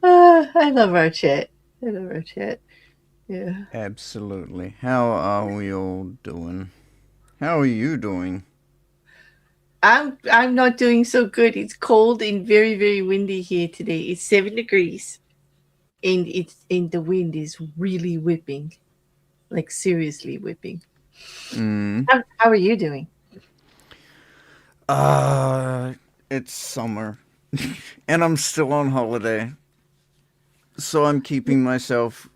I love our chat. I love our chat. Yeah. Absolutely. How are we all doing? How are you doing? I'm not doing so good. It's cold and very, very windy here today. It's 7 degrees and the wind is really whipping. Like seriously whipping. Mm. How are you doing? Uh, it's summer. And I'm still on holiday. So I'm keeping myself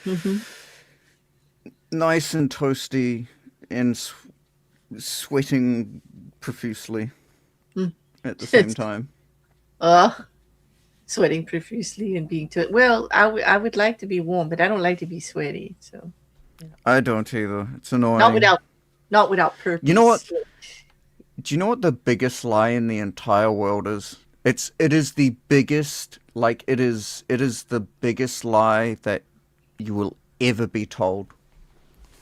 Hmm. nice and toasty and sweating profusely at the same time. uh Sweating profusely and being too well, I would like to be warm, but I don't like to be sweaty. So you know. I don't either. It's Not annoying. without not without You know what? purpose. Do you know what the biggest lie in the entire world is? It is the biggest, it is the biggest lie that you will ever be told.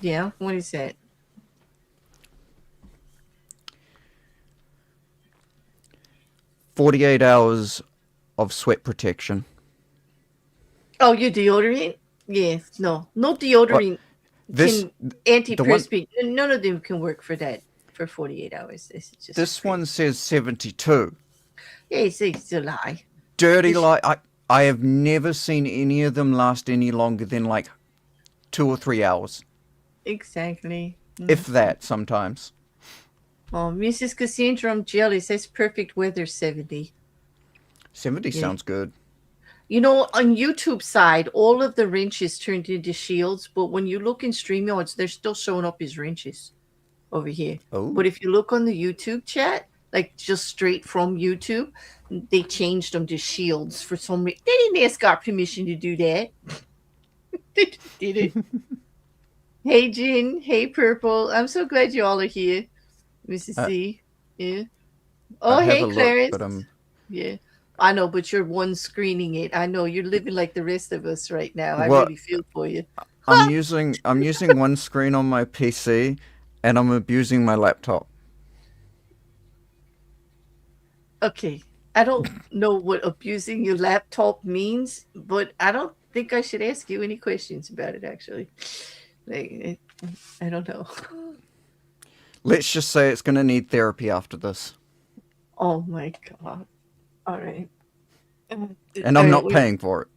Yeah, what is that? 48 hours of sweat protection. Oh, your deodorant? Yes, no What deodorant this can the one antiperspirant. None of them can work for that for 48 hours. This is just this crazy. one says 72. Yeah, it's a lie. Dirty It's lie. I have never seen any of them last any longer than like 2 or 3 hours. exactly. If that sometimes. Oh, Mrs. Cassandra, I'm jealous. That's perfect weather. 70. 70 Yeah. sounds good. You know, on YouTube side, all of the wrenches turned into shields, but when you look in StreamYards, they're still showing up as wrenches over here. Oh. But if you look on the YouTube chat, like just straight from YouTube, they changed them to shields for some reason. They didn't ask our permission to do that. They just did it. Hey, Jin. Hey, Purple. I'm so glad you all are here, Mrs. I, C. Yeah. Oh, I'd have hey, a look, Clarence. but Yeah. I know, but you're one screening it. I know you're living like the rest of us right now. I well, really feel for you. I'm using one screen on my PC and I'm abusing my laptop. Okay. I don't know what abusing your laptop means, but I don't think I should ask you any questions about it, actually. Like, I don't know. Let's just say it's going to need therapy after this. Oh my God. All right. Uh, And All I'm right. not paying for it.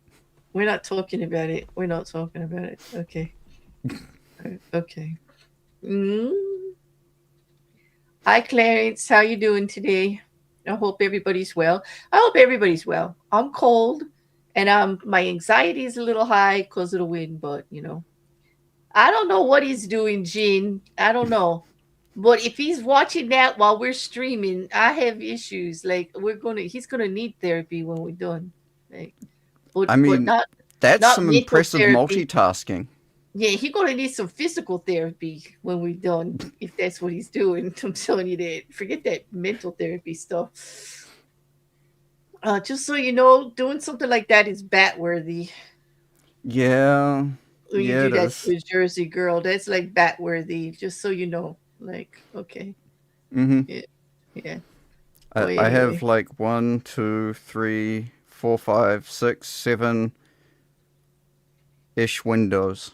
We're not talking about it. We're not talking about it. Okay. Okay. Mm. Hi, Clarence. How you doing today? I hope everybody's well. I hope everybody's well. I'm cold, and my anxiety is a little high because of the wind. But I don't know what he's doing, Jin. I don't know. But if he's watching that while we're streaming, I have issues. Like he's gonna need therapy when we're done. Like, I but mean, that's not some mental impressive therapy. multitasking. Yeah, he gonna need some physical therapy when we're done, if that's what he's doing. I'm telling you that. Forget that mental therapy stuff. Just so you know, doing something like that is bat worthy. Yeah. When you Yeah, do it that is. to a Jersey girl, that's like bat worthy. Just so you know. Like, okay, Mm-hmm. yeah, yeah. I, But I have anyway, like one, two, three, four, five, six, 7-ish windows.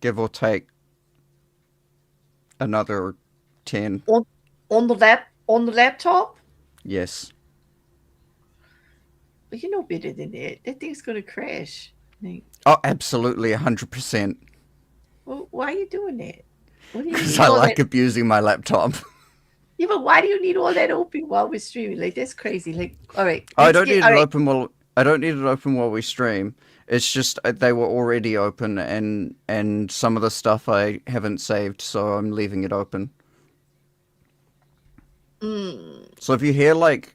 Give or take another 10. on on the laptop, Yes. but you know better than that. That thing's gonna crash. Like, Oh, absolutely 100%. well, why are you doing that? What do you Because need I all that? like abusing my laptop. Yeah, but why do you need all that open while we're streaming? Like that's crazy. Like, all right, I let's don't get need all it right. open while I don't need it open while we stream. It's just they were already open, and some of the stuff I haven't saved, so I'm leaving it open. Mm. So if you hear like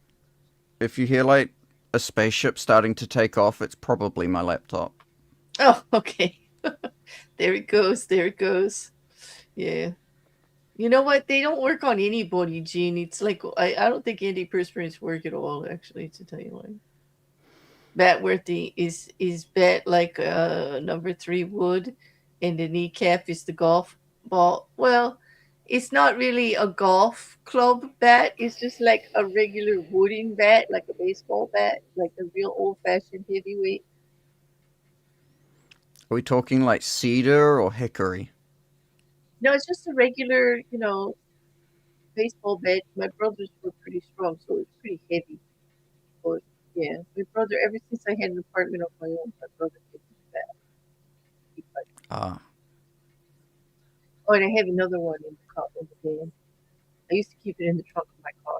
a spaceship starting to take off, it's probably my laptop. Oh, okay. There it goes. There it goes. Yeah. You know what? They don't work on anybody, Gene. It's like I don't think antiperspirants work at all. Actually, to tell you what, Batworthy is bat like number 3 wood, and the kneecap is the golf ball. Well, It's not really a golf club bat. It's just like a regular wooden bat, like a baseball bat, like a real old fashioned heavyweight. Are we talking like cedar or hickory? No, it's just a regular, baseball bat. My brothers were pretty strong, so it's pretty heavy. But yeah, my brother, ever since I had an apartment of my own, my brother gave me that. Ah, Oh, and I have another one in the car in the van. I used to keep it in the trunk of my car.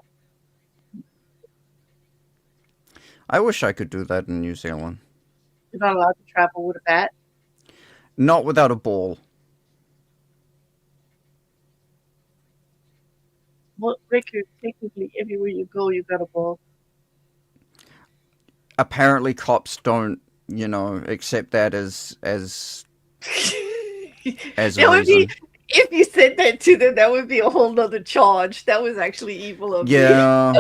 I wish I could do that in New Zealand. You're not allowed to travel with a bat. Not without a ball. Well, Rekkr, technically, everywhere you go, you got a ball. Apparently, cops don't, accept that as a That would be reason. if you said that to them. That would be a whole nother charge. That was actually evil of me. Yeah.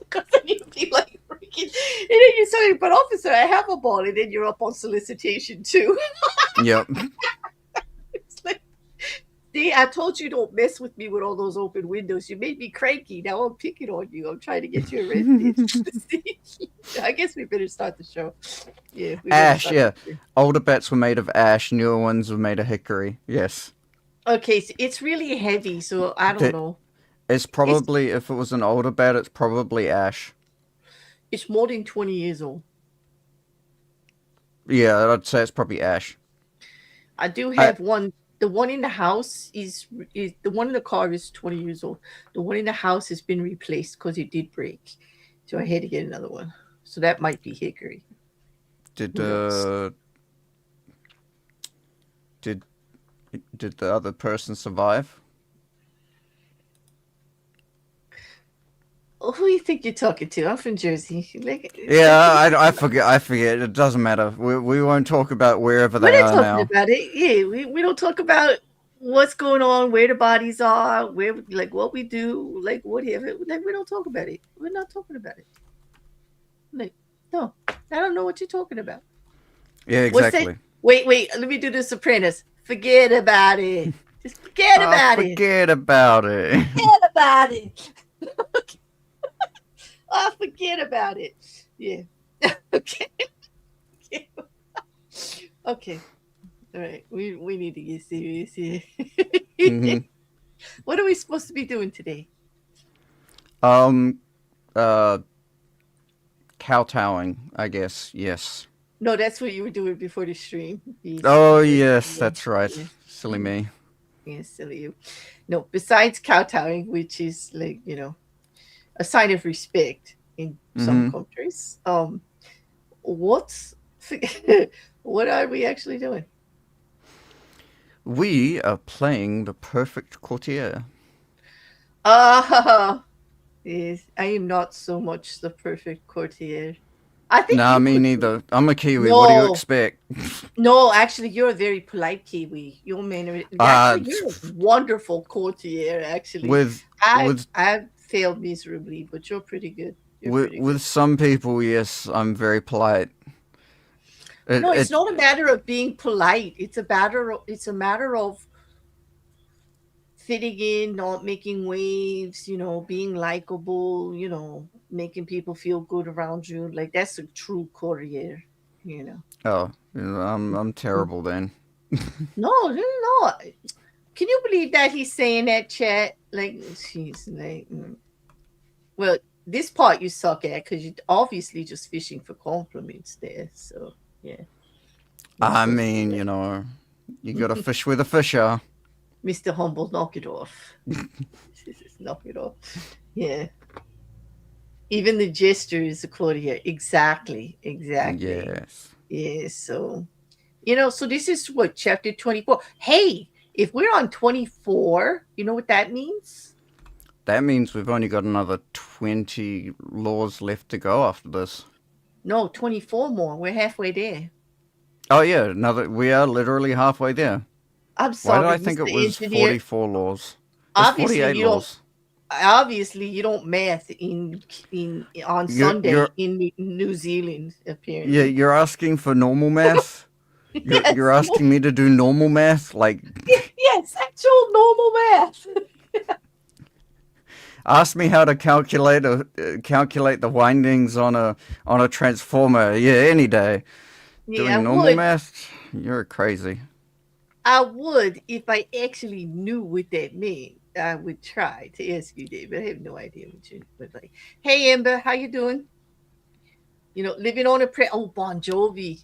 Because then you'd be like freaking, and then you say, "But officer, I have a ball," and then you're up on solicitation too. Yep. It's like, see, I told you don't mess with me with all those open windows. You made me cranky. Now I'm picking on you. I'm trying to get you arrested. I guess we better start the show. Yeah, we better Ash, start yeah. the show. Older bats were made of ash, newer ones were made of hickory. Yes. Okay, so it's really heavy, so I don't That know. it's It's probably, if it was an older bat, it's probably ash. it's more than 20 years old. Yeah, I'd say it's probably ash. I do I have one. The one in the house is the one in the car is 20 years old. The one in the house has been replaced because it did break, so I had to get another one. So that might be hickory. did Who knows? did did the other person survive? Oh, who do you think you're talking to? I'm from Jersey. Yeah, I forget. I forget. It doesn't matter. We won't talk about wherever We're they not are talking now. about it. Yeah, we don't talk about what's going on, where the bodies are, where like what we do, like whatever. Like we don't talk about it. We're not talking about it. Like no, I don't know what you're talking about. Yeah, What's that? exactly. Wait. Let me do the Sopranos. Forget about it. Just forget Oh, about it. forget about it. Forget about it. Oh, forget about it. Yeah. Okay. Okay. All right. We need to get serious here. hmm What are we supposed to be doing today? Um. Uh. Kowtowing, I guess. Yes. No, that's what you were doing before the stream. Oh You yes, yeah, that's right. yeah, Silly yeah, me. yeah, silly you. No, besides kowtowing, which is like, a sign of respect in some hmm countries. What's what are we actually doing? We are playing the perfect courtier. Uh yes, I am not so much the perfect courtier. I think Nah, you me could be. neither. I'm a Kiwi. What do you No, expect? no, actually, you're a very polite Kiwi. Your manner, Uh, actually, you're a wonderful courtier. Actually, with I with I failed miserably, but you're pretty good. You're with pretty good. with some people, yes, I'm very polite. It No, it's it not a matter of being polite. It's a matter of fitting in, not making waves. Being likable. Making people feel good around you. Like that's a true courtier. You know. oh, I'm terrible then. No, no, no. Can you believe that he's saying that, chat? Like, she's like, well, this part you suck at because you're obviously just fishing for compliments there. So, yeah, not I supposed to do mean, you got to that. fish with a fisher. Mr. Humble, knock it off. Just knock it off. Yeah. Even the gesture is a Claudia. Exactly. Exactly. Yes, Yeah. So this is what, chapter 24. Hey, if we're on 24, you know what that means? that means we've only got another 20 laws left to go after this. No, 24 more. We're halfway there. Oh yeah, another. We are literally halfway there. I'm Why did sorry, I think Mr. it was Engineer. 44 laws? It's Obviously, 48 you don't. laws. Obviously, you don't math in on You're Sunday you're in New Zealand. yeah, Apparently, you're asking for normal math. You're Yes, asking me to do normal math? Like, yes, actual normal math. ask me how to calculate the windings on a transformer. Yeah, any day. Yeah, Doing normal math? You're crazy. I would if I actually knew what that meant. I would try to ask you, David. I have no idea what you would like. Hey, Amber, how you doing? Living on a prayer. Oh, Bon Jovi,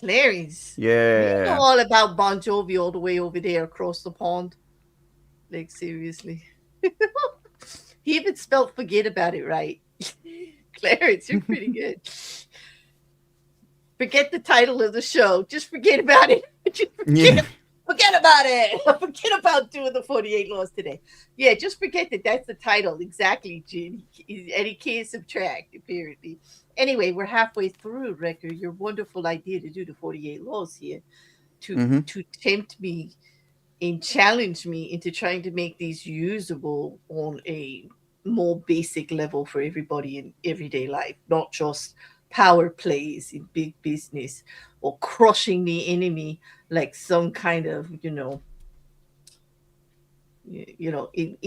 Clarence. You know Yeah. all about Bon Jovi all the way over there across the pond. Like seriously, he even spelled "forget about it" right. Clarence, you're pretty good. Forget the title of the show. Just forget about it. Just Yeah. forget about it. Forget about doing the 48 laws today. Yeah, just forget that that's the title. Exactly, Gene. And he can't subtract, apparently. Anyway, we're halfway through, Rekkr. Your wonderful idea to do the 48 laws here to Mm-hmm. to tempt me and challenge me into trying to make these usable on a more basic level for everybody in everyday life, not just power plays in big business or crushing the enemy like some kind of, in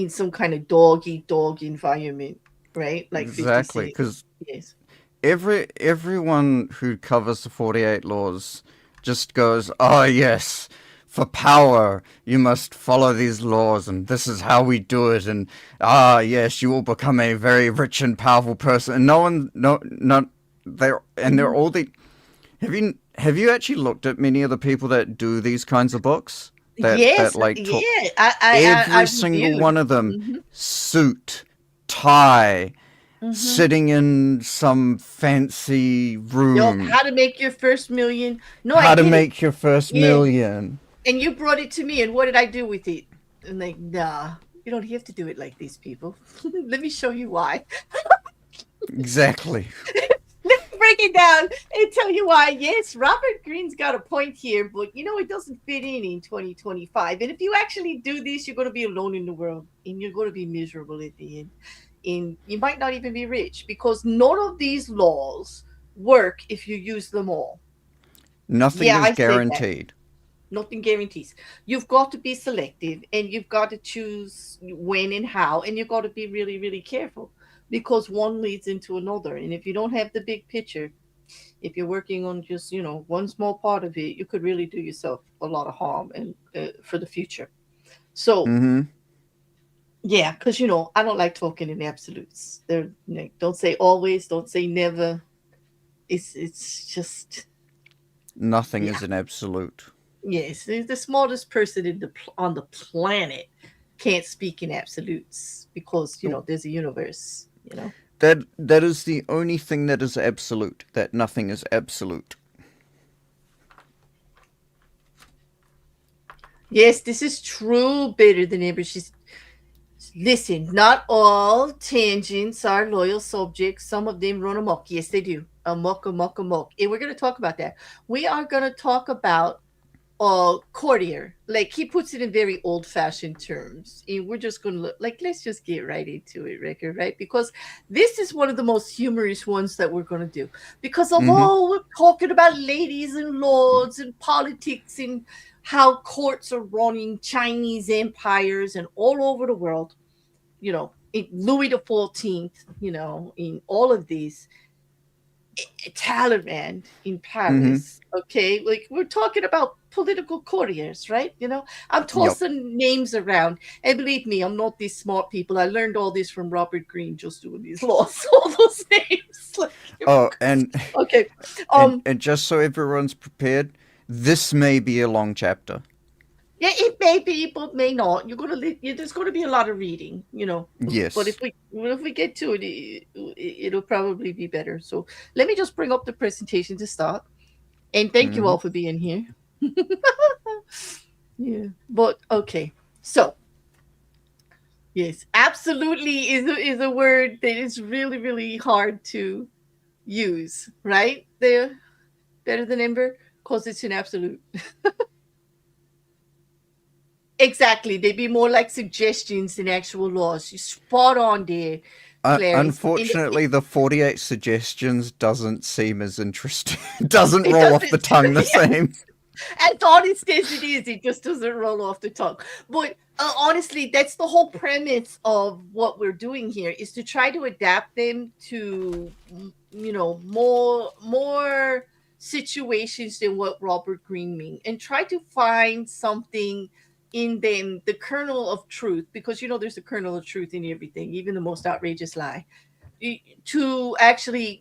some kind of dog eat dog environment, right? Like 50 Exactly. Cent. Because Yes. everyone who covers the 48 laws just goes, "Oh yes, for power you must follow these laws, and this is how we do it." And yes, you will become a very rich and powerful person. And no one, no, not they're Mhm. all the. Have you actually looked at many of the people that do these kinds of books? That Yes, like talk yeah. I every single reviewed. one of them, Hmm. suit, tie, Hmm. sitting in some fancy Yup, room. how to make your first million. No, I How to get it. make your first Yeah. million. And you brought it to me, and what did I do with it? And like, nah, you don't have to do it like these people. Let me show you why. Exactly. Let me break it down and tell you why. Yes, Robert Greene's got a point here, but it doesn't fit in 2025. And if you actually do this, you're going to be alone in the world and you're going to be miserable at the end. And you might not even be rich because none of these laws work if you use them all. Nothing Yeah, is I said that. guaranteed. Nothing guarantees. You've got to be selective and you've got to choose when and how, and you've got to be really, really careful because one leads into another. And if you don't have the big picture, if you're working on just, one small part of it, you could really do yourself a lot of harm and for the future. So, Mm-hmm. yeah, because, I don't like talking in absolutes. Don't say always, don't say never. It's just, Nothing yeah. is an absolute. Yes, the smartest person on the planet can't speak in absolutes because there's a universe. That is the only thing that is absolute. That nothing is absolute. Yes, this is true. Better than ever. She's Listen. Not all tangents are loyal subjects. Some of them run amok. Yes, they do. Amok, amok, amok. And we're going to talk about that. We are going to talk about courtier. Like he puts it in very old fashioned terms. And we're just gonna look like let's just get right into it, Rekkr, right? Because this is one of the most humorous ones that we're gonna do. Because Mm-hmm. although we're talking about ladies and lords and politics and how courts are running Chinese empires and all over the world, in Louis the 14th, in all of these, Talleyrand in Mm-hmm. Paris. Okay, like we're talking about political courtiers, right? I'm Yep. tossing names around, and believe me, I'm not these smart people. I learned all this from Robert Greene just doing these laws, all those names. Like, Oh, and okay, and um, and just so everyone's prepared, this may be a long chapter. yeah, it may be, but may not. There's gonna be a lot of reading, But Yes. if we get to it, it'll probably be better. So let me just bring up the presentation to start. And thank you Mm-hmm. all for being here. Yeah. But okay. So, yes, absolutely is a word that is really, really hard to use, right? There, better than Ember, because it's an absolute. Exactly. They'd be more like suggestions than actual laws. You spot on there. Clarice. Unfortunately, the 48 suggestions doesn't seem as interesting. Doesn't It roll off the doesn't. tongue the Yeah, same. as honest as it is, it just doesn't roll off the tongue. But honestly, that's the whole premise of what we're doing here is to try to adapt them to more situations than what Robert Greene mean, and try to find something in them, the kernel of truth, because there's a kernel of truth in everything, even the most outrageous lie, to actually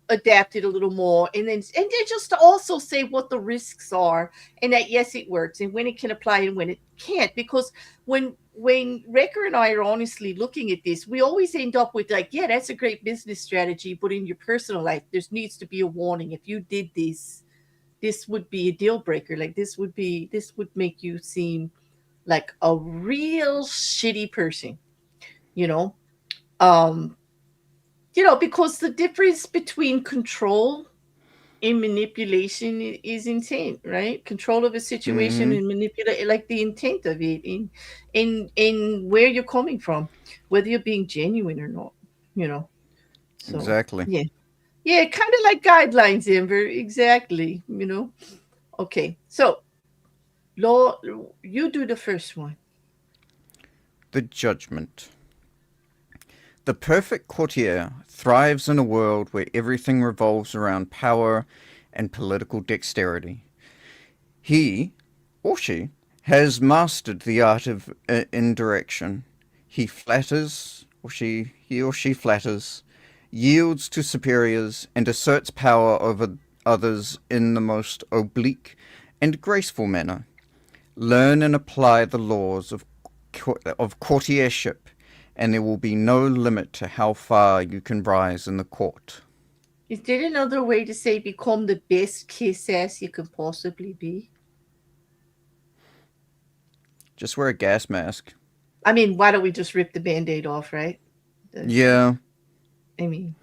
adapt it a little more, and then just to also say what the risks are, and that yes it works, and when it can apply and when it can't, because when Rekkr and I are honestly looking at this, we always end up with like, yeah, that's a great business strategy, but in your personal life there needs to be a warning. If you did this would be a deal breaker. Like this would make you seem like a real shitty person, you know um because the difference between control and manipulation is intent, right? Control of a situation Hmm. and manipulate, like the intent of it, in where you're coming from, whether you're being genuine or not, you know. So Exactly. yeah, yeah, kind of like guidelines, Amber. Exactly. Okay, so law, you do the first one. The judgment. The perfect courtier thrives in a world where everything revolves around power and political dexterity. He, or she, has mastered the art of indirection. He flatters, he or she flatters, yields to superiors, and asserts power over others in the most oblique and graceful manner. Learn and apply the laws of courtiership, and there will be no limit to how far you can rise in the court. Is there another way to say become the best kiss ass you can possibly be? Just wear a gas mask. I mean, why don't we just rip the band-aid off, right? Yeah, I mean,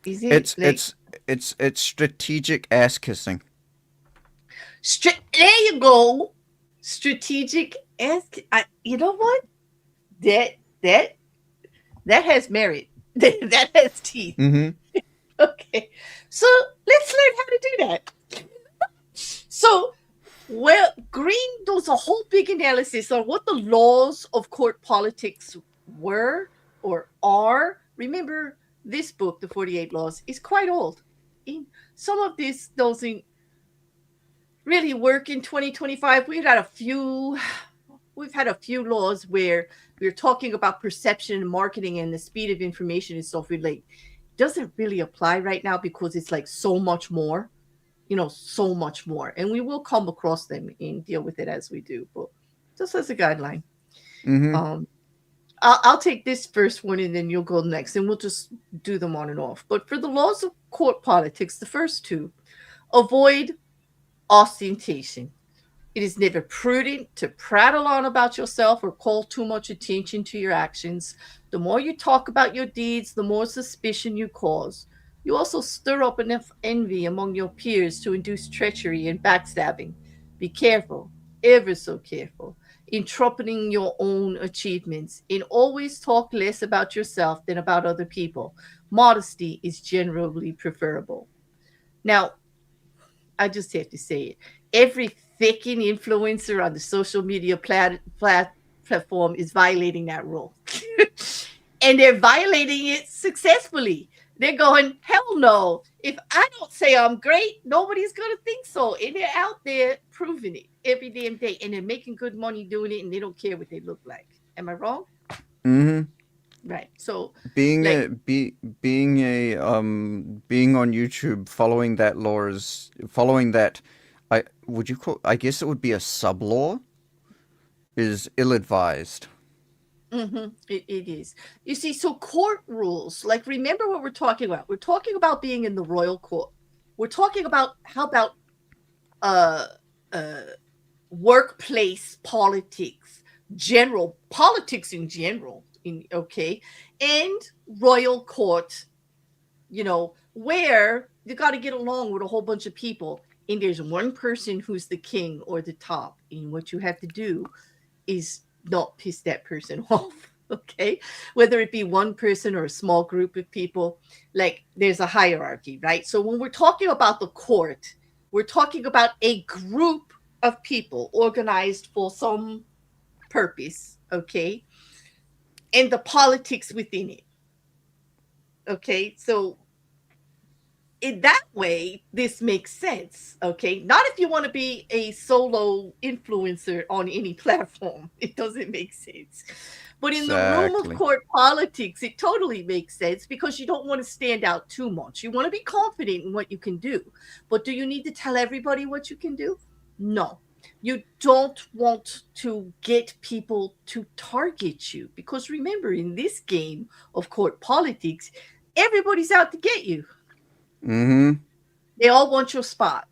is it it's like it's it's strategic ass kissing. there you go. Strategic ask. You know what? That that that has merit. That has teeth. Mm-hmm. Okay. So let's learn how to do that. So, well, Green does a whole big analysis on what the laws of court politics were or are. Remember, this book, The 48 Laws, is quite old. In some of this doesn't really work in 2025. We've had a few laws where we're talking about perception and marketing and the speed of information and stuff. Like, doesn't really apply right now because it's like so much more, so much more. And we will come across them and deal with it as we do. But just as a guideline, Mm-hmm. um, I'll take this first one and then you'll go next, and we'll just do them on and off. But for the laws of court politics, the first two: avoid ostentation. It is never prudent to prattle on about yourself or call too much attention to your actions. The more you talk about your deeds, the more suspicion you cause. You also stir up enough envy among your peers to induce treachery and backstabbing. Be careful, ever so careful, in trumpeting your own achievements, and always talk less about yourself than about other people. Modesty is generally preferable. Now, I just have to say it. Every freaking influencer on the social media platform is violating that rule. And they're violating it successfully. They're going, hell no. If I don't say I'm great, nobody's going to think so. And they're out there proving it every damn day. And they're making good money doing it, and they don't care what they look like. Am I wrong? Mm-hmm. Right. So, Being like, a be being on YouTube, following that law is following that. I would you call? I guess it would be a sub law. Is ill advised. it is. You see, so court rules, like, remember what we're talking about. We're talking about being in the royal court. We're talking about how about uh uh workplace politics, general politics in general, and royal court, where you got to get along with a whole bunch of people, and there's one person who's the king or the top, and what you have to do is not piss that person off. Okay, whether it be one person or a small group of people, like there's a hierarchy, right? So when we're talking about the court, we're talking about a group of people organized for some purpose, okay, and the politics within it. Okay, so in that way, this makes sense. Okay, not if you want to be a solo influencer on any platform, it doesn't make sense. But in the room of Exactly. court politics, it totally makes sense because you don't want to stand out too much. You want to be confident in what you can do. But do you need to tell everybody what you can do? No. You don't want to get people to target you because remember, in this game of court politics, everybody's out to get you. Mm-hmm. They all want your spot,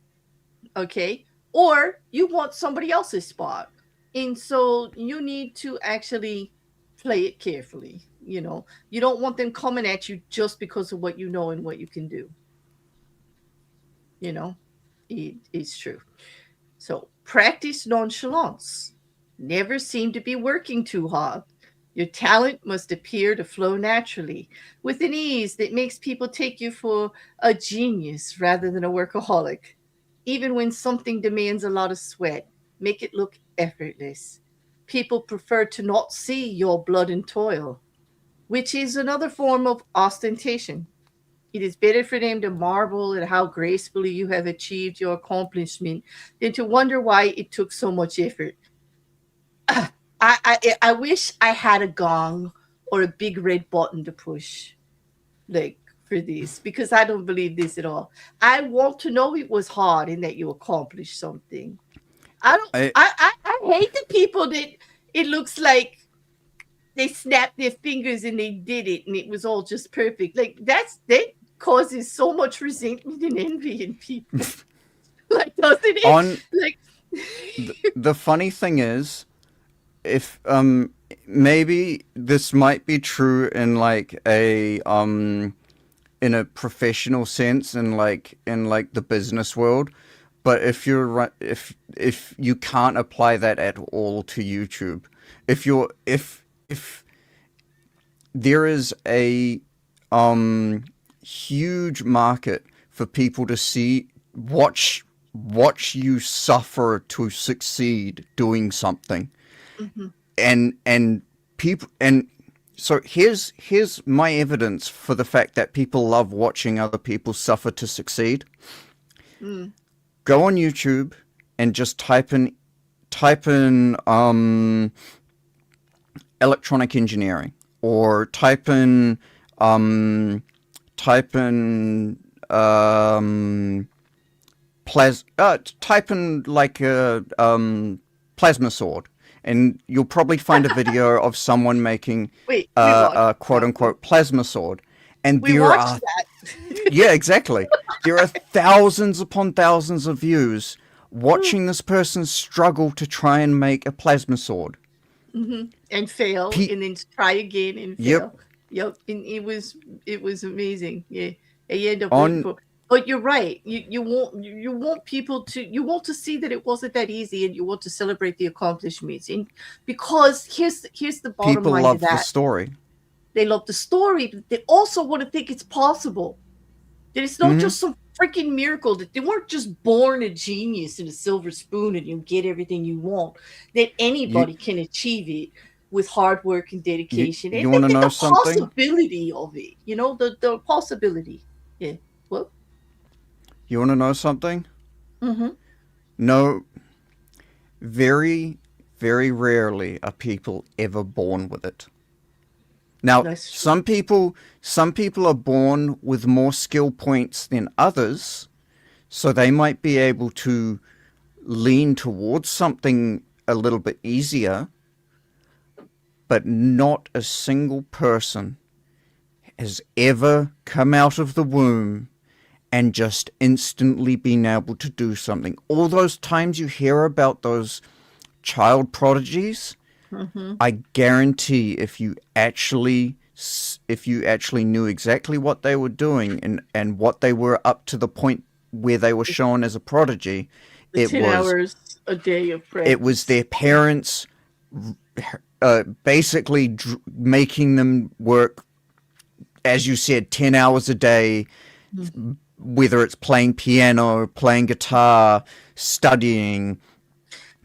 okay? Or you want somebody else's spot. And so you need to actually play it carefully. You don't want them coming at you just because of what you know and what you can do. You know, it's true. So practice nonchalance. Never seem to be working too hard. Your talent must appear to flow naturally, with an ease that makes people take you for a genius rather than a workaholic. Even when something demands a lot of sweat, make it look effortless. People prefer to not see your blood and toil, which is another form of ostentation. It is better for them to marvel at how gracefully you have achieved your accomplishment than to wonder why it took so much effort. I wish I had a gong or a big red button to push, like for this, because I don't believe this at all. I want to know it was hard and that you accomplished something. I don't. I I hate the people that it looks like they snapped their fingers and they did it and it was all just perfect. Like that causes so much resentment and envy in people. Like, doesn't it? on Like, the funny thing is, if maybe this might be true in like a in a professional sense, in like the business world, but if you can't apply that at all to YouTube, if there is a huge market for people to see watch you suffer to succeed doing something, mhm, and people, and so here's my evidence for the fact that people love watching other people suffer to succeed. mm, Go on YouTube and just type in electronic engineering, or type in type in like a plasma sword, and you'll probably find a video of someone making wait, we watched a quote that. unquote plasma sword, and We there watched are, that. yeah, exactly, there are thousands upon thousands of views watching this person struggle to try and make a plasma sword. And fail, Pe- and then try again and yep. fail. Yep, and it was amazing. Yeah, and you end up waiting On for. But you're right. You want people to see that it wasn't that easy, and you want to celebrate the accomplishments. And because here's the bottom People line to love the that: story. they love the story, but they also want to think it's possible. That it's not Hmm. just some freaking miracle. That they weren't just born a genius and a silver spoon, and you get everything you want. That You anybody can achieve it with hard work and dedication, and you want to know the something? possibility of it. The possibility. Yeah. Well. You want to know something? Mm-hmm. No, very, very rarely are people ever born with it. Now, That's true. some people are born with more skill points than others, so they might be able to lean towards something a little bit easier, but not a single person has ever come out of the womb and just instantly been able to do something. All those times you hear about those child prodigies, Mm-hmm. I guarantee if you actually knew exactly what they were doing, and what they were up to the point where they were shown as a prodigy, The it 10 was hours a day of it was practice. their parents basically making them work, as you said, 10 hours a day, Mhm. whether it's playing piano, playing guitar, studying.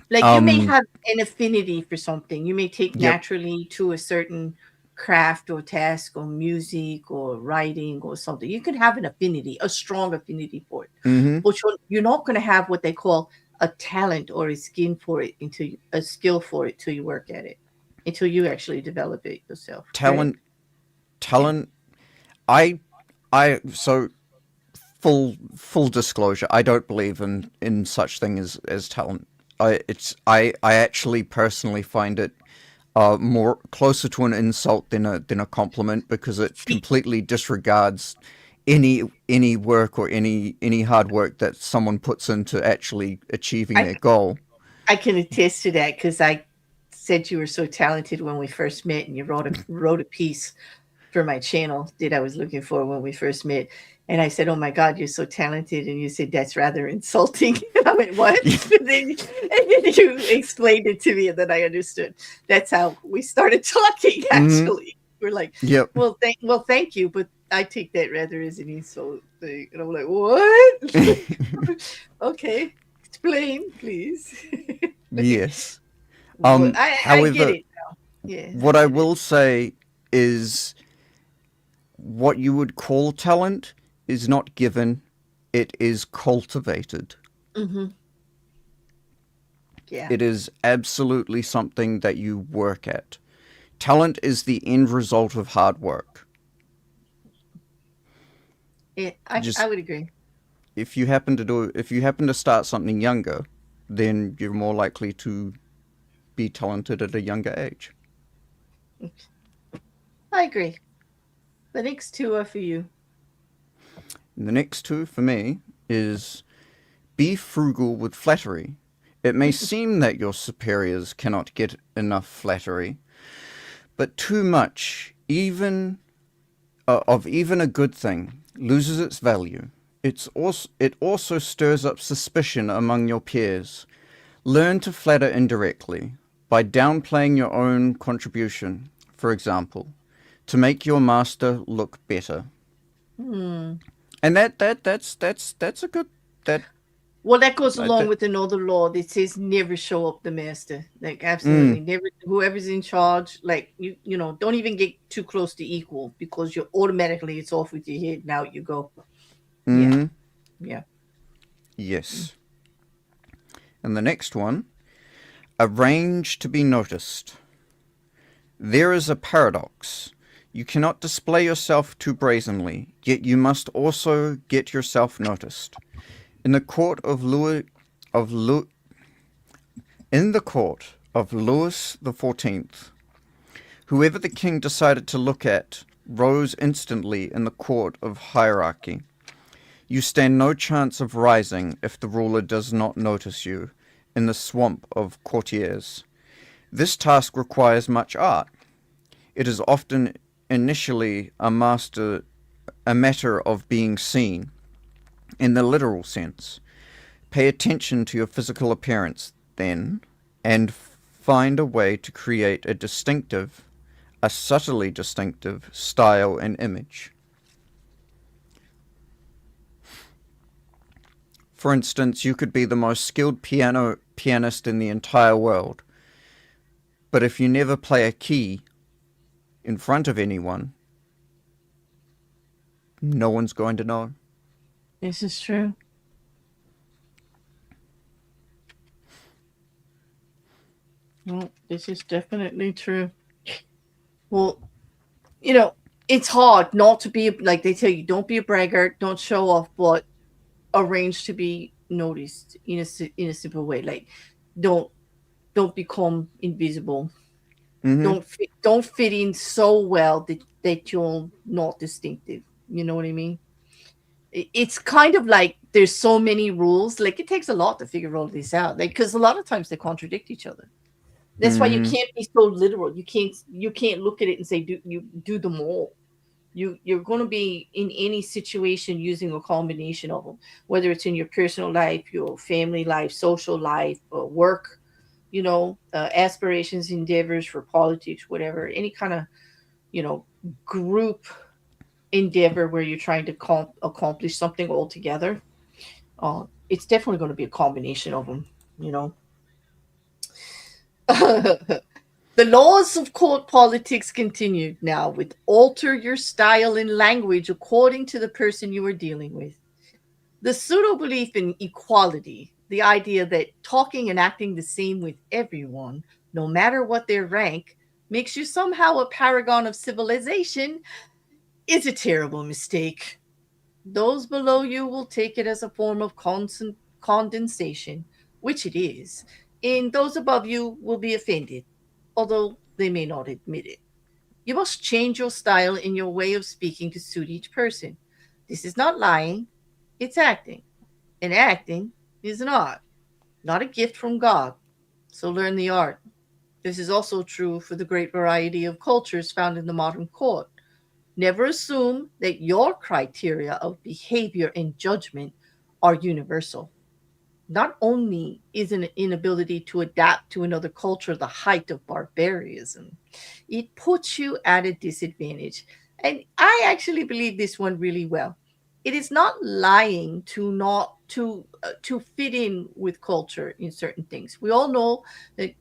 Like you may Um, have an affinity for something. You may take yep. naturally to a certain craft or task or music or writing or something. You can have an affinity, a strong affinity for it. Mm-hmm. But you're not going to have what they call a talent or a skin for it a skill for it till you work at it, until you actually develop it yourself, right? Talent, Yeah. talent. I, so full disclosure, I don't believe in such thing as talent. I actually personally find it more closer to an insult than a compliment, because it See, completely disregards any work or any hard work that someone puts into actually achieving I their goal. I can attest to that because I said you were so talented when we first met, and you wrote a piece for my channel that I was looking for when we first met. And I said, "Oh my God, you're so talented." And you said, "That's rather insulting." And I went, "What?" And then you explained it to me, and then I understood. That's how we started talking, Mm-hmm. actually. We're like, Yep. thank you, but I take that rather as an insult thing. And I'm like, "What?" Okay, explain, please. Yes. But I get However, it now. Yeah, I what I get it. will say is, what you would call talent is not given, it is cultivated. Hmm. Yeah. It is absolutely something that you work at. Talent is the end result of hard work. Yeah, I Just, would agree. if you happen to start something younger, then you're more likely to be talented at a younger age. I agree. The next two are for you. And the next two for me is, be frugal with flattery. It may seem that your superiors cannot get enough flattery, but too much, even of even a good thing, loses its value. It also stirs up suspicion among your peers. Learn to flatter indirectly by downplaying your own contribution, for example, to make your master look better. Hmm. And that's a good that Well, that goes along that with another law that says never show up the master. Like absolutely mm, never. Whoever's in charge, like don't even get too close to equal because you're automatically it's off with your head. Now you go. Yeah, mm-hmm, yeah. Mm. yes. And the next one, arrange to be noticed. There is a paradox. You cannot display yourself too brazenly, yet you must also get yourself noticed. In the court of of Louis, in the court of Louis XIV, whoever the king decided to look at rose instantly in the court of hierarchy. You stand no chance of rising if the ruler does not notice you in the swamp of courtiers. This task requires much art. It is often initially a matter of being seen, in the literal sense. Pay attention to your physical appearance, then, and find a way to create a subtly distinctive style and image. For instance, you could be the most skilled pianist in the entire world, but if you never play a key in front of anyone, no one's going to know. This is true. Well, this is definitely true. Well, you know, it's hard not to be like they tell you, don't be a braggart, don't show off, but arrange to be noticed in in a simple way. Like, don't don't become invisible. Mm-hmm. Don't fit in so well that you're not distinctive. You know what I mean? It's kind of like there's so many rules. Like it takes a lot to figure all this out. Like because a lot of times they contradict each other. That's why you Mm-hmm. can't be so literal. You can't look at it and say do them all. You're going to be in any situation using a combination of them, whether it's in your personal life, your family life, social life, or work. aspirations, endeavors for politics, whatever, any kind of, you know, group endeavor where you're trying to accomplish something all together. It's definitely going to be a combination of them, you know. The laws of court politics continued now with alter your style and language according to the person you are dealing with. The pseudo belief in equality, the idea that talking and acting the same with everyone, no matter what their rank, makes you somehow a paragon of civilization, is a terrible mistake. Those below you will take it as a form of condensation, which it is, and those above you will be offended, although they may not admit it. You must change your style and your way of speaking to suit each person. This is not lying, it's acting. And acting is an art, not a gift from God. So learn the art. This is also true for the great variety of cultures found in the modern court. Never assume that your criteria of behavior and judgment are universal. Not only is an inability to adapt to another culture the height of barbarism, it puts you at a disadvantage. And I actually believe this one really well. It is not lying to not to fit in with culture in certain things. We all know that,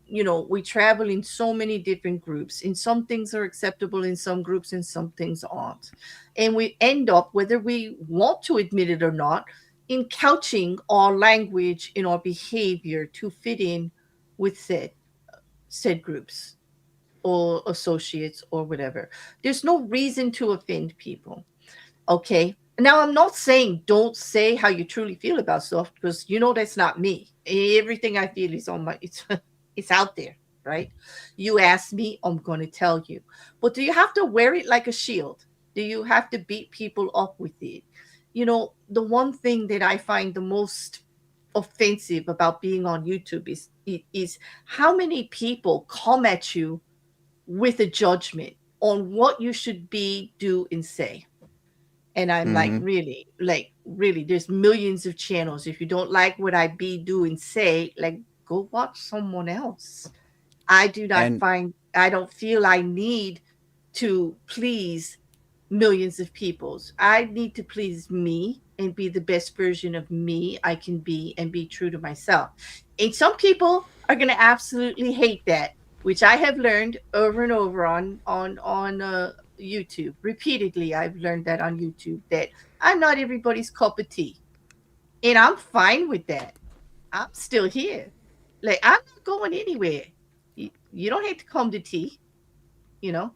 we travel in so many different groups, and some things are acceptable in some groups and some things aren't. And we end up, whether we want to admit it or not, in couching our language in our behavior to fit in with said groups or associates or whatever. There's no reason to offend people. Okay. Now, I'm not saying don't say how you truly feel about stuff, because that's not me. Everything I feel is on my it's out there, right? You ask me, I'm going to tell you. But do you have to wear it like a shield? Do you have to beat people up with it? The one thing that I find the most offensive about being on YouTube is how many people come at you with a judgment on what you should be, do, and say. And I'm Mm-hmm. like, really, there's millions of channels. If you don't like what I be, do, and say, like, go watch someone else. And I don't feel I need to please millions of peoples. I need to please me and be the best version of me I can be and be true to myself. And some people are going to absolutely hate that, which I have learned over and over on YouTube. Repeatedly, I've learned that on YouTube, that I'm not everybody's cup of tea, and I'm fine with that. I'm still here. Like, I'm not going anywhere. You don't have to come to tea, you know.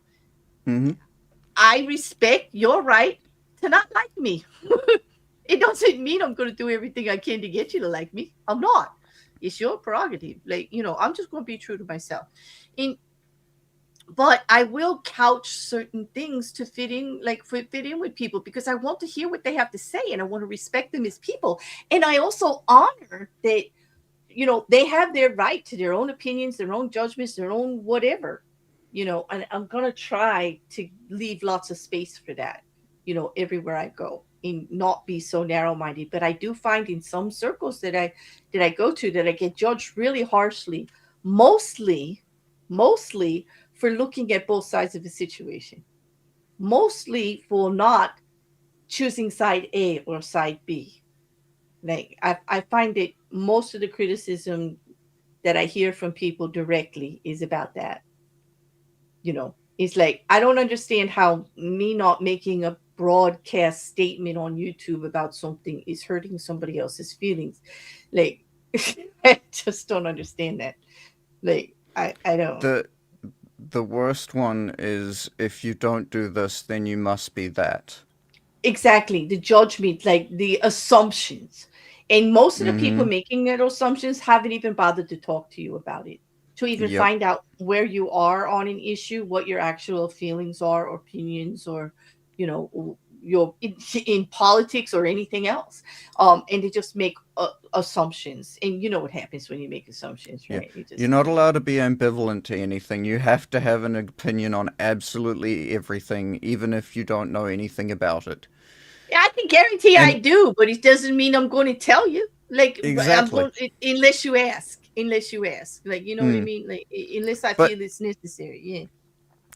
mm-hmm. I respect your right to not like me. It doesn't mean I'm going to do everything I can to get you to like me. I'm not. It's your prerogative. Like, I'm just going to be true to myself. And but I will couch certain things to fit in, like fit in with people, because I want to hear what they have to say and I want to respect them as people. And I also honor that, they have their right to their own opinions, their own judgments, their own whatever, and I'm going to try to leave lots of space for that, everywhere I go, and not be so narrow minded. But I do find in some circles that I go to, that I get judged really harshly, mostly, mostly for looking at both sides of a situation, mostly for not choosing side A or side B. Like, I find that most of the criticism that I hear from people directly is about that. It's like, I don't understand how me not making a broadcast statement on YouTube about something is hurting somebody else's feelings. Like, I just don't understand that. Like, I don't. the the worst one is if you don't do this, then you must be that. Exactly, the judgment, like the assumptions. And most of the people Mm-hmm. making that assumptions haven't even bothered to talk to you about it, to even Yep. find out where you are on an issue, what your actual feelings are, or opinions, or you know your in politics or anything else. And they just make assumptions, and you know what happens when you make assumptions, Yeah. right? You You're just not allowed to be ambivalent to anything. You have to have an opinion on absolutely everything, even if you don't know anything about it. Yeah, I can guarantee I And do, but it doesn't mean I'm going to tell you. Like, I'm exactly. going unless you ask. unless you ask. Like, you know what I Hmm. mean? Like, unless I But feel it's necessary. Yeah.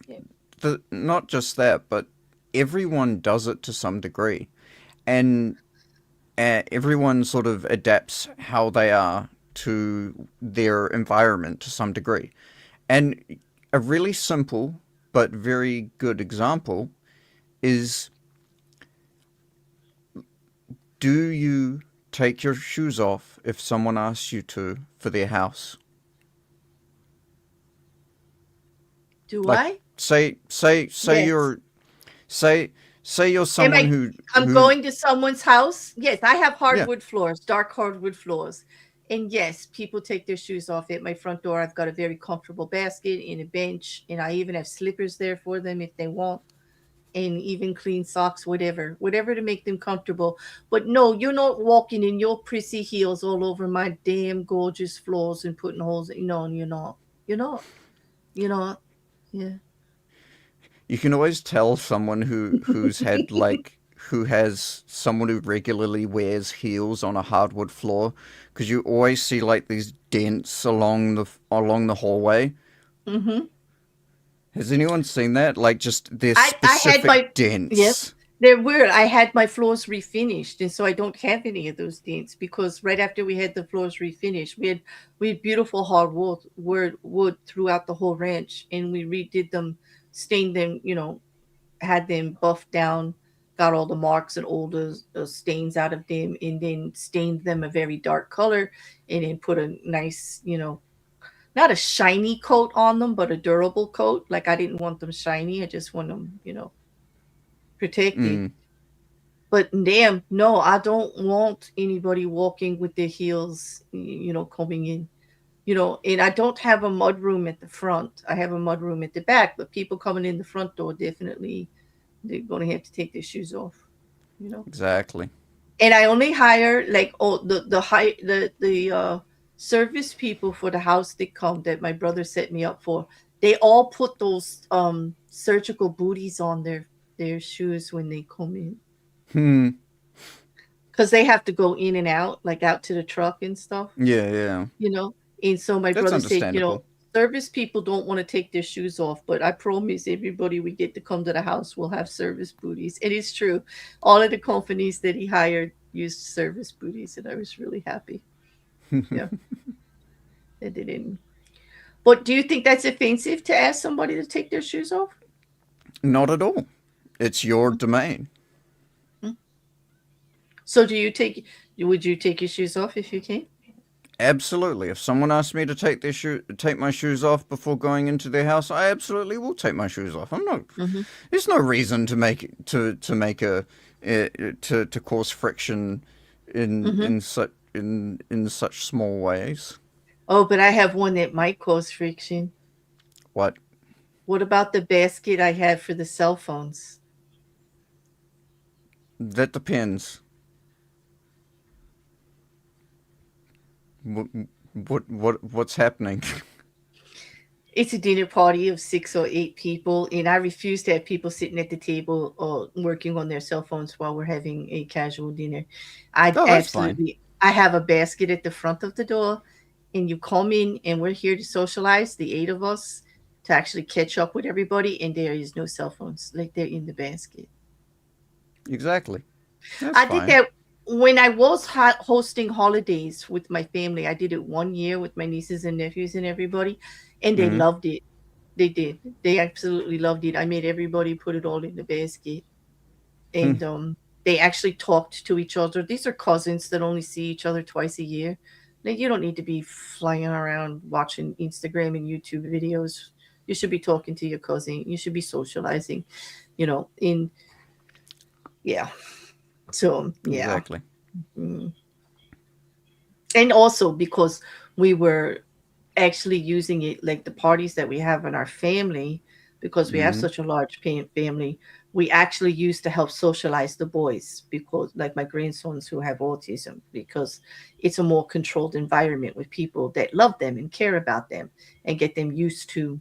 Yeah. not just that, but everyone does it to some degree, and everyone sort of adapts how they are to their environment to some degree. And a really simple but very good example is, do you take your shoes off if someone asks you to for their house? Do Like, I? say Yes. you're say say you're Am someone I? I'm who going to someone's house. Yes, I have yeah. hardwood floors, dark hardwood floors. And yes, people take their shoes off at my front door. I've got a very comfortable basket and a bench, and I even have slippers there for them if they want, and even clean socks, whatever to make them comfortable. But no, you're not walking in your prissy heels all over my damn gorgeous floors and putting holes in. No, you're not. You're not. You're not. Yeah. You can always tell someone who has someone who regularly wears heels on a hardwood floor, because you always see like these dents along the hallway. hmm Has anyone seen that? Like, just their I had my, specific yeah, dents. they're weird. I had my floors refinished, and so I don't have any of those dents because right after we had the floors refinished, we had beautiful hard wood throughout the whole ranch, and we redid them, stained them, had them buffed down, got all the marks and all the stains out of them, and then stained them a very dark color, and then put a nice, not a shiny coat on them, but a durable coat. Like I didn't want them shiny. I just want them, protected. Mm. But damn, no, I don't want anybody walking with their heels, coming in. And I don't have a mud room at the front. I have a mud room at the back, but people coming in the front door definitely they're gonna have to take their shoes off, you know. Exactly. And I only hire like the service people for the house they come that my brother set me up for. They all put those surgical booties on their shoes when they come in Hmm. because they have to go in and out, like out to the truck and stuff, Yeah, yeah. you know. And so my That's brother said, understandable. service people don't want to take their shoes off, but I promise everybody we get to come to the house will have service booties. It is true. All of the companies that he hired used service booties, and I was really happy. Yeah, they didn't. But do you think that's offensive to ask somebody to take their shoes off? Not at all. It's your domain. Mm. So would you take your shoes off if you can? Absolutely. If someone asks me to take my shoes off before going into their house, I absolutely will take my shoes off. I'm not. hmm There's no reason to make a to cause friction hmm in such small ways. Oh, but I have one that might cause friction. What? What about the basket I had for the cell phones? That depends. What what's happening? It's a dinner party of 6 or 8 people, and I refuse to have people sitting at the table or working on their cell phones while we're having a casual dinner. Oh, that's fine. I have a basket at the front of the door, and you come in, and we're here to socialize, the 8 of us, to actually catch up with everybody, and there is no cell phones. Like they're in the basket. Exactly. That's I did fine. that when I was hosting holidays with my family. I did it one year with my nieces and nephews and everybody, and they Mm-hmm. loved it. They did. They absolutely loved it. I made everybody put it all in the basket, Hmm. and they actually talked to each other. These are cousins that only see each other twice a year. Like you don't need to be flying around watching Instagram and YouTube videos. You should be talking to your cousin. You should be socializing. In yeah. So yeah. Exactly. Mm. And also because we were actually using it like the parties that we have in our family, because we have Mm-hmm. such a large family, we actually used to help socialize the boys, because like my grandsons who have autism, because it's a more controlled environment with people that love them and care about them and get them used to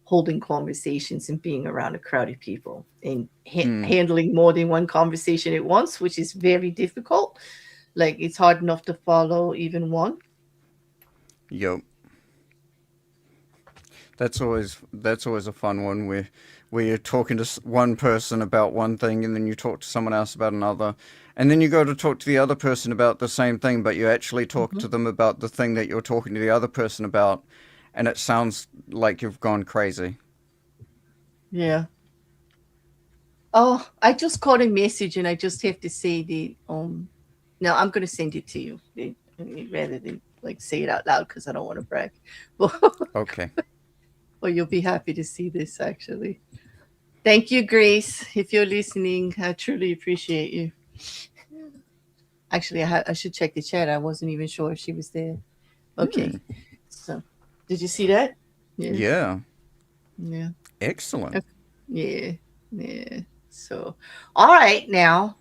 holding conversations and being around a crowd of people and Hmm. handling more than one conversation at once, which is very difficult. Like it's hard enough to follow even one. Yep. That's always a fun one where you're talking to one person about one thing and then you talk to someone else about another, and then you go to talk to the other person about the same thing, but you actually talk Hmm. to them about the thing that you're talking to the other person about, and it sounds like you've gone crazy. Yeah. Oh, I just got a message and I just have to say the no, I'm gonna send it to you. Rather than like say it out loud because I don't want to brag. But Okay. but you'll be happy to see this actually. Thank you, Grace. If you're listening, I truly appreciate you. Actually, I should check the chat. I wasn't even sure if she was there. Okay. Hmm. So, did you see that? Yeah. Yeah. Yeah. Excellent. Okay. Yeah. Yeah. So, all right, now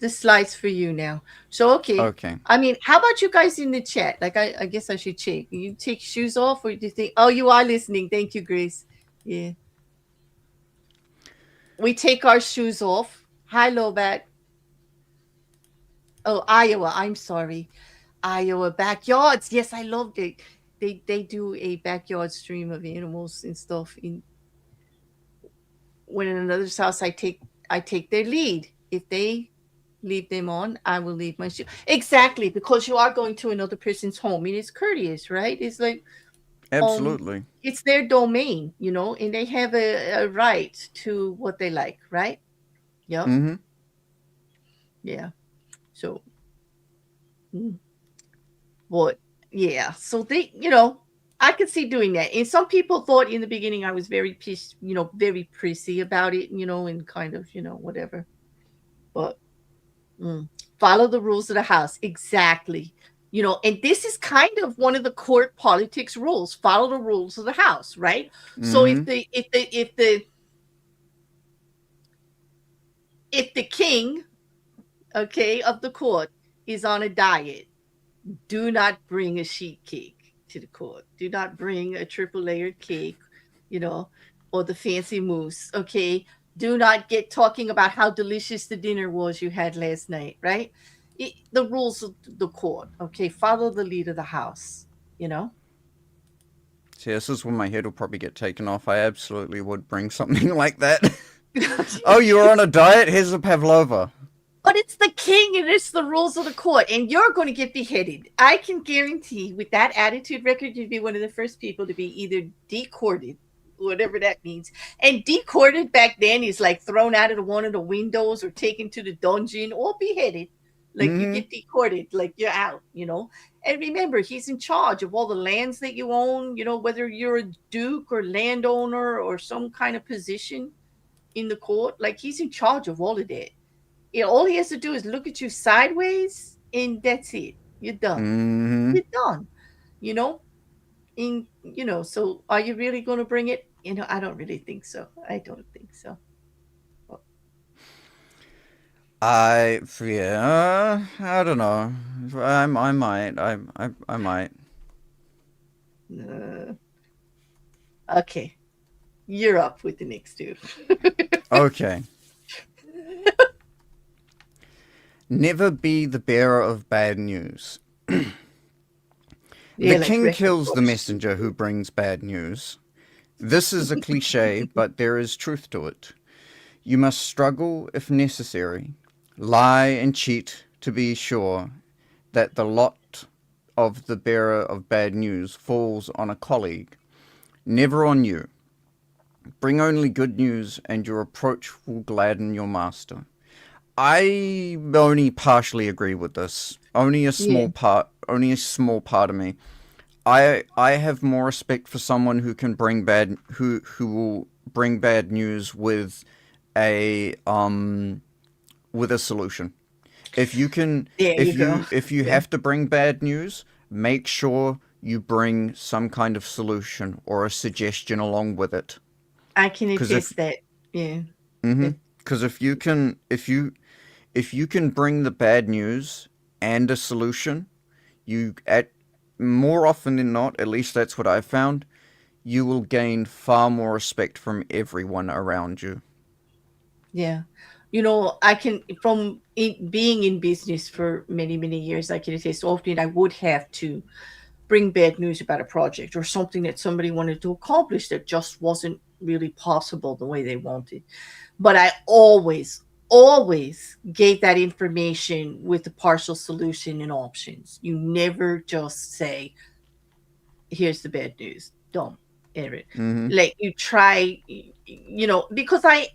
the slides for you now. So, okay. Okay. I mean, how about you guys in the chat? Like, I guess I should check. You take shoes off, or do you think? Oh, you are listening. Thank you, Grace. Yeah. We take our shoes off. Hi, Lobat. Oh, Iowa. I'm sorry. Iowa backyards. Yes, I loved it. They do a backyard stream of animals and stuff. In when in another's house, I take their lead. If they leave them on, I will leave my shoe. Exactly, because you are going to another person's home. It is courteous, right? It's like Absolutely. it's their domain, and they have a right to what they like, right? Yep. Mm-hmm. Yeah. So, mm, what? Yeah. So I could see doing that. And some people thought in the beginning I was very very prissy about it, and kind of, whatever. But mm, follow the rules of the house. Exactly. And this is kind of one of the court politics rules. Follow the rules of the house, right? So Mm-hmm. if the king, okay, of the court is on a diet, do not bring a sheet cake to the court. Do not bring a triple layered cake, you know, or the fancy mousse. Okay. Do not get talking about how delicious the dinner was you had last night, right? The rules of the court. Okay. Follow the lead of the house, you know? See, this is when my head will probably get taken off. I absolutely would bring something like that. Oh, you were on a diet? Here's a pavlova. But it's the king and it's the rules of the court, and you're going to get beheaded. I can guarantee with that attitude record, you'd be one of the first people to be either decourted, whatever that means. And decourted back then is like thrown out of one of the windows or taken to the dungeon or beheaded. Like you Mm-hmm. get decourted, like you're out. And remember, he's in charge of all the lands that you own, whether you're a duke or landowner or some kind of position in the court, like he's in charge of all of that. All he has to do is look at you sideways, and that's it. You're done. Mm-hmm. You're done. You know, So are you really going to bring it? I don't really think so. I don't think so. Well, I don't know. I might. I might. uh, okay, you're up with the next two. Okay. Never be the bearer of bad news. The Yeah, like king Rekkr kills the books. messenger who brings bad news. This is a cliche, but there is truth to it. You must struggle if necessary, lie and cheat to be sure that the lot of the bearer of bad news falls on a colleague, never on you. Bring only good news, and your approach will gladden your master. I only partially agree with this. Only a Yeah, small part. Only a small part of me. I have more respect for someone who can bring bad who will bring bad news a with a solution. If you can there you go. if you Yeah, have to bring bad news, make sure you bring some kind of solution or a suggestion along with it. I can Because if attest that. Yeah, mm-hmm, that, because if you can bring the bad news and a solution, you at more often than not, at least that's what I've found, you will gain far more respect from everyone around you. yeah. I can being in business for many, many years, I can attest often I would have to bring bad news about a project or something that somebody wanted to accomplish that just wasn't really possible the way they wanted. But I always gave that information with a partial solution and options. You never just say, here's the bad news. Don't ever. Mm-hmm. Like you try, because I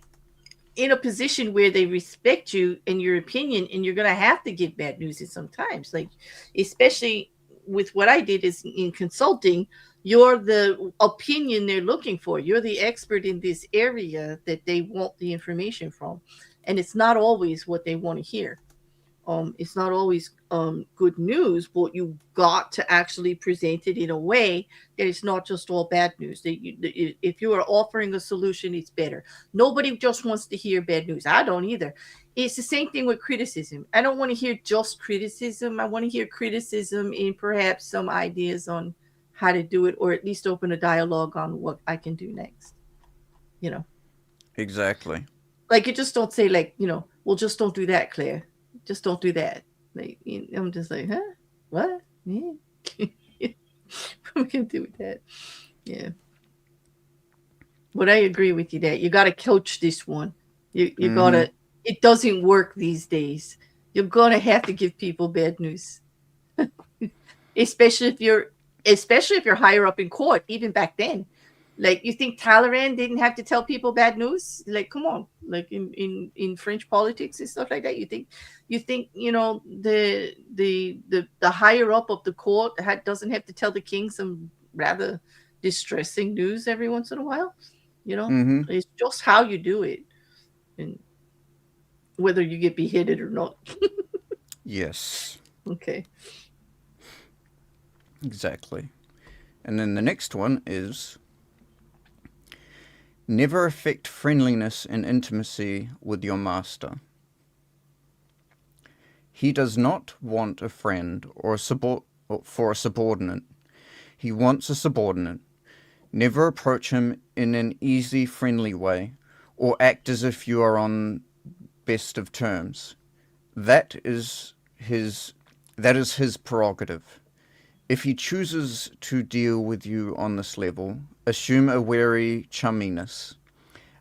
in a position where they respect you and your opinion, and you're gonna have to give bad news at sometimes. Like, especially with what I did is in consulting, you're the opinion they're looking for. You're the expert in this area that they want the information from, and it's not always what they want to hear. It's not always good news, but you got to actually present it in a way that it's not just all bad news. If you are offering a solution, it's better. Nobody just wants to hear bad news. I don't either. It's the same thing with criticism. I don't want to hear just criticism. I want to hear criticism and perhaps some ideas on how to do it, or at least open a dialogue on what I can do next. You know, Exactly. like you just don't say like, well, just don't do that, Claire. Just don't do that. Like, I'm just like, huh? What? Yeah. What am I gonna do with that? Yeah. But I agree with you that you got to coach this one. You Mm-hmm. gotta. It doesn't work these days. You're gonna have to give people bad news, especially if you're especially if you're higher up in court. Even back then, like you think Talleyrand didn't have to tell people bad news? Like, come on, like in French politics and stuff like that. You think the higher up of the court doesn't have to tell the king some rather distressing news every once in a while. Mm-hmm. It's just how you do it, and whether you get beheaded or not. Yes. Okay. Exactly. And then the next one is never affect friendliness and intimacy with your master. He does not want a friend or for a subordinate. He wants a subordinate. Never approach him in an easy, friendly way, or act as if you are on best of terms. That is his that is his prerogative. If he chooses to deal with you on this level, assume a wary chumminess.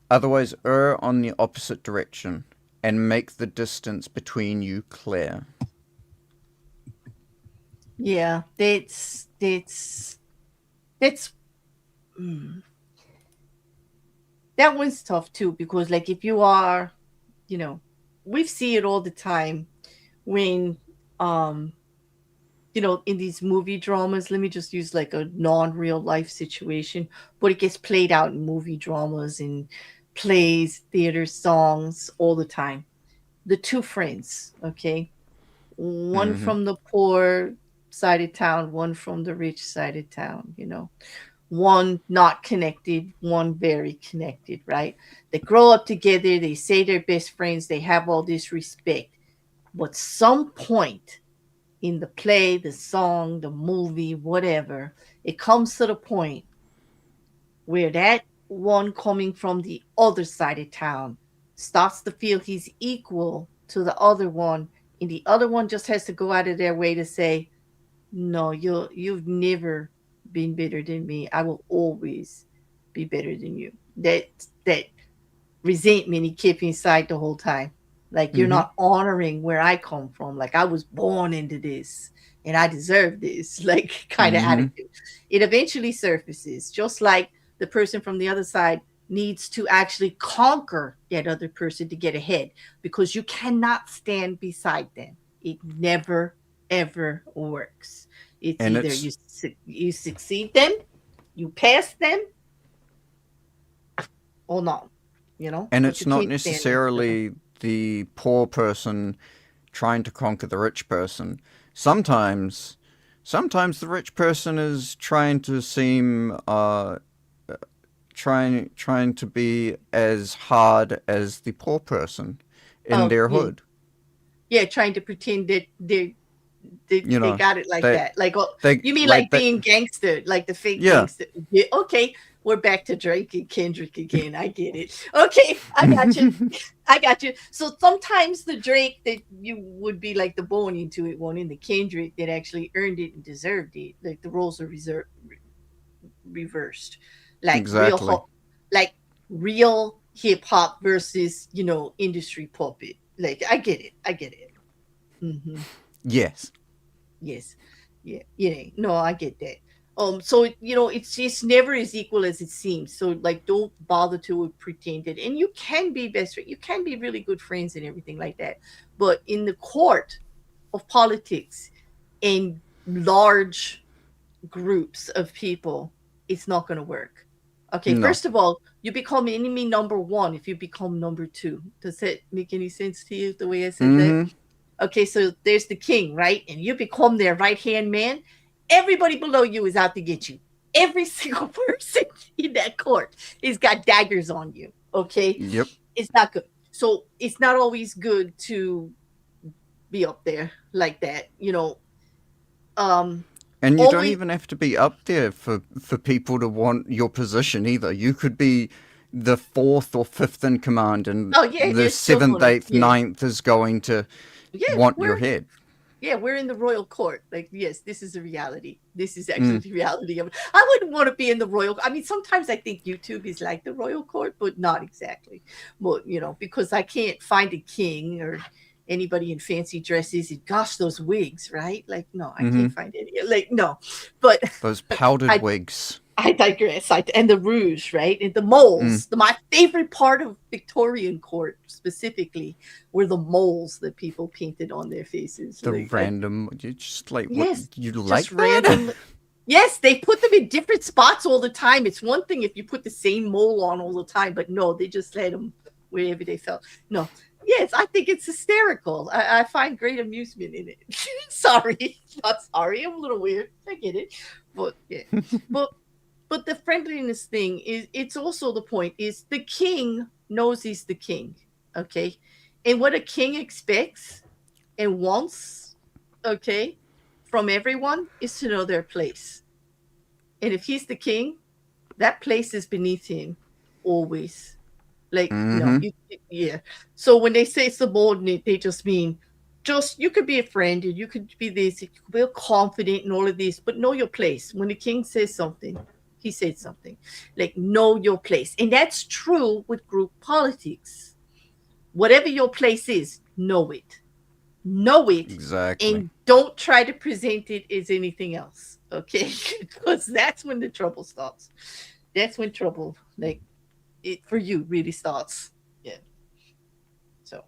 Otherwise, err on the opposite direction and make the distance between you clear. Yeah, that's mm, that one's tough too, because like if you are, you know, we see it all the time when um in these movie dramas. Let me just use like a non-real life situation, but it gets played out in movie dramas and plays, theater, songs all the time. The two friends, okay? One Mm-hmm. from the poor side of town, one from the rich side of town. One not connected, one very connected, right? They grow up together, they say they're best friends, they have all this respect. But some point in the play, the song, the movie, whatever, it comes to the point where that one coming from the other side of town starts to feel he's equal to the other one, and the other one just has to go out of their way to say, "No, you've never been better than me. I will always be better than you." That resentment he kept inside the whole time. Like, you're Mm-hmm. not honoring where I come from. Like, I was born into this and I deserve this, like, kind of Mm-hmm. attitude. It eventually surfaces, just like the person from the other side needs to actually conquer that other person to get ahead, because you cannot stand beside them. It never, ever works. It's And either it's you succeed them, you pass them, or not, and but it's you not can't stand next to them. necessarily the poor person trying to conquer the rich person. Sometimes sometimes the rich person is trying to seem trying to be as hard as the poor person in Oh, their yeah. hood. Yeah, trying to pretend that You they know, got it like they that. Like, oh, they you mean like like that. being gangster, like the fake Yeah, gangster? Yeah, okay. we're back to Drake and Kendrick again. I get it. Okay, I got you. I got you. So sometimes the Drake that you would be like the born into it one, and the Kendrick that actually earned it and deserved it. Like the roles are reversed, like Exactly. like real hip hop versus industry puppet. Like I get it. I get it. Hmm. Yes. Yes. Yeah. Yeah. No, I get that. So it's just never as equal as it seems. So like, don't bother to pretend it. And you can be best friend. You can be really good friends and everything like that. But in the court of politics, in large groups of people, it's not going to work. Okay. No. First of all, you become enemy number one if you become number two. Does that make any sense to you? The way I said that? Mm-hmm. Okay, so there's the king, right? And you become their right hand man. Everybody below you is out to get you. Every single person in that court has got daggers on you. Okay, Yep. it's not good. So it's not always good to be up there like that. Um, And you don't always. even have to be up there for people to want your position either. You could be the fourth or fifth in command, and Oh yeah, the they're still seventh, gonna. eighth, Yeah, ninth is going to yeah. want your head. We're in the royal court. Like, yes, this is a reality. This is actually Mm. the reality of it. I wouldn't want to be in the royal. I mean, sometimes I think YouTube is like the royal court, but not exactly. Well, because I can't find a king or anybody in fancy dresses. And gosh, those wigs, right? Like, no, I Mm-hmm. can't find any. Like, no, but Those powdered I wigs. I digress. And the rouge, right? And the Mm. moles. My favorite part of Victorian court specifically were the moles that people painted on their faces. The Like, random. You just like what? yes, You just like that? randomly. Yes, they put them in different spots all the time. It's one thing if you put the same mole on all the time, but no, they just let them wherever they felt. No, yes, I think it's hysterical. I find great amusement in it. Sorry, not sorry. I'm a little weird. I get it, but yeah, but the friendliness thing is, it's also the point is the king knows he's the king, okay, and what a king expects and wants, okay, from everyone is to know their place. And if he's the king, that place is beneath him always. Like, no, Mm-hmm. yeah. So when they say subordinate, they just mean just you could be a friend and you could be this, you could be confident and all of this, but know your place. When the king says something, he said something. Like, know your place. And that's true with group politics. Whatever your place is, know it. Know it, Exactly. and don't try to present it as anything else. Okay? Because that's when the trouble starts. That's when trouble, like, it for you really starts. Yeah. So,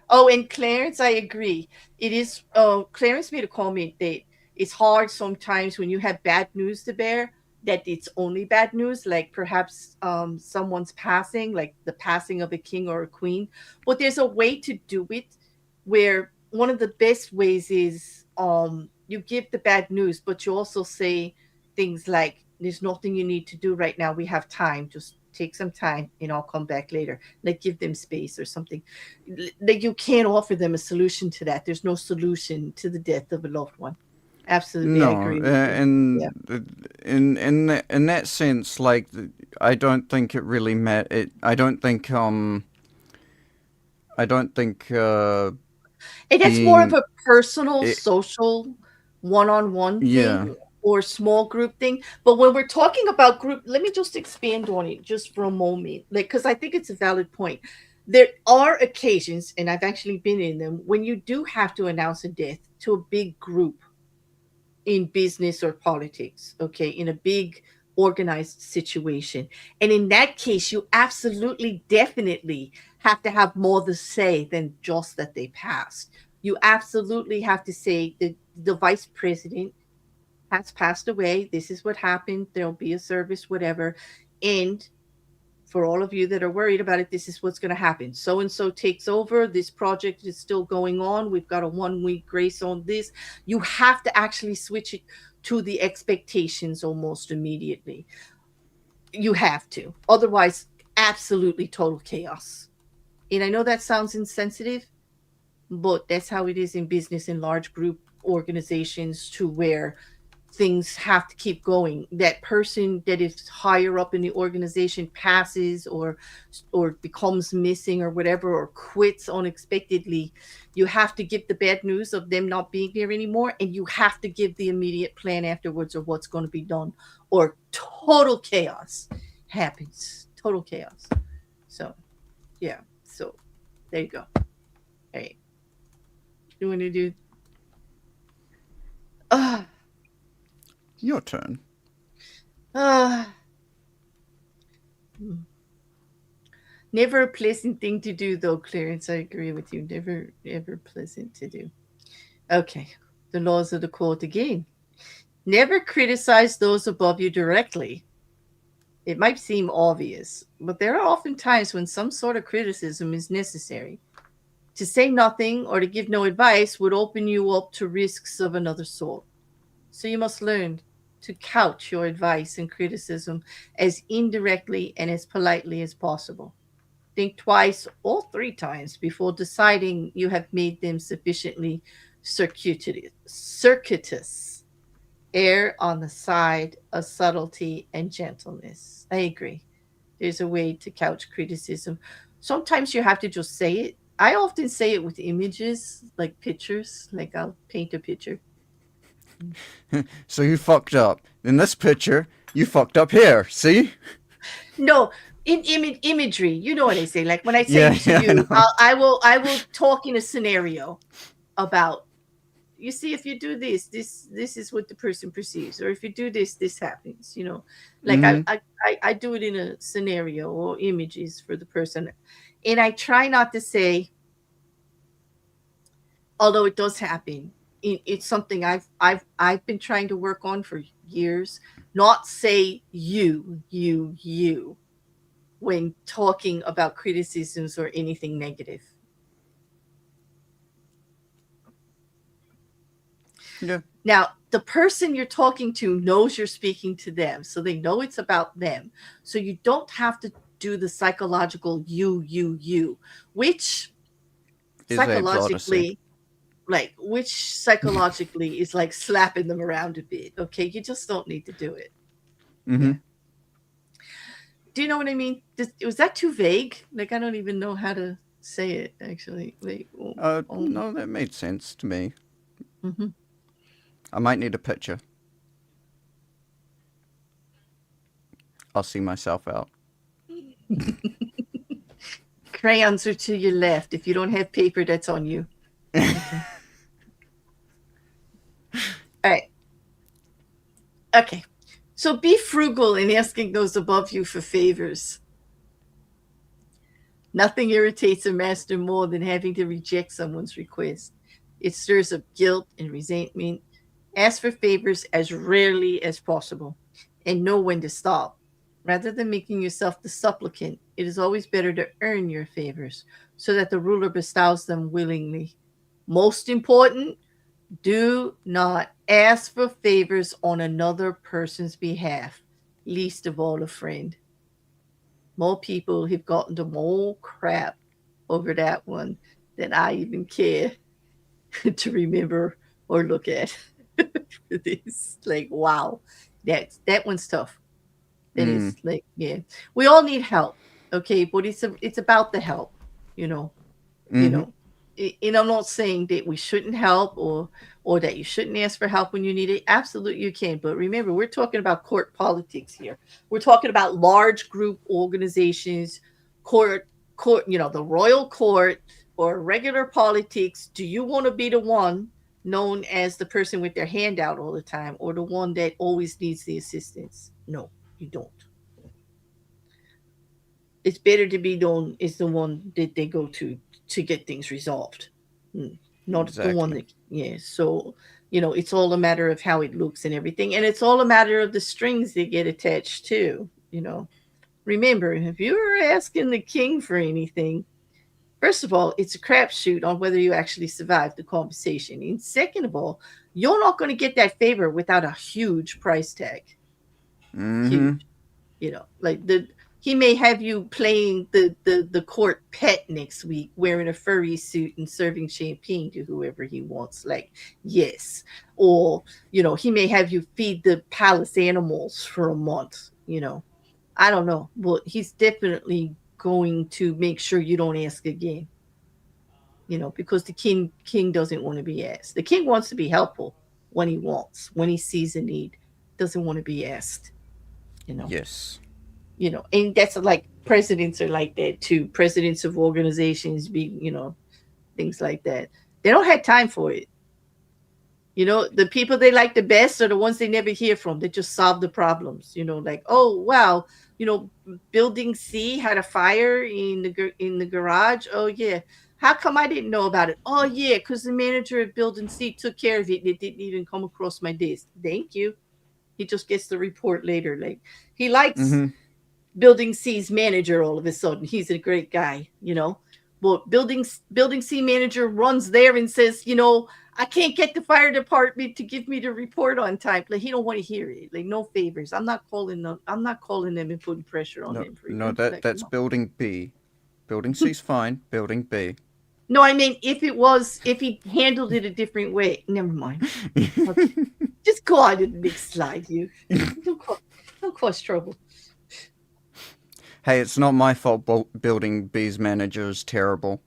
oh, and Clarence, I agree. It is. Clarence made a comment that it's hard sometimes when you have bad news to bear, that it's only bad news, like perhaps someone's passing, like the passing of a king or a queen. But there's a way to do it where one of the best ways is you give the bad news, but you also say things like, "There's nothing you need to do right now. We have time. Just take some time, and I'll come back later." Like, give them space or something. Like, you can't offer them a solution to that. There's no solution to the death of a loved one. Absolutely, I No, agree with you. Yeah. in that sense, like I don't think it really I don't think And that's more of being a personal, it, social, one-on-one yeah. thing or small group thing. But when we're talking about group, let me just expand on it just for a moment, like, because I think it's a valid point. There are occasions, and I've actually been in them, when you do have to announce a death to a big group in business or politics, okay, in a big organized situation. And in that case, you absolutely, definitely have to have more to say than just that they passed. You absolutely have to say that the vice president has passed away. This is what happened. There'll be a service, whatever. And for all of you that are worried about it, this is what's going to happen. So and so takes over. This project is still going on. We've got a 1 week grace on this. You have to actually switch it to the expectations almost immediately. You have to. Otherwise, absolutely total chaos. And I know that sounds insensitive, but that's how it is in business in large group organizations, to where things have to keep going. That person that is higher up in the organization passes or becomes missing or whatever, or quits unexpectedly, you have to give the bad news of them not being there anymore, and you have to give the immediate plan afterwards of what's going to be done, or total chaos happens. Total chaos. So yeah. So there you go. All right. You want to do uh Your turn. uh never a pleasant thing to do, though, Clarence. I agree with you. Never, ever pleasant to do. Okay. The laws of the court again. Never criticize those above you directly. It might seem obvious, but there are often times when some sort of criticism is necessary. To say nothing or to give no advice would open you up to risks of another sort. So you must learn to couch your advice and criticism as indirectly and as politely as possible. Think twice or three times before deciding you have made them sufficiently circuitous. Err on the side of subtlety and gentleness. I agree. There's a way to couch criticism. Sometimes you have to just say it. I often say it with images, like pictures, like I'll paint a picture. So you fucked up. In this picture, you fucked up here. See? No, in imagery, you know what I say. Like when I say Yeah, to yeah, I you, know. I will talk in a scenario about, you see, if you do this, this is what the person perceives, or if you do this, this happens. Like Mm-hmm. I do it in a scenario or images for the person, and I try not to say, although it does happen. It's something I've been trying to work on for years. Not say you when talking about criticisms or anything negative. Yeah. Now, the person you're talking to knows you're speaking to them, so they know it's about them. So you don't have to do the psychological you, which Is Abe's Odyssey. psychologically, which psychologically is like slapping them around a bit. Okay, you just don't need to do it. Mm-hmm. Yeah. Do you know what I mean? Was that too vague? Like I don't even know how to say it actually. Like, No, that made sense to me. mm-hmm. I might need a picture. I'll see myself out. Crayons are to your left. If you don't have paper, that's on you. Okay. All right. Okay. So be frugal in asking those above you for favors. Nothing irritates a master more than having to reject someone's request. It stirs up guilt and resentment. Ask for favors as rarely as possible and know when to stop. Rather than making yourself the supplicant, it is always better to earn your favors so that the ruler bestows them willingly. Most important, do not ask for favors on another person's behalf, least of all a friend. More people have gotten to more crap over that one than I even care to remember or look at. This like wow, that one's tough. That is Mm. like yeah, we all need help, okay, but it's about the help, you know, you Mm-hmm. know. And I'm not saying that we shouldn't help or that you shouldn't ask for help when you need it. Absolutely, you can. But remember, we're talking about court politics here. We're talking about large group organizations, court, the royal court or regular politics. Do you want to be the one known as the person with their hand out all the time or the one that always needs the assistance? No, you don't. It's better to be known as the one that they go to get things resolved. Mm, not the one Exactly. that, yeah. So, it's all a matter of how it looks and everything. And it's all a matter of the strings that get attached too. Remember, if you're asking the king for anything, first of all, it's a crapshoot on whether you actually survive the conversation. And second of all, you're not going to get that favor without a huge price tag. Huge. Mm-hmm. Like the he may have you playing the court pet next week, wearing a furry suit and serving champagne to whoever he wants. Like, yes. Or, he may have you feed the palace animals for a month, I don't know. Well, he's definitely going to make sure you don't ask again, because the king doesn't want to be asked. The king wants to be helpful when he sees a need, doesn't want to be asked, you know. Yes. And that's like presidents are like that too. Presidents of organizations things like that. They don't have time for it. The people they like the best are the ones they never hear from. They just solve the problems. Like, oh wow, you know, building C had a fire in the garage. Oh yeah, how come I didn't know about it? Oh yeah, because the manager of building C took care of it. And it didn't even come across my desk. Thank you. He just gets the report later. Like he likes Mm-hmm. building C's manager all of a sudden. He's a great guy. Well, building C manager runs there and says, I can't get the fire department to give me the report on time. Like he don't want to hear it. Like no favors. I'm not calling them. I'm not calling them and putting pressure on No, them for no, you. that Like that's no. building B. Building C's fine. Building B. No, I mean if he handled it a different way. Never mind. Okay. Just go on to the next slide, you. Don't cause trouble. Hey, it's not my fault. Building B's manager is terrible.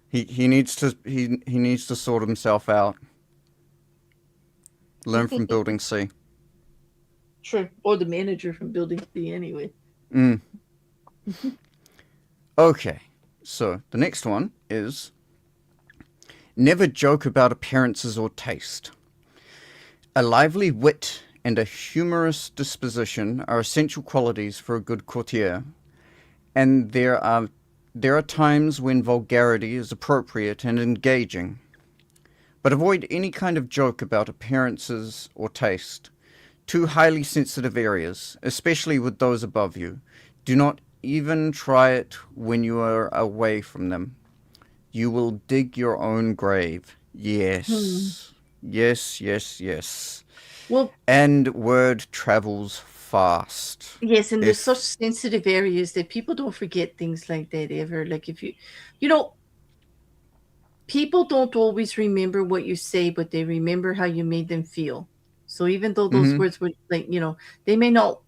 He needs to he needs to sort himself out. Learn from building C. Sure. Or the manager from building C anyway. Mm. Okay, so the next one is never joke about appearances or taste. A lively wit and a humorous disposition are essential qualities for a good courtier, and there are times when vulgarity is appropriate and engaging. But avoid any kind of joke about appearances or taste. Two highly sensitive areas, especially with those above you. Do not even try it when you are away from them. You will dig your own grave. Hmm. Yes. Yes, yes, yes. Well, And word travels fast. yes, and there's such If. sensitive areas that people don't forget things like that ever. Like if you know, people don't always remember what you say, but they remember how you made them feel. So even though those Mm words were like, they may not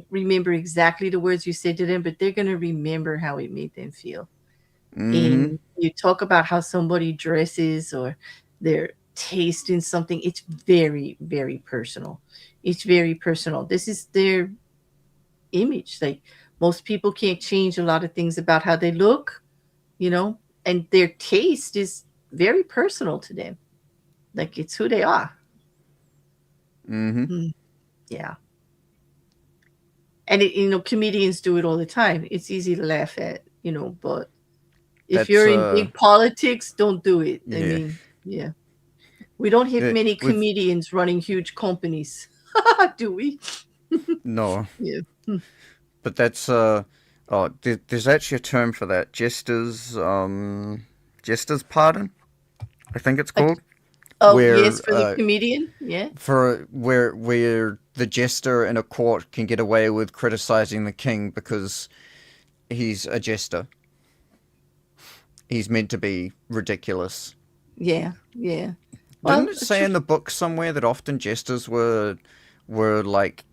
remember exactly the words you said to them, but they're gonna remember how it made them feel. hmm. Mm hmm. And you talk about how somebody dresses or their taste in something, it's very, very personal. It's very personal. This is their image. Like most people can't change a lot of things about how they look, you know, and their taste is very personal to them. Like it's who they are. Mm hmm. Mm, yeah. And comedians do it all the time. It's easy to laugh at, but if That's, you're in big politics, don't do it. I yeah. mean, yeah. We don't have many With. comedians running huge companies, do we? No. Yeah. Hmm. But that's, oh, there's actually a term for that. Jester's pardon, I think it's Like, called. oh, yes, Where, for the comedian. Yeah. where the jester in a court can get away with criticizing the king because he's a jester. He's meant to be ridiculous. Yeah. Yeah. Didn't Well, it say in the book somewhere that often jesters were like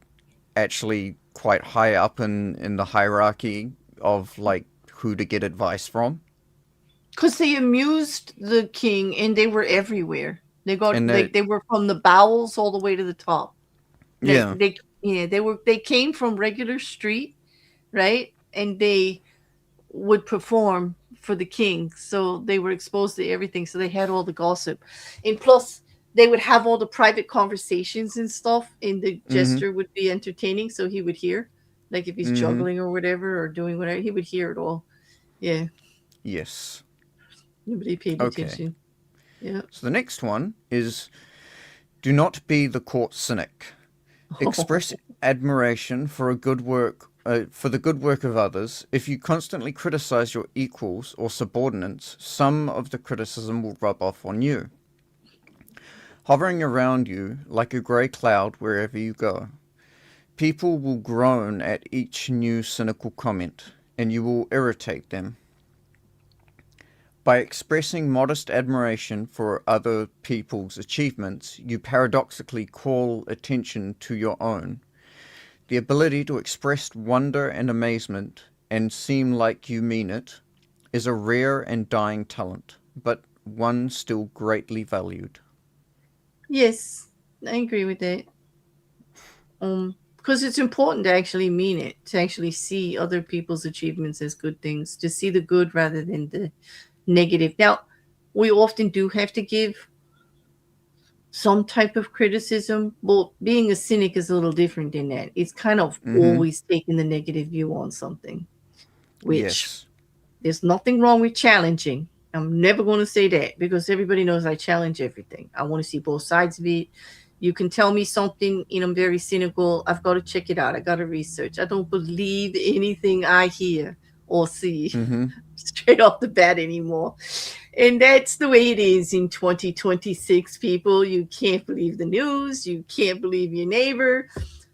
actually quite high up in the hierarchy of like who to get advice from? because they amused the king and they were everywhere. They got And like that, they were from the bowels all the way to the top. Like yeah. they came from regular street, right? And they would perform for the king. So they were exposed to everything. So they had all the gossip. And plus they would have all the private conversations and stuff, and the Mm-hmm. jester would be entertaining, so he would hear. Like if he's Mm-hmm. juggling or whatever or doing whatever, he would hear it all. Yeah. Yes. Nobody paid Okay. attention. Yeah. So the next one is do not be the court cynic. Express admiration for a good work for the good work of others. If you constantly criticize your equals or subordinates, some of the criticism will rub off on you, hovering around you like a grey cloud wherever you go. People will groan at each new cynical comment, and you will irritate them. By expressing modest admiration for other people's achievements, you paradoxically call attention to your own. The ability to express wonder and amazement and seem like you mean it is a rare and dying talent, but one still greatly valued. Yes, I agree with that. Because it's important to actually mean it, to actually see other people's achievements as good things, to see the good rather than the negative. Now, we often do have to give some type of criticism, but being a cynic is a little different than that. It's kind of Mm-hmm. always taking the negative view on something, which Yes. there's nothing wrong with challenging. I'm never going to say that because everybody knows I challenge everything. I want to see both sides of it. You can tell me something and I'm very cynical. I've got to check it out. I got to research. I don't believe anything I hear or see Mm-hmm. straight off the bat anymore. And that's the way it is in 2026, people. You can't believe the news. You can't believe your neighbor.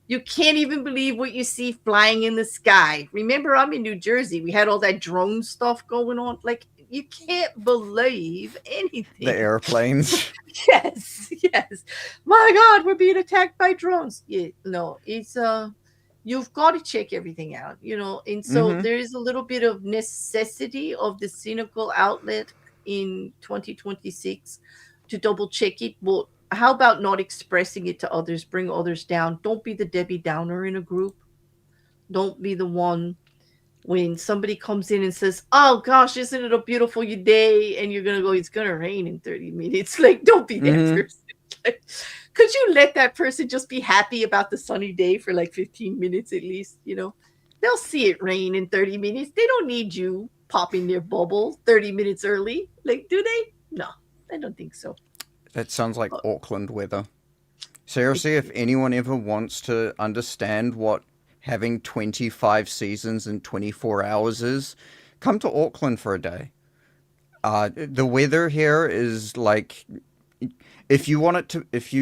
You can't even believe what you see flying in the sky. Remember, I'm in New Jersey. We had all that drone stuff going on. Like, you can't believe The anything. airplanes. Yes, yes. My God, we're being attacked by drones. Yeah, no, it's you've got to check everything out, you know. And so Mm-hmm. there is a little bit of necessity of the cynical outlet in 2026 to double check it. But how about not expressing it to others, bring others down? Don't be the Debbie Downer in a group. Don't be the one when somebody comes in and says, "Oh gosh, isn't it a beautiful day?" and you're gonna go, "It's gonna rain in 30 minutes." Like, don't be that Mm-hmm. person. Like, could you let that person just be happy about the sunny day for like 15 minutes at least? You know, they'll see it rain in 30 minutes. They don't need you popping their bubble 30 minutes early. Like, do they? No, I don't think so. That sounds like Uh, Auckland weather. It, Seriously, if it, anyone ever wants to understand what having 25 seasons in 24 hours is, come to Auckland for a day. The weather here is like if you want it to if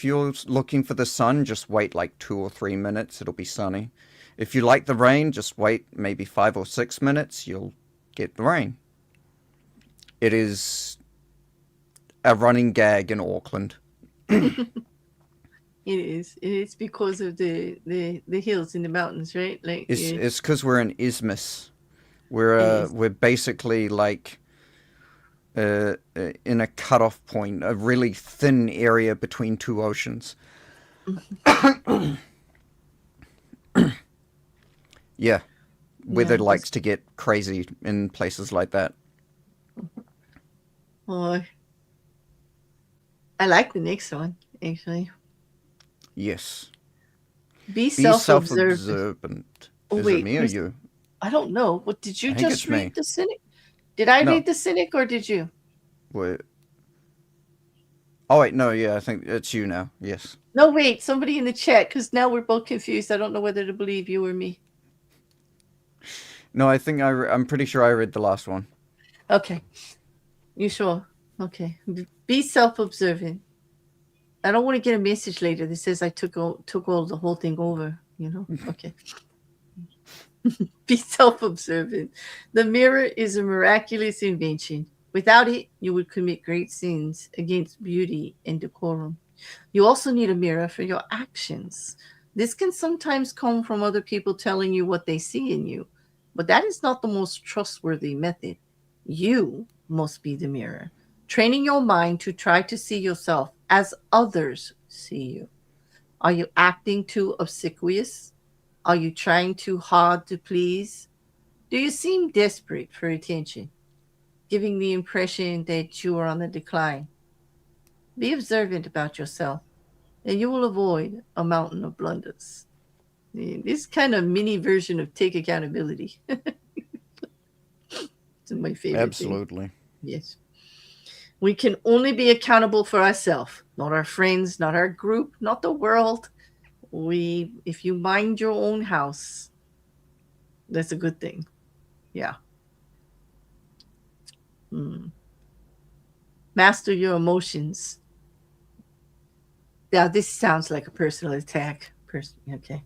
you're looking for the sun, just wait like 2 or 3 minutes, it'll be sunny. If you like the rain, just wait maybe 5 or 6 minutes, you'll get the rain. It is a running gag in Auckland. it is. It is because of the hills and the mountains, right? Like, It's yeah, it's because we're in isthmus. We're it is. we're basically like in a cutoff point, a really thin area between two oceans. Yeah, weather Yeah, likes this. to get crazy in places like that. Oh, I like the next one, actually. Yes. Be Be self self observant. observant. Oh, Is it wait, me or who's. you? I don't know. What did you I think just it's read me. The Cynic? Did I No. read The Cynic or did you? Wait. Oh, wait, no, yeah, I think it's you now. Yes. No, wait, somebody in the chat, because now we're both confused. I don't know whether to believe you or me. No, I think I'm pretty sure I read the last one. Okay, you sure? Okay. Be self observant. I don't want to get a message later that says I took all the whole thing over, you know? Okay. Be self observant. The mirror is a miraculous invention. Without it, you would commit great sins against beauty and decorum. You also need a mirror for your actions. This can sometimes come from other people telling you what they see in you, but that is not the most trustworthy method. You must be the mirror, training your mind to try to see yourself as others see you. Are you acting too obsequious? Are you trying too hard to please? Do you seem desperate for attention, giving the impression that you are on the decline? Be observant about yourself, and you will avoid a mountain of blunders. This kind of mini version of take accountability. It's my favorite thing. Absolutely. Yes. We can only be accountable for ourselves, not our friends, not our group, not the world. If you mind your own house, that's a good thing. Yeah. Mm. Master your emotions. Yeah, this sounds like a personal attack. Okay.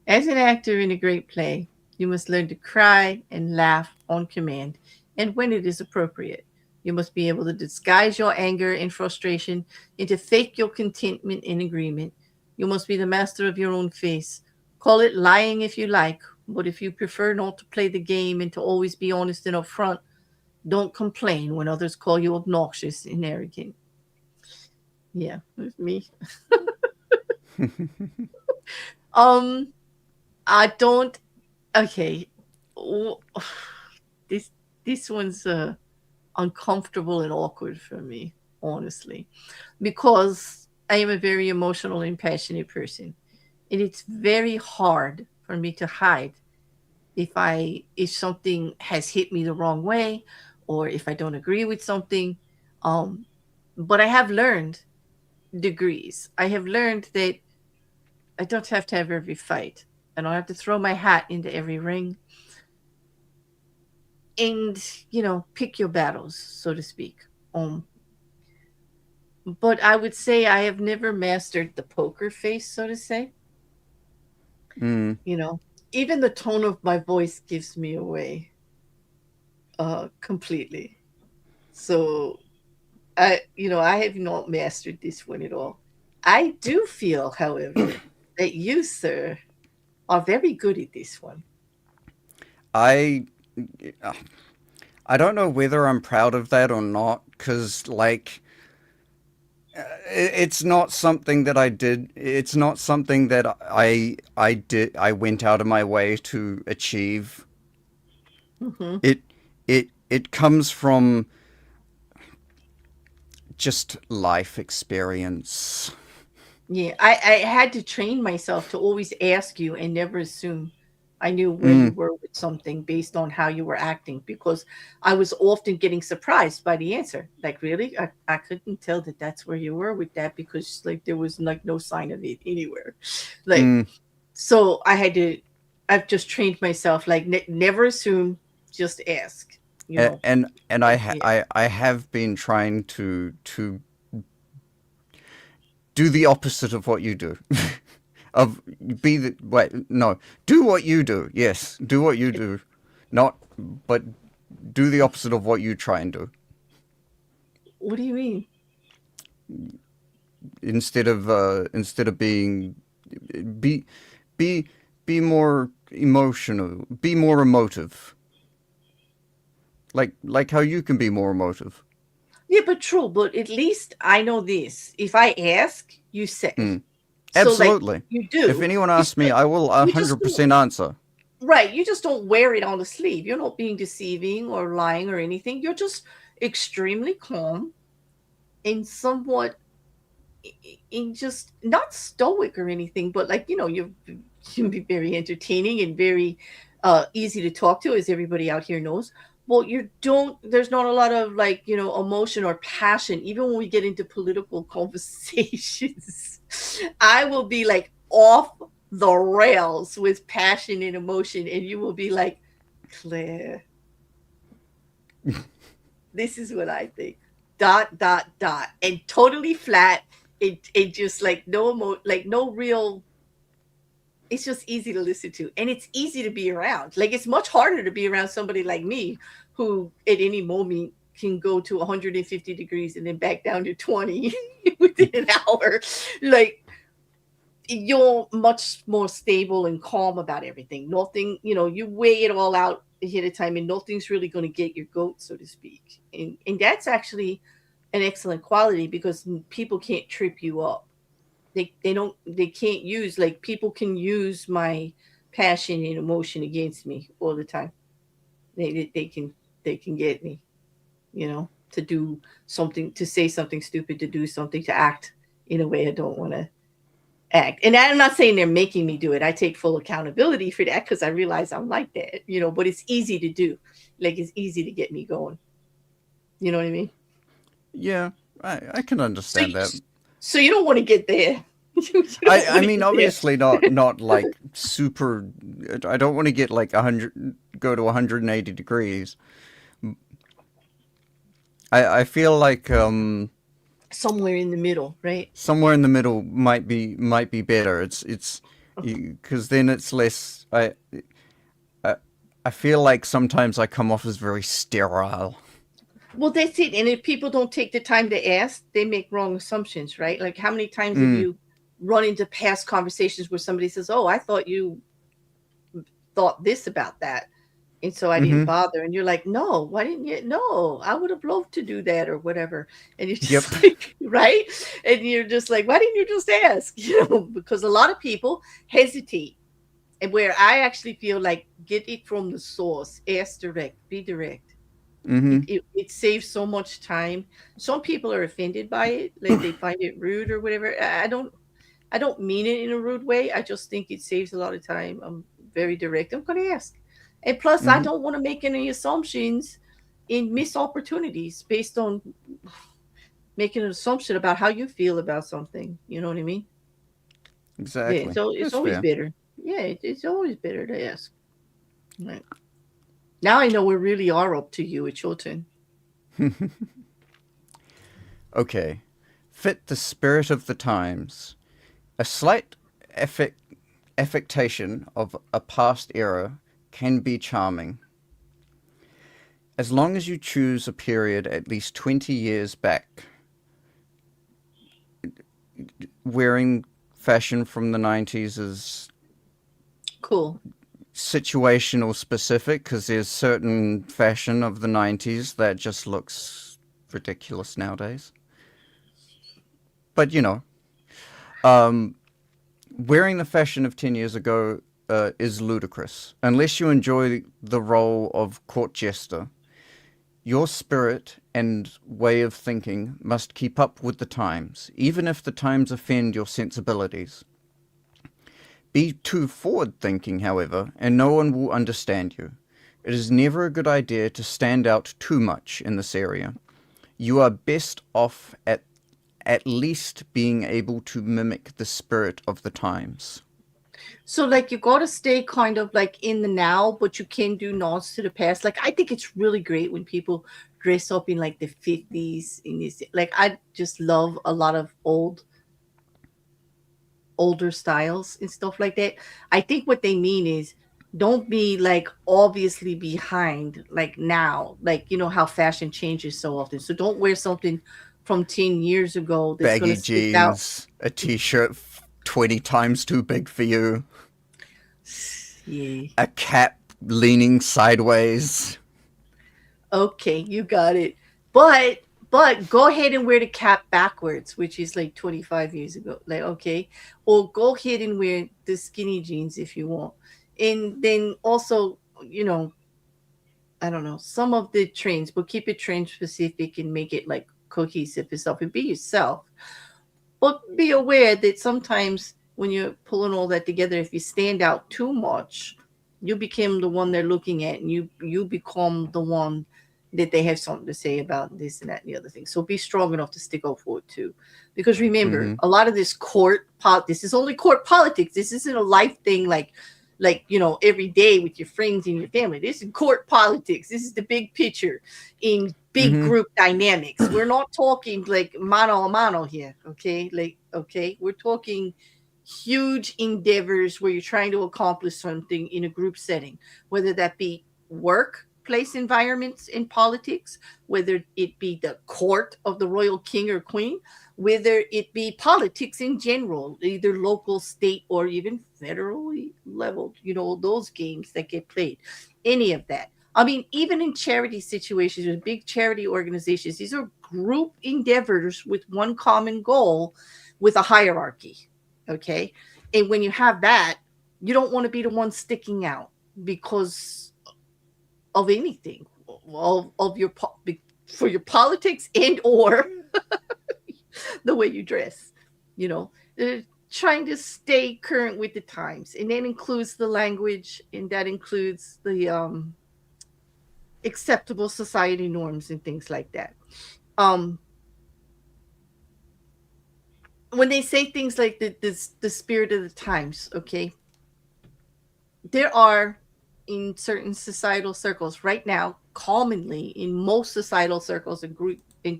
As an actor in a great play, you must learn to cry and laugh on command and when it is appropriate. You must be able to disguise your anger and frustration and to fake your contentment and agreement. You must be the master of your own face. Call it lying if you like, but if you prefer not to play the game and to always be honest and upfront, don't complain when others call you obnoxious and arrogant. Yeah, that's me. Um, I don't. Okay, w- this this one's uncomfortable and awkward for me, honestly, because I am a very emotional and passionate person, and it's very hard for me to hide if something has hit me the wrong way, or if I don't agree with something. Um, but I have learned degrees. I have learned that I don't have to have every fight. I don't have to throw my hat into every ring. And pick your battles, so to speak. Um, but I would say I have never mastered the poker face, so to say. Mm. You know, even the tone of my voice gives me away completely. So I have not mastered this one at all. I do feel, however, that you, sir, are very good at this one. I I don't know whether I'm proud of that or not, because like it's not something that I did. It's not something that I did. I went out of my way to achieve. Hmm. It it comes from just life experience. Yeah, I had to train myself to always ask you and never assume I knew where you Mm, were with something based on how you were acting because I was often getting surprised by the answer. Like, really? I couldn't tell that that's where you were with that because, like, there was, like, no sign of it anywhere. Like, mm. so I've just trained myself, like, never assume, just ask, you know. And Yeah. I have been trying to do the opposite of what you do. Of be the wait no do what you do. Yes, do what you do, not but do the opposite of what you try and do. What do you mean? Instead of being be be be more emotional, be more emotive, like how you can be more emotive. Yeah, but true. But at least I know this. If I ask, you say. Mm. So, like, Absolutely. you If do. anyone You asks me, still, I will you just don't, 100% answer. right. You just don't wear it on the sleeve. You're not being deceiving or lying or anything. You're just extremely calm and somewhat in just not stoic or anything, but like, you can be very entertaining and very easy to talk to, as everybody out here knows. Well, you don't, there's not a lot of, like, emotion or passion, even when we get into political conversations. I will be like off the rails with passion and emotion, and you will be like, Claire, this is what I think. Dot dot dot, and totally flat. It just like like no real. It's just easy to listen to, and it's easy to be around. Like, it's much harder to be around somebody like me, who at any moment can go to 150 degrees and then back down to 20 within an hour. Like, you're much more stable and calm about everything. Nothing, you weigh it all out ahead of time, and nothing's really going to get your goat, so to speak. And that's actually an excellent quality because people can't trip you up. They can't use, like, people can use my passion and emotion against me all the time. They can get me, to do something, to say something stupid, to do something, to act in a way I don't want to act. And I'm not saying they're making me do it. I take full accountability for that because I realize I'm like that, but it's easy to do. Like, it's easy to get me going. You know what I mean? Yeah, I can So you, understand that. so you don't want to get there. You don't I want to mean, get there. obviously not like super. I don't want to get like 100, go to 180 degrees. I feel like Somewhere in the middle, right? somewhere in the middle might be better. It's because then it's less. I I feel like sometimes I come off as very sterile. Well, that's it. And if people don't take the time to ask, they make wrong assumptions, right? Like, how many times have Mm, you run into past conversations where somebody says, "Oh, I thought you thought this about that," and so I didn't mm-hmm. bother. And you're like, "No, why didn't you? No, I would have loved to do that or whatever." And you're Yep. just like, right? And you're just like, "Why didn't you just ask?" Because a lot of people hesitate, and where I actually feel like get it from the source, ask direct, be direct. Mm-hmm. It saves so much time. Some people are offended by it, like they find it rude or whatever. I don't mean it in a rude way. I just think it saves a lot of time. I'm very direct. I'm gonna ask. And plus I Mm-hmm. don't want to make any assumptions and miss opportunities based on making an assumption about how you feel about something. You know what I mean? Yeah, Exactly. so it's That's always fair. better. Yeah, it's always better to ask. Right. Now I know we really are up to you. It's your turn. Okay. Fit the spirit of the times. A slight affect, affectation of a past era can be charming, as long as you choose a period at least 20 years back. Wearing fashion from the 90s is Cool. situational specific because there's certain fashion of the 90s that just looks ridiculous nowadays. But um, wearing the fashion of 10 years ago is ludicrous. Unless you enjoy the role of court jester, your spirit and way of thinking must keep up with the times, even if the times offend your sensibilities. Be too forward thinking, however, and no one will understand you. It is never a good idea to stand out too much in this area. You are best off at least being able to mimic the spirit of the times. So like you got to stay kind of like in the now, but you can do nods to the past. Like I think it's really great when people dress up in like the 50s in this, like I just love a lot of older styles and stuff like that. I think what they mean is don't be like obviously behind like now, like you know how fashion changes so often. So don't wear something from 10 years ago that's going Baggy to stick out. jeans, a t shirt 20 times too big for you, Yeah. a cap leaning sideways. Okay, you got it. But go ahead and wear the cap backwards, which is like 25 years ago. Like okay, or go ahead and wear the skinny jeans if you want. And then also, you know, I don't know, some of the trends, but keep it trend specific and make it like cohesive and stuff and be yourself. But be aware that sometimes when you're pulling all that together, if you stand out too much, you become the one they're looking at, and you become the one that they have something to say about this and that and the other thing. So be strong enough to stick up for it too, because remember, Mm-hmm. a lot of this this is only court politics. This isn't a life thing like you know every day with your friends and your family. This is court politics. This is the big picture in big Mm-hmm. group dynamics. We're not talking like mano a mano here, okay? Like okay, we're talking huge endeavors where you're trying to accomplish something in a group setting, whether that be workplace environments in politics, whether it be the court of the royal king or queen, whether it be politics in general, either local, state, or even federally leveled, you know, those games that get played, any of that. I mean, even in charity situations with big charity organizations, these are group endeavors with one common goal with a hierarchy. Okay. And when you have that, you don't want to be the one sticking out because of anything, of your for your politics and or the way you dress, you know. Trying to stay current with the times, and that includes the language, and that includes the acceptable society norms and things like that. Um, when they say things like the spirit of the times, okay, there are in certain societal circles right now, commonly in most societal circles and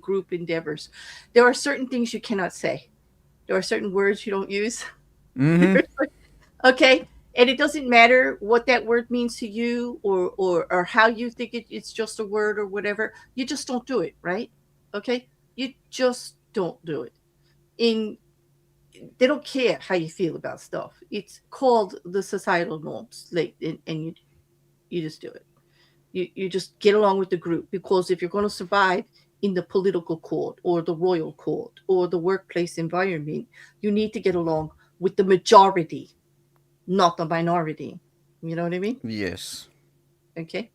group endeavors, there are certain things you cannot say. There are certain words you don't use. Mm-hmm. Okay, and it doesn't matter what that word means to you, or how you think it's just a word or whatever. You just don't do it, right? Okay, you just don't do it. In They don't care how you feel about stuff. It's called the societal norms, like, and you just do it. You just get along with the group, because if you're going to survive in the political court or the royal court or the workplace environment, you need to get along with the majority, not the minority. You know what I mean? Yes. Okay.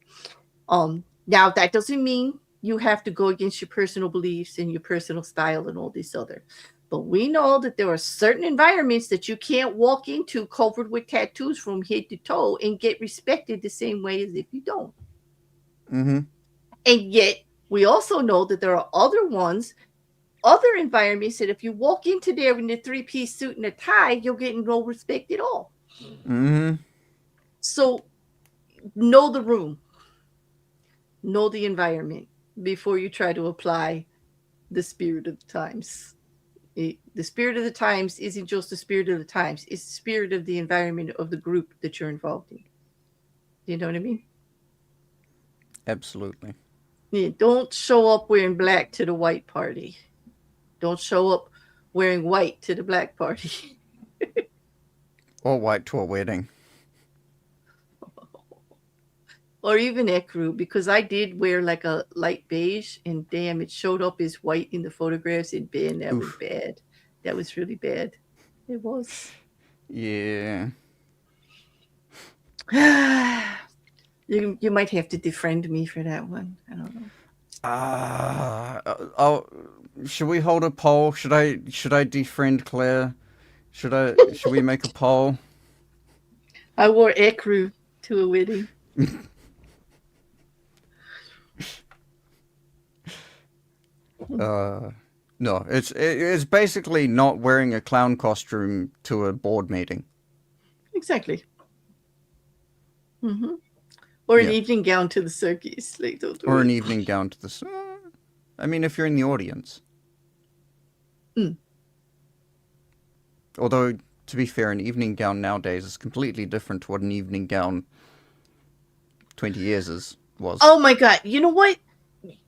Now that doesn't mean you have to go against your personal beliefs and your personal style and all this other. But we know that there are certain environments that you can't walk into covered with tattoos from head to toe and get respected the same way as if you don't. Mm-hmm. And yet, we also know that there are other environments that if you walk into there in a three-piece suit and a tie, you'll get no respect at all. Mm-hmm. So know the room, know the environment before you try to apply the spirit of the times. The spirit of the times isn't just the spirit of the times, it's the spirit of the environment of the group that you're involved in. You know what I mean? Absolutely. Yeah, don't show up wearing black to the white party. Don't show up wearing white to the black party. Or white to a wedding. Or even Ekru, because I did wear like a light beige, and damn, it showed up as white in the photographs, and man, that was Oof. bad. That was really bad. It was. Yeah. You might have to defriend me for that one. I don't know. Oh, should we hold a poll? Should I defriend Claire? Should we make a poll? I wore Ekru to a wedding. Uh, no, it's basically not wearing a clown costume to a board meeting. Exactly. Hmm. Or an Yeah, evening gown to the circus. Like, don't do or an it. evening gown to the. I mean, if you're in the audience. Mm. Although, to be fair, an evening gown nowadays is completely different to what an evening gown 20 years was. Oh my god! You know what?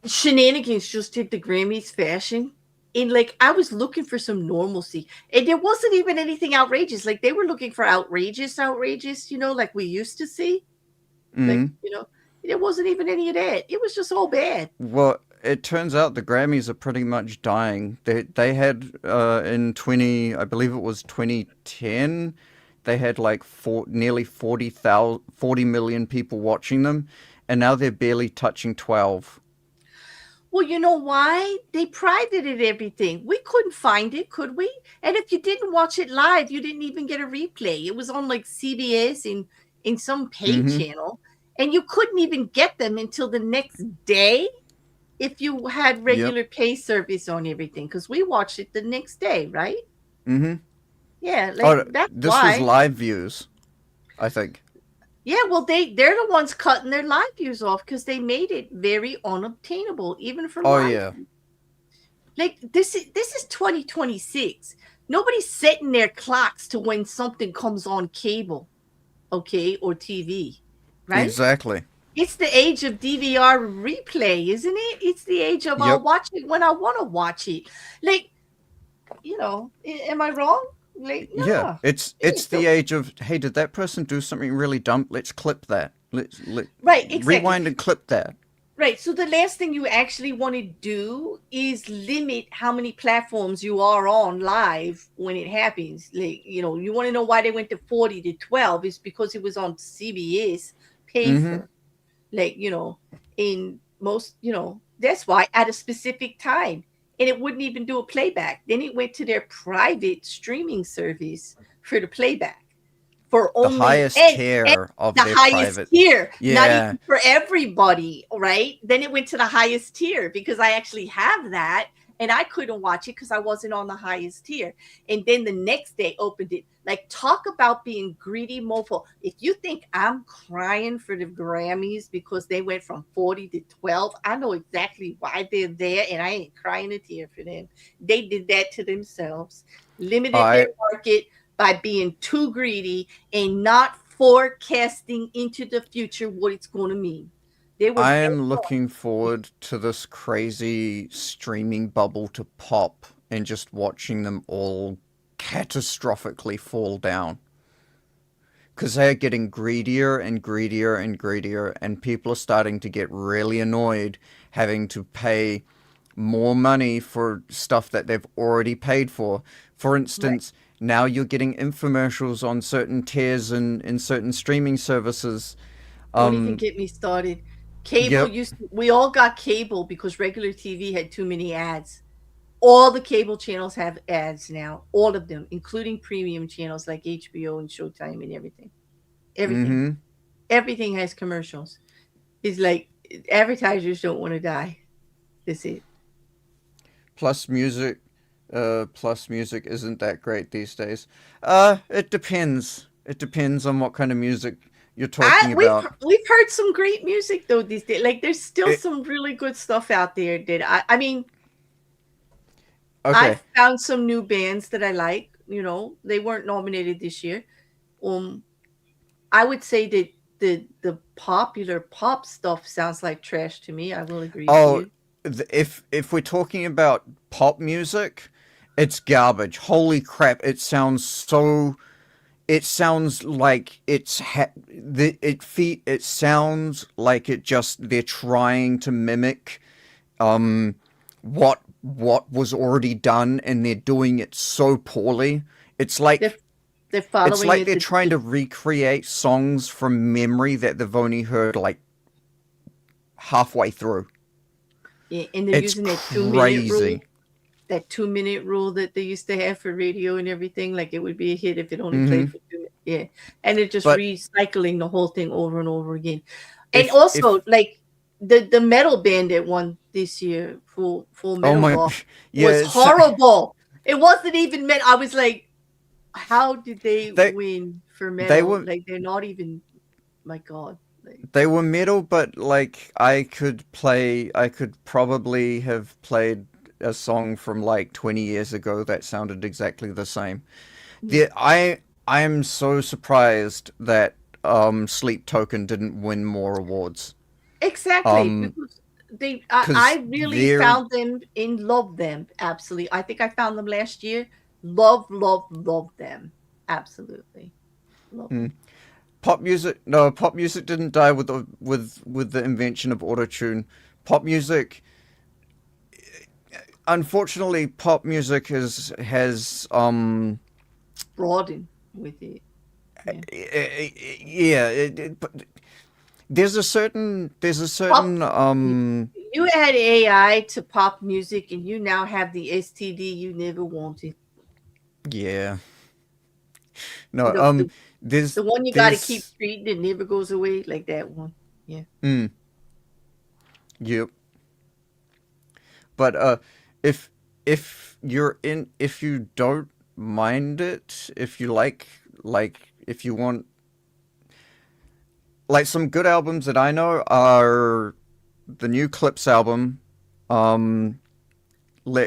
Shenanigans just did the Grammys fashion. And like, I was looking for some normalcy, and there wasn't even anything outrageous. Like, they were looking for outrageous, like we used to see. Like, Mm. there wasn't even any of that. It was just all bad. Well, it turns out the Grammys are pretty much dying. They had in 20, I believe it was 2010, they had like nearly 40 million people watching them, and now they're barely touching 12. Well, you know why? They privated everything. We couldn't find it, could we? And if you didn't watch it live, you didn't even get a replay. It was on like CBS in some paid Mm-hmm. channel, and you couldn't even get them until the next day if you had Yep. regular pay service on everything, because we watched it the next day, right? Mm-hmm. Yeah, like Oh, that's this was why. live views, I think. Yeah, well, they're the ones cutting their live views off because they made it very unobtainable, even for Oh live. yeah. Like, this is 2026. Nobody's setting their clocks to when something comes on cable, okay, or TV, right? Exactly. It's the age of DVR replay, isn't it? It's the age of I'll Yep. watch it when I want to watch it. Like, am I wrong? Like, Yeah. no. It's the age of, hey, did that person do something really dumb? Let's clip that. Let Right, exactly. rewind and clip that. Right. So the last thing you actually want to do is limit how many platforms you are on live when it happens. Like, you want to know why they went to 40 to 12 is because it was on CBS paid Mm-hmm. for. Like, in most, that's why at a specific time. And it wouldn't even do a playback. Then it went to their private streaming service for the playback for The only highest and tier of the their highest private. tier, not Yeah. even for everybody, right? Then it went to the highest tier because I actually have that, and I couldn't watch it because I wasn't on the highest tier. And then the next day opened it. Like, talk about being greedy mofo. If you think I'm crying for the Grammys because they went from 40 to 12, I know exactly why they're there, and I ain't crying a tear for them. They did that to themselves, limited their I market, by being too greedy and not forecasting into the future what it's going to mean. They were I bent am on. looking forward to this crazy streaming bubble to pop and just watching them all catastrophically fall down. Because they're getting greedier and greedier and greedier, and people are starting to get really annoyed having to pay more money for stuff that they've already paid for. For Right. instance, now you're getting infomercials on certain tiers in certain streaming services. Don't even Um, get me started. Cable yep. used to, we all got cable because regular TV had too many ads. All the cable channels have ads now, all of them, including premium channels like HBO and Showtime and everything. Everything. Mm-hmm. Everything has commercials. It's like advertisers don't want to die. That's it. Plus music, plus music isn't that great these days. It depends. It depends on what kind of music you're I talking about. we've heard some great music though these days. Like there's still It, some really good stuff out there that I mean I've okay. found some new bands that I like. You know, they weren't nominated this year. Um, I would say that the popular pop stuff sounds like trash to me. I will agree to Oh, you. if we're talking about pop music, it's garbage. Holy crap! It sounds so. It sounds like it sounds like it just they're trying to mimic what was already done, and they're doing it so poorly. It's They're like they're it's following like it they're trying to recreate songs from memory that they've only heard like halfway through. and they're It's using that 2 minute rule. crazy. That 2 minute rule that they used to have for radio and everything, like it would be a hit if it only played Hmm. for 2 minutes. Yeah. And they're just But recycling the whole thing over and over again. And if also like the metal band that won this year, Full oh Metal my Jaw, yeah, was horrible. It wasn't even meant. I was like, how did they they win for they metal? were Like they're not even my God. Like they were metal, but like I could probably have played a song from like 20 years ago that sounded exactly the same. yeah. The I am so surprised that Sleep Token didn't win more awards. Exactly, Um because cuz I really they're found them and loved them. Absolutely. I think I found them last year. Love them. Absolutely. Love hmm, them. pop music didn't die with the invention of autotune. Pop music unfortunately pop music has Broaden with it. Yeah. yeah but there's a Pop certain you add AI to pop music and you now have the STD you never wanted. yeah no The the, there's the one you gotta keep there's treating it never goes away, like that one. Yeah. mm, yep. But if if you don't mind it, if you if you want like some good albums that I know are the new Clips album, um,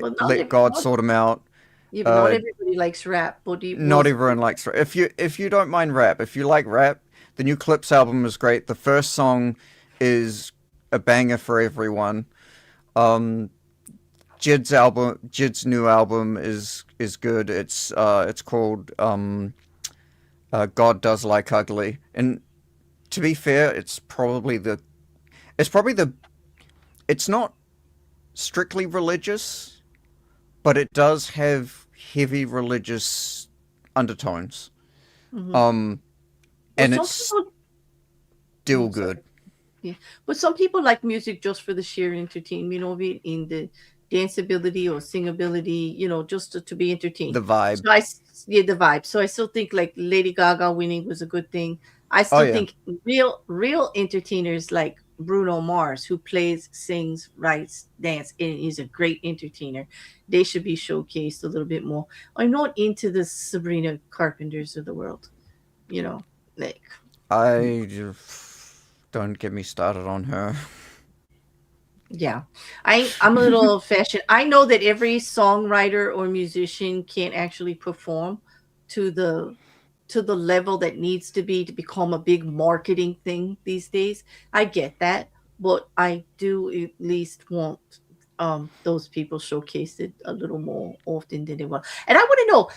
Well let God sort them out. yeah, but not Uh, everybody likes rap. But it not was everyone likes rap. If you don't mind rap, if you like rap, the new Clips album is great. The first song is a banger for everyone. Um, Jid's new album is good. It's called God Does Like Ugly. And to be fair, it's probably the it's not strictly religious, but it does have heavy religious undertones. mhm. Um Well, and some it's people. still Oh, good. sorry. Yeah, but some people like music just for the sheer entertainment of it, in the danceability or singability. Just to be entertained. The vibe. So yeah, the vibe. So I still think like Lady Gaga winning was a good thing. I Oh still yeah. think real entertainers like Bruno Mars, who plays, sings, writes, dance, and is a great entertainer. They should be showcased a little bit more. I'm not into the Sabrina Carpenters of the world. You know, like I don't get me started on her. yeah, I'm a little old fashioned. I know that every songwriter or musician can't actually perform to the level that needs to be to become a big marketing thing these days. I get that, but I do at least want those people showcased a little more often than they want. And I want to know,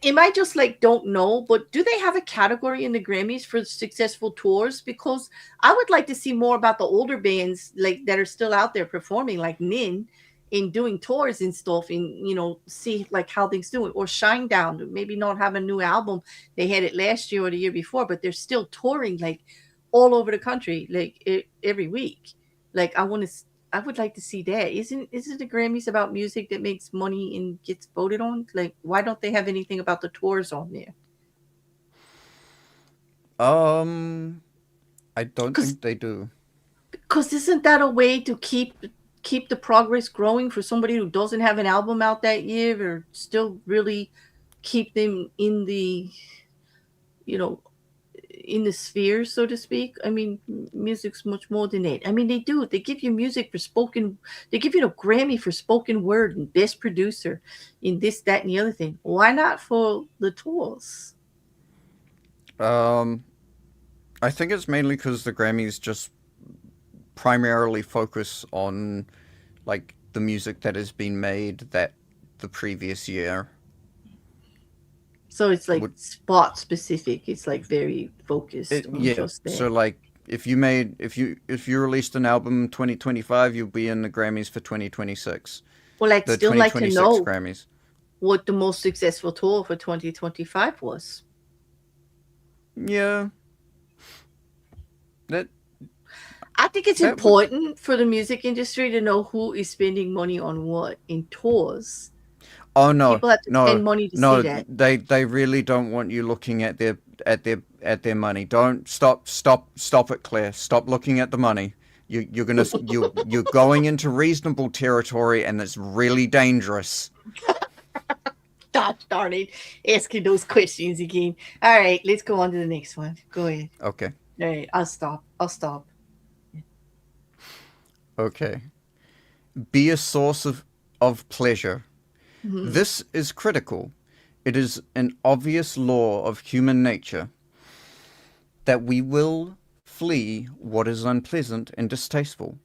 am I just like don't know, but do they have a category in the Grammys for successful tours? Because I would like to see more about the older bands like that are still out there performing, like Nin, in doing tours and stuff, and see like how things doing. Or Shine Down, maybe not have a new album. They had it last year or the year before, but they're still touring like all over the country, like every week. Like I would like to see that. Isn't the Grammys about music that makes money and gets voted on? Like, why don't they have anything about the tours on there? Um, I don't Because think they do. isn't that a way to keep the progress growing for somebody who doesn't have an album out that year, or still really keep them you know, in the sphere, so to speak? I mean, music's much more than that. I mean, they do. They give you music for spoken. They give you a Grammy for spoken word and best producer, in this, that, and the other thing. Why not for the tours? Um, I think it's mainly because the Grammys just primarily focus on like the music that has been made that the previous year So it's like would spot specific. It's like very focused on yeah. just that. So like if you released an album 2025, you'll be in the Grammys for 2026. Well, I'd The still like to 2026 know Grammys. what the most successful tour for 2025 was. Yeah, that I think it's that would. important for the music industry to know who is spending money on what in tours. Oh no, People have to no, spend money to see no. that. They really don't want you looking at their money. Don't stop it, Claire. Stop looking at the money. You're going into reasonable territory, and it's really dangerous. Gosh darn it, asking those questions again. All right, let's go on to the next one. Go ahead. Okay, All right, I'll stop. I'll stop. okay. Be a source of pleasure. Hmm. This is critical. It is an obvious law of human nature that we will flee what is unpleasant and distasteful,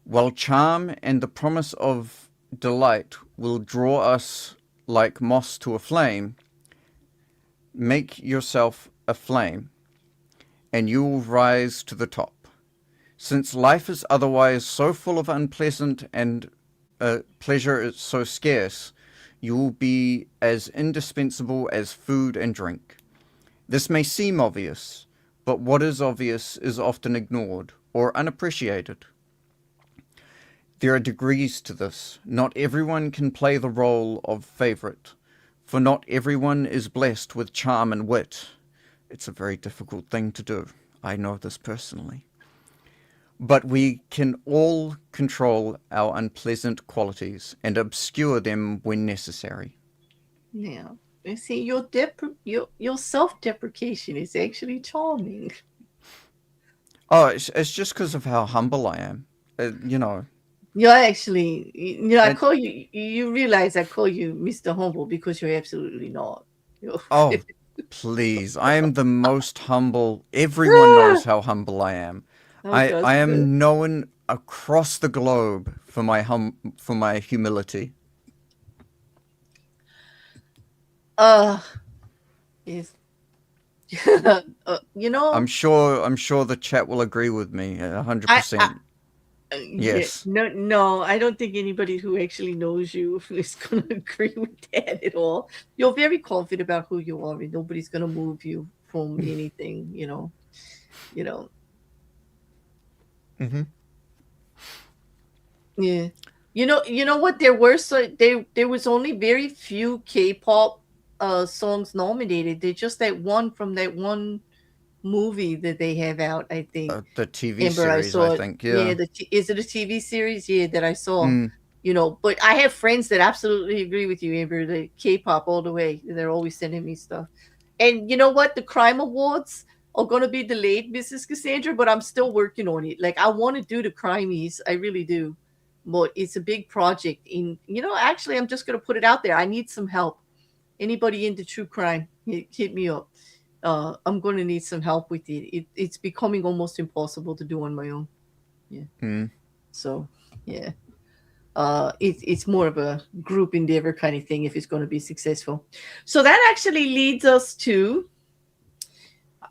while charm and the promise of delight will draw us like moss to a flame. Make yourself a flame, and you will rise to the top. Since life is otherwise so full of unpleasant and pleasure is so scarce, you will be as indispensable as food and drink. This may seem obvious, but what is obvious is often ignored or unappreciated. There are degrees to this. Not everyone can play the role of favorite, for not everyone is blessed with charm and wit. It's a very difficult thing to do. I know this personally. But we can all control our unpleasant qualities and obscure them when necessary. Yeah. You see, your self-deprecation is actually charming. Oh, it's just because of how humble I am. You know, You're actually, I it, call you. You realize I call you Mr. Humble because you're absolutely not. You're- oh, please. I am the most humble. Everyone knows how humble I am. Oh, I just good. am known across the globe for my humility. Uh, yes. You know, I'm sure the chat will agree with me I 100%. yeah, Yes. no, I don't think anybody who actually knows you is going to agree with that at all. You're very confident about who you are, and nobody's going to move you from anything. You know. Hmm. Yeah. You know what? There was only very few K-pop songs nominated. They just that one from that one movie that they have out, I think. The TV Amber, I series, I saw it. think. Yeah, Yeah. is it a TV series? Yeah, that I saw. Mm. But I have friends that absolutely agree with you, Amber. The K-pop all the way. They're always sending me stuff. And you know what? The Crime Awards are going to be delayed, Mrs. Cassandra, but I'm still working on it. Like I want to do the Crimies, I really do, but it's a big project. Actually, I'm just going to put it out there. I need some help. Anybody into true crime? hit me up. I'm going to need some help with it. It's becoming almost impossible to do on my own. Yeah. Mm. So, yeah. It's more of a group endeavor kind of thing if it's going to be successful. So that actually leads us to,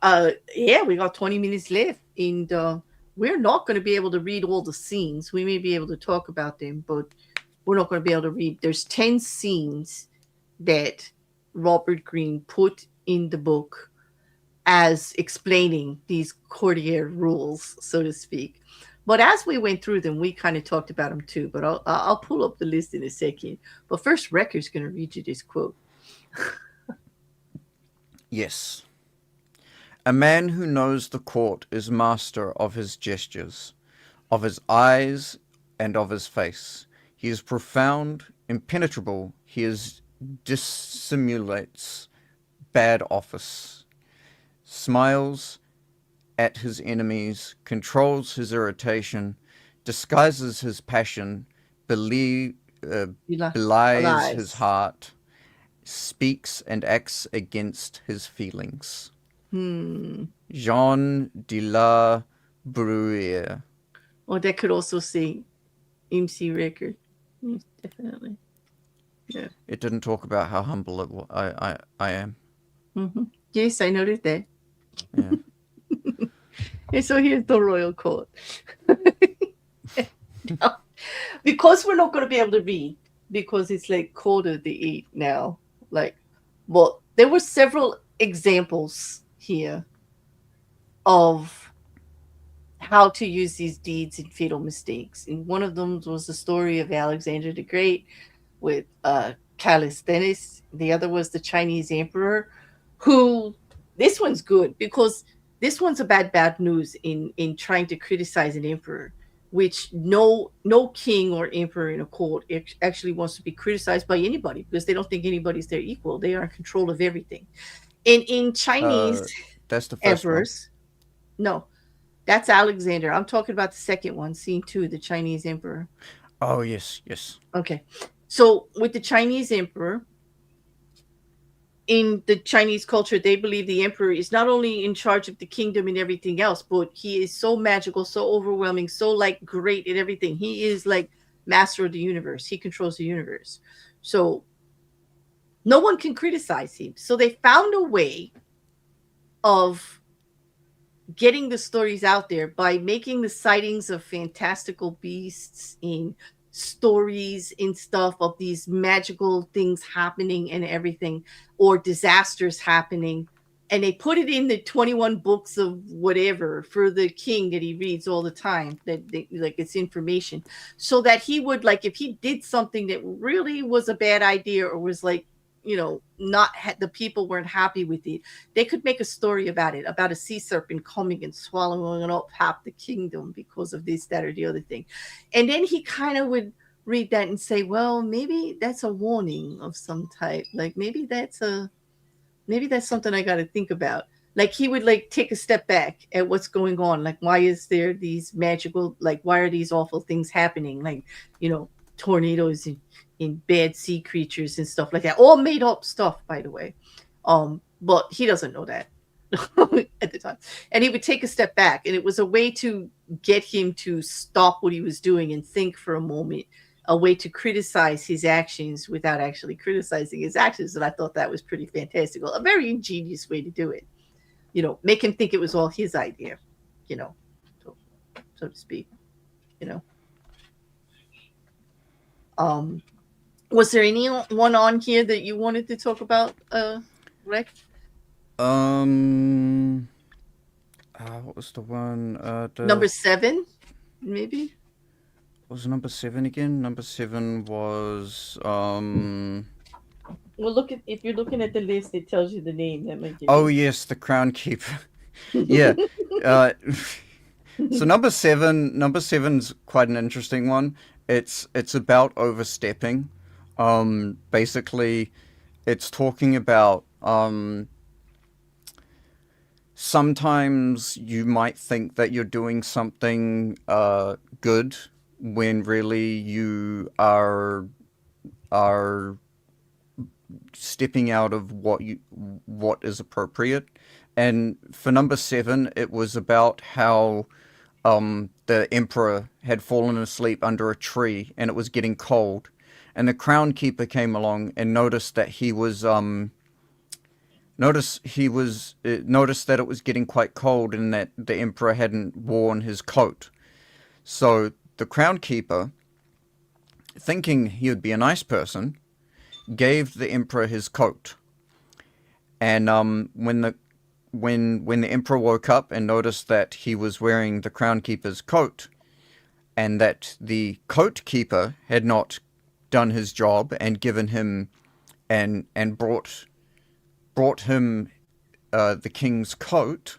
yeah, we got 20 minutes left, and we're not going to be able to read all the scenes. We may be able to talk about them, but we're not going to be able to read. There's 10 scenes that Robert Greene put in the book as explaining these courtier rules, so to speak. But as we went through them, we kind of talked about them too. But I'll pull up the list in a second. But first, Rekkr's going to read you this quote. Yes. A man who knows the court is master of his gestures, of his eyes, and of his face. He is profound, impenetrable. He is dissimulates bad office, smiles at his enemies, controls his irritation, disguises his passion, belies his Lies. heart, speaks and acts against his feelings. Hmm. Jean de la Bruyere. Or that could also say MC Rekkr. Yes, definitely. Yeah. It didn't talk about how humble I am. Mm-hmm. Yes, I noticed that. Yeah. And so here's the royal court. Because we're not going to be able to read, because it's like quarter to 8 now. Like, well, there were several examples here of how to use these deeds in fatal mistakes. And one of them was the story of Alexander the Great with Callisthenes. The other was the Chinese emperor, who, this one's good because this one's about bad news in trying to criticize an emperor, which no king or emperor in a court actually wants to be criticized by anybody because they don't think anybody's their equal. They are in control of everything. And in Chinese That's the first one. emperors, no, that's Alexander. I'm talking about the second one, scene 2, the Chinese emperor. Oh, yes, yes. Okay. So with the Chinese emperor, in the Chinese culture, they believe the emperor is not only in charge of the kingdom and everything else, but he is so magical, so overwhelming, so like great at everything. He is like master of the universe. He controls the universe. So no one can criticize him. So they found a way of getting the stories out there by making the sightings of fantastical beasts in stories and stuff of these magical things happening and everything, or disasters happening, and they put it in the 21 books of whatever for the king that he reads all the time, that they, like, it's information, so that he would, like, if he did something that really was a bad idea or was like, not the people weren't happy with it, they could make a story about it, about a sea serpent coming and swallowing up half the kingdom because of this, that, or the other thing. And then he kind of would read that and say, well, maybe that's a warning of some type. Like maybe that's something I got to think about. Like he would like take a step back at what's going on. Like, why is there these magical, like, why are these awful things happening? Like, tornadoes in bad sea creatures and stuff like that. All made up stuff, by the way. But he doesn't know that at the time. And he would take a step back, and it was a way to get him to stop what he was doing and think for a moment, a way to criticize his actions without actually criticizing his actions. And I thought that was pretty fantastical. A very ingenious way to do it. Make him think it was all his idea, so, so to speak, you know. Um, was there anyone on here that you wanted to talk about, Rex? What was the one? Number 7, maybe? What was number 7 again? Number 7 was Well, if you're looking at the list, it tells you the name. That might give Oh you. yes, the Crown Keeper. Yeah. So number 7's quite an interesting one. It's about overstepping. Basically, it's talking about sometimes you might think that you're doing something good when really you are stepping out of what is appropriate. And for number 7, it was about how the emperor had fallen asleep under a tree and it was getting cold, and the crown keeper came along and noticed that he was noticed that it was getting quite cold and that the emperor hadn't worn his coat. So the crown keeper, thinking he would be a nice person, gave the emperor his coat. And when the emperor woke up and noticed that he was wearing the crown keeper's coat, and that the coat keeper had not done his job and given him and brought him the king's coat,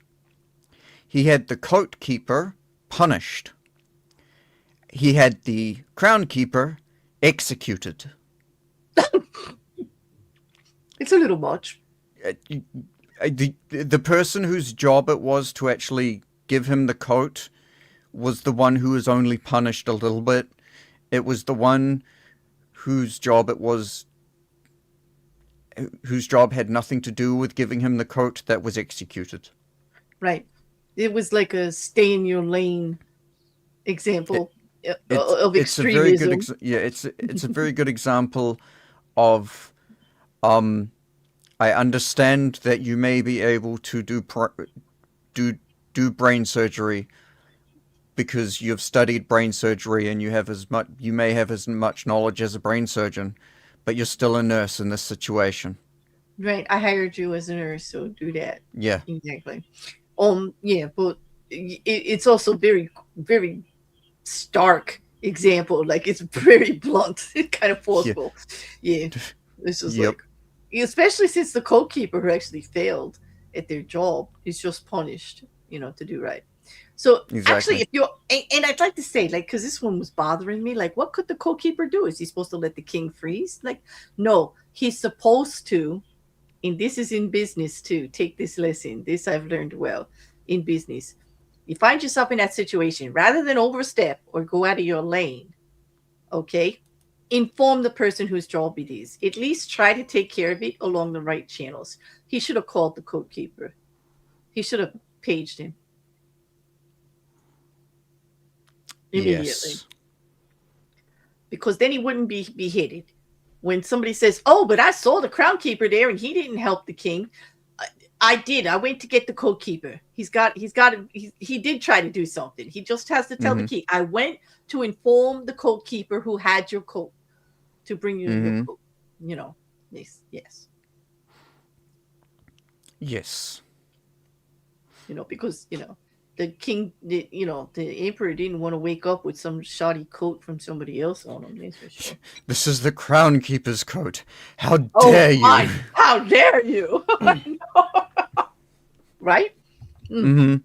he had the coat keeper punished. He had the crown keeper executed. It's a little much. The person whose job it was to actually give him the coat was the one who was only punished a little bit. It was the one whose job had nothing to do with giving him the coat that was executed. Right. It was like a stay in your lane example of extremism. It's a very good example of I understand that you may be able to do brain surgery because you've studied brain surgery and you may have as much knowledge as a brain surgeon, but you're still a nurse in this situation. Right. I hired you as a nurse, so do that. Yeah. Exactly. Yeah, but it's also very, very stark example. Like, it's very blunt. It's kind of forceful. Yeah. This is Yep. like, especially since the code keeper who actually failed at their job is just punished, to do right. So Exactly. actually, if you're, and I'd like to say, like, because this one was bothering me, like, what could the code keeper do? Is he supposed to let the king freeze? Like, no, he's supposed to, and this is in business too. Take this lesson. This I've learned well in business. You find yourself in that situation, rather than overstep or go out of your lane, okay? Inform the person whose job it is. At least try to take care of it along the right channels. He should have called the code keeper. He should have paged him immediately. Yes. Because then he wouldn't be beheaded. When somebody says, "Oh, but I saw the crown keeper there and he didn't help the king." I did. I went to get the code keeper. He did try to do something. He just has to tell the king, "I went to inform the code keeper who had your coat to bring you your coat." Yes. Yes. Because, the king, the emperor didn't want to wake up with some shoddy coat from somebody else on him. That's for sure. This is the crown keeper's coat. How dare you? How dare you? Right? Mm-hmm.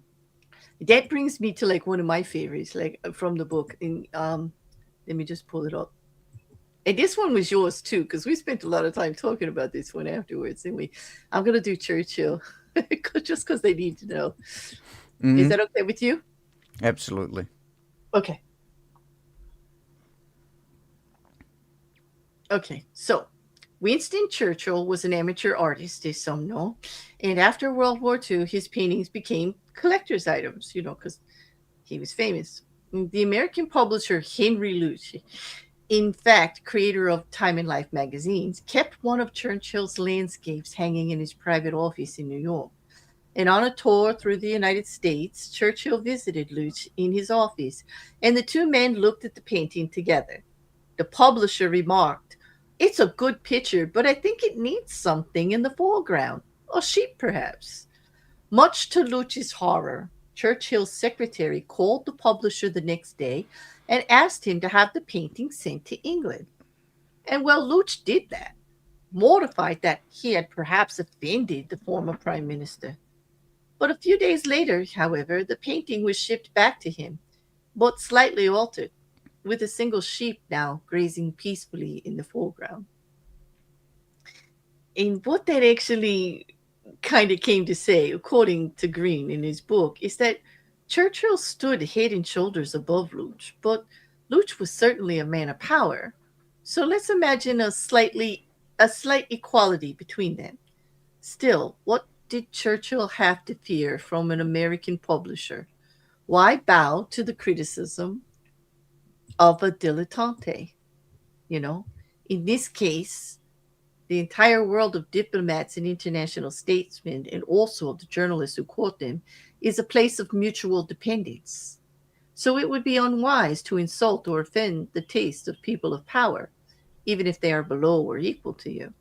That brings me to like one of my favorites, like from the book. And let me just pull it up. And this one was yours too, because we spent a lot of time talking about this one afterwards, didn't we? I'm gonna do Churchill just because they need to know. Mm-hmm. Is that okay with you? Absolutely. Okay. So Winston Churchill was an amateur artist, as some know, and after World War II, his paintings became collector's items, because he was famous. The American publisher Henry Luce, in fact, creator of Time and Life magazines, kept one of Churchill's landscapes hanging in his private office in New York. And on a tour through the United States, Churchill visited Luce in his office, and the two men looked at the painting together. The publisher remarked, "It's a good picture, but I think it needs something in the foreground. A sheep, perhaps." Much to Luce's horror, Churchill's secretary called the publisher the next day and asked him to have the painting sent to England. And Luce did that, mortified that he had perhaps offended the former prime minister. But a few days later, however, the painting was shipped back to him, but slightly altered, with a single sheep now grazing peacefully in the foreground. And what that actually kind of came to say, according to Green in his book, is that Churchill stood head and shoulders above Luce, but Luce was certainly a man of power. So let's imagine a slightly a slight equality between them. Still, what did Churchill have to fear from an American publisher? Why bow to the criticism of a dilettante? You know, in this case, the entire world of diplomats and international statesmen, and also of the journalists who quote them, is a place of mutual dependence. So it would be unwise to insult or offend the taste of people of power, even if they are below or equal to you.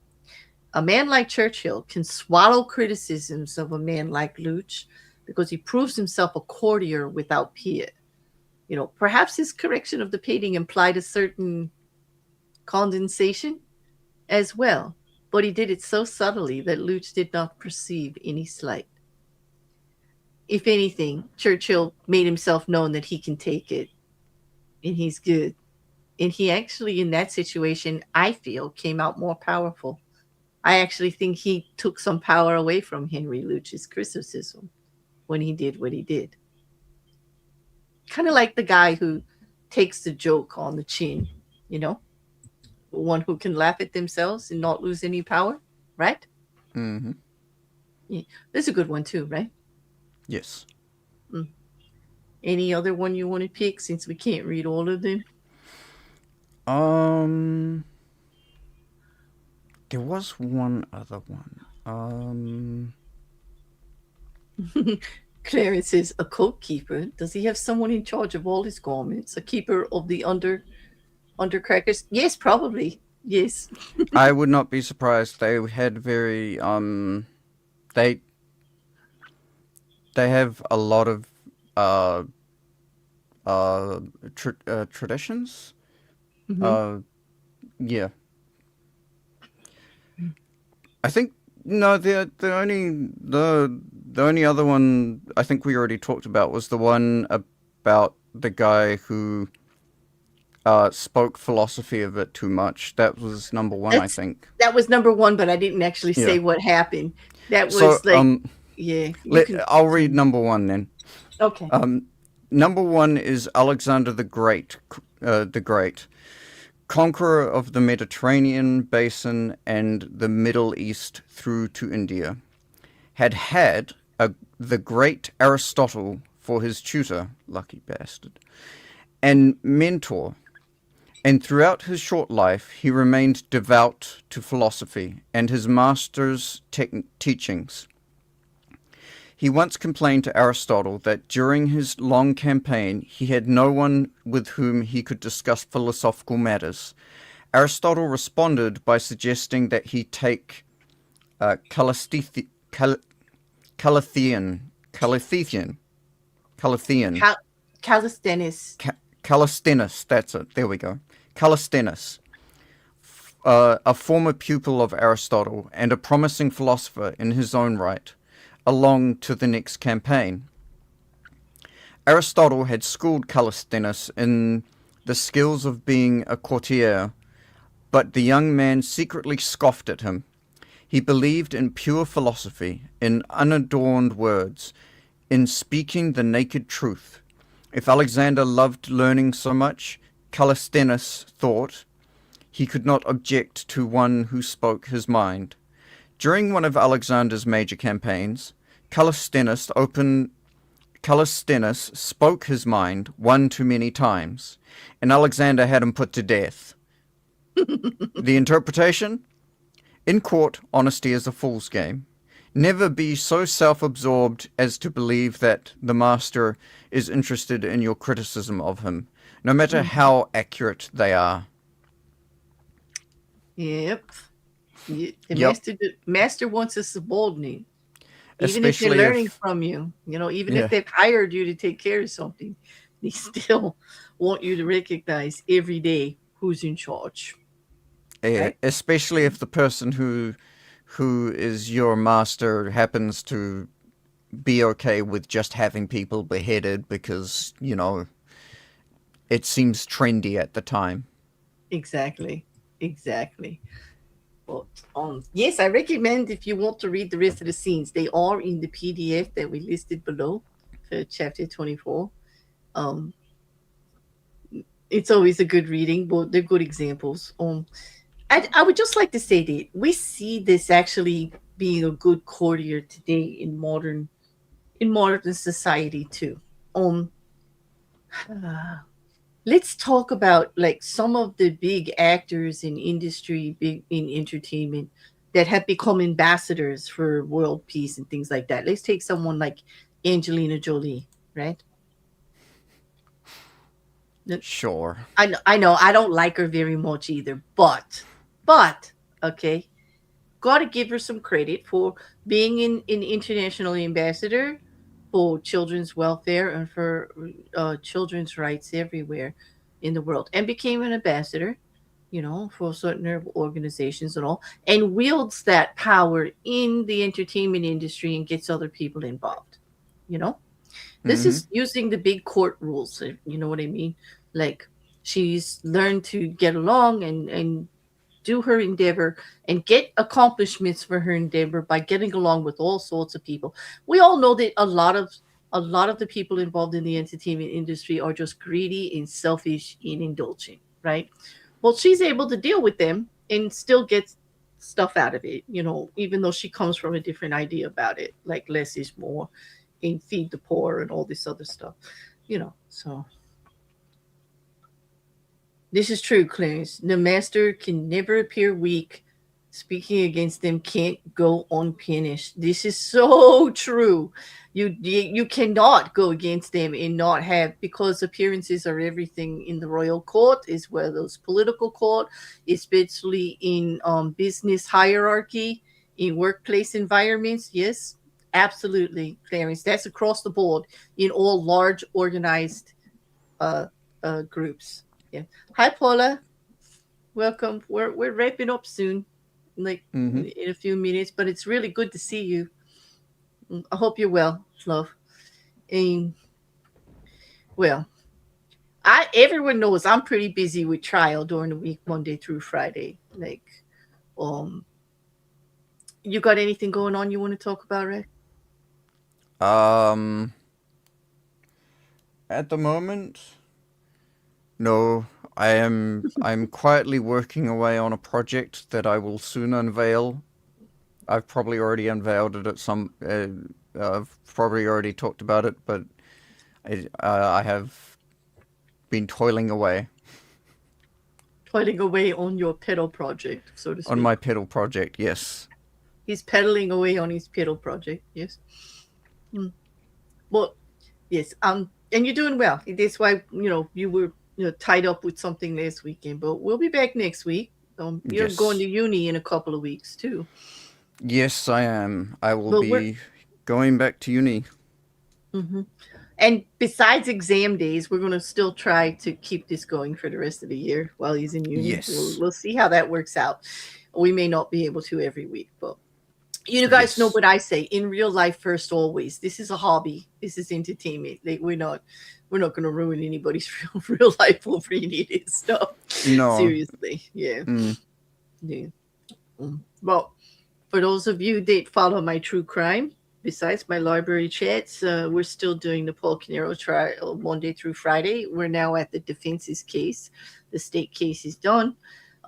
A man like Churchill can swallow criticisms of a man like Luch because he proves himself a courtier without peer. Perhaps his correction of the painting implied a certain condensation as well, but he did it so subtly that Luch did not perceive any slight. If anything, Churchill made himself known that he can take it and he's good. And he actually, in that situation, I feel, came out more powerful. I actually think he took some power away from Henry Luch's criticism when he did what he did. Kind of like the guy who takes the joke on the chin, you know, one who can laugh at themselves and not lose any power, right? Mm-hmm. Yeah. That's a good one too, right? Yes. Mm. Any other one you want to pick since we can't read all of them? Um, there was one other one. Clarence says, a coat keeper. Does he have someone in charge of all his garments? A keeper of the undercrackers? Yes, probably. Yes. I would not be surprised. They had very they they have a lot of uh traditions. Mm-hmm. Uh, yeah. I think no. The only other one I think we already talked about was the one about the guy who spoke philosophy a bit too much. That was number one, I That's think. that was number one, but I didn't actually Yeah. say what happened. That So was like, yeah, you can I'll read continue. number one then. Okay. Number one is Alexander the Great. The Great, conqueror of the Mediterranean basin and the Middle East through to India, had the great Aristotle for his tutor, lucky bastard, and mentor, and throughout his short life he remained devout to philosophy and his master's teachings. He once complained to Aristotle that during his long campaign he had no one with whom he could discuss philosophical matters. Aristotle responded by suggesting that he take Calisthethi- Cal- Calithethian, Cal- Calisthenes. Callisthenes, that's it, there we go. Callisthenes, a former pupil of Aristotle and a promising philosopher in his own right, along to the next campaign. Aristotle had schooled Callisthenes in the skills of being a courtier, but the young man secretly scoffed at him. He believed in pure philosophy, in unadorned words, in speaking the naked truth. If Alexander loved learning so much, Callisthenes thought, he could not object to one who spoke his mind. During one of Alexander's major campaigns, Callisthenes spoke his mind one too many times, and Alexander had him put to death. The interpretation? In court, honesty is a fool's game. Never be so self-absorbed as to believe that the master is interested in your criticism of him, no matter how accurate they are. Yep. The Yep. master wants a subordinate, even if they're Especially learning if, from you. Even if yeah, they've hired you to take care of something, they still want you to recognize every day who's in charge, right? especially if the person who is your master happens to be okay with just having people beheaded because, it seems trendy at the time. Exactly. Exactly. Well, yes, I recommend if you want to read the rest of the scenes, they are in the PDF that we listed below for chapter 24. It's always a good reading, but they're good examples. I would just like to say that we see this actually being a good courtier today in modern society too. Um, let's talk about like some of the big actors in industry, big in entertainment that have become ambassadors for world peace and things like that. Let's take someone like Angelina Jolie, right? Sure. I know I don't like her very much either, but okay, gotta give her some credit for being an international ambassador for children's welfare and for children's rights everywhere in the world, and became an ambassador, you know, for certain organizations and all, and wields that power in the entertainment industry and gets other people involved. You know, this Mm-hmm. is using the big court rules. You know what I mean? Like she's learned to get along and do her endeavor and get accomplishments for her endeavor by getting along with all sorts of people. We all know that a lot of the people involved in the entertainment industry are just greedy and selfish and indulgent, right? Well, she's able to deal with them and still get stuff out of it, you know, even though she comes from a different idea about it, like less is more and feed the poor and all this other stuff, you know. So this is true, Clarence. The master can never appear weak. Speaking against them can't go unpunished. This is so true. You cannot go against them and not have, because appearances are everything in the royal court as well as political court, especially in business hierarchy, in workplace environments. Yes, absolutely, Clarence. That's across the board in all large organized uh, groups. Yeah. Hi, Paula. Welcome. We're wrapping up soon, like Mm-hmm. in a few minutes. But it's really good to see you. I hope you're well, love. And well, I everyone knows I'm pretty busy with trial during the week, Monday through Friday. Like, um, you got anything going on you want to talk about, right? Um, at the moment, no. I'm quietly working away on a project that I will soon unveil. I've probably already unveiled it at some. I've probably already talked about it, but I have been toiling away Toiling away on your pedal project, so to on speak. my pedal project. Yes. He's pedaling away on his pedal project. Yes. Mm. Well, yes. And you're doing well. That's why you were tied up with something last weekend, but we'll be back next week. You're going Yes. to uni in a couple of weeks too. Yes, I am. I will But we're be going back to uni. hmm and besides exam days, we're going to still try to keep this going for the rest of the year while he's in uni. We'll Yes. we'll see how that works out. We may not be able to every week, but you guys know Yes. what I say. In real life, first always. This is a hobby. This is entertainment. Like we're not going to ruin anybody's real life over any of this stuff. No. Seriously, yeah, Mm. yeah. Well, for those of you that follow my true crime, besides my library chats, we're still doing the Paul Canero trial Monday through Friday. We're now at the defense's case. The state case is done.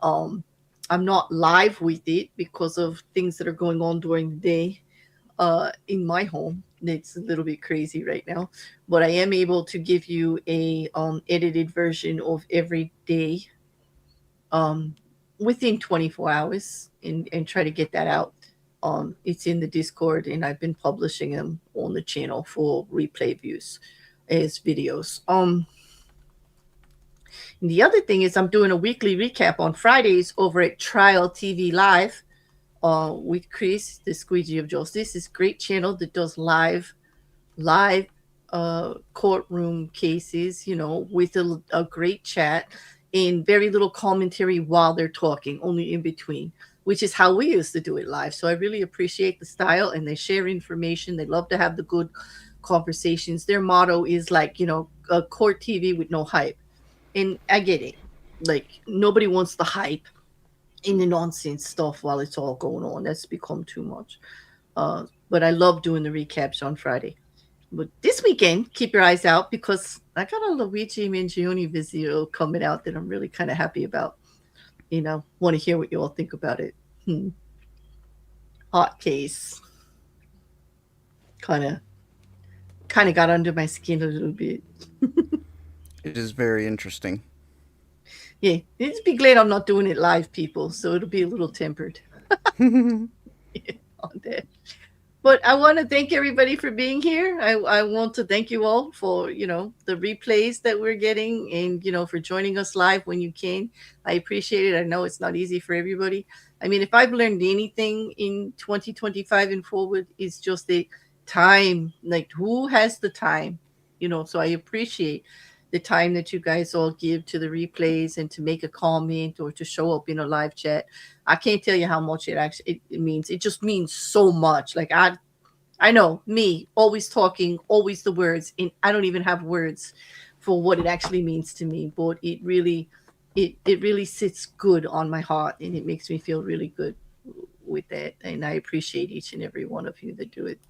Um, I'm not live with it because of things that are going on during the day in my home. It's a little bit crazy right now, but I am able to give you a edited version of every day um, within 24 hours and try to get that out. It's in the Discord, and I've been publishing them on the channel for replay views as videos. And the other thing is I'm doing a weekly recap on Fridays over at Trial TV Live with Chris, the Squeegee of Justice. This great channel that does live courtroom cases, with a great chat and very little commentary while they're talking, only in between, which is how we used to do it live. So I really appreciate the style, and they share information. They love to have the good conversations. Their motto is like, a court TV with no hype. And I get it. Like, nobody wants the hype in the nonsense stuff while it's all going on. That's become too much. But I love doing the recaps on Friday. But this weekend, keep your eyes out because I got a Luigi Mangione video coming out that I'm really kind of happy about. Want to hear what you all think about it. Hmm. Hot case. Kind of, kind of got under my skin a little bit. It is very interesting. Yeah, just be glad I'm not doing it live, people. So it'll be a little tempered on that. But I want to thank everybody for being here. I want to thank you all for, the replays that we're getting and, for joining us live when you can. I appreciate it. I know it's not easy for everybody. I mean, if I've learned anything in 2025 and forward, it's just the time. Like, who has the time? So I appreciate the time that you guys all give to the replays and to make a comment or to show up in a live chat. I can't tell you how much it means. It just means so much. Like I know me always talking, always the words, and I don't even have words for what it actually means to me. But it really sits good on my heart, and it makes me feel really good with that. And I appreciate each and every one of you that do it.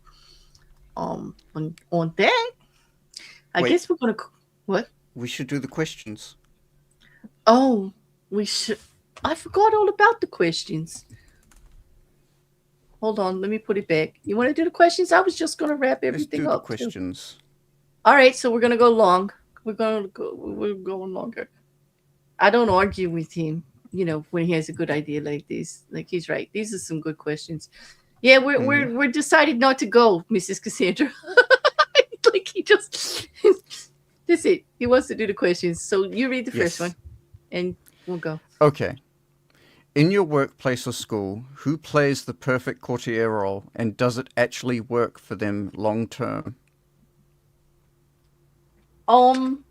On that, I Wait, guess we're gonna what? we should do the questions. Oh, we should. I forgot all about the questions. Hold on, let me put it back. You want to do the questions? I was just going to wrap Let's everything do the up too. questions. All right, so we're going to go long. We're going longer. I don't argue with him, when he has a good idea like this. Like he's right. These are some good questions. Yeah, we're decided not to go, Mrs. Cassandra. Like he just that's it. He wants to do the questions. So you read the first one and we'll go. Okay. In your workplace or school, who plays the perfect courtier role, and does it actually work for them long term? Um,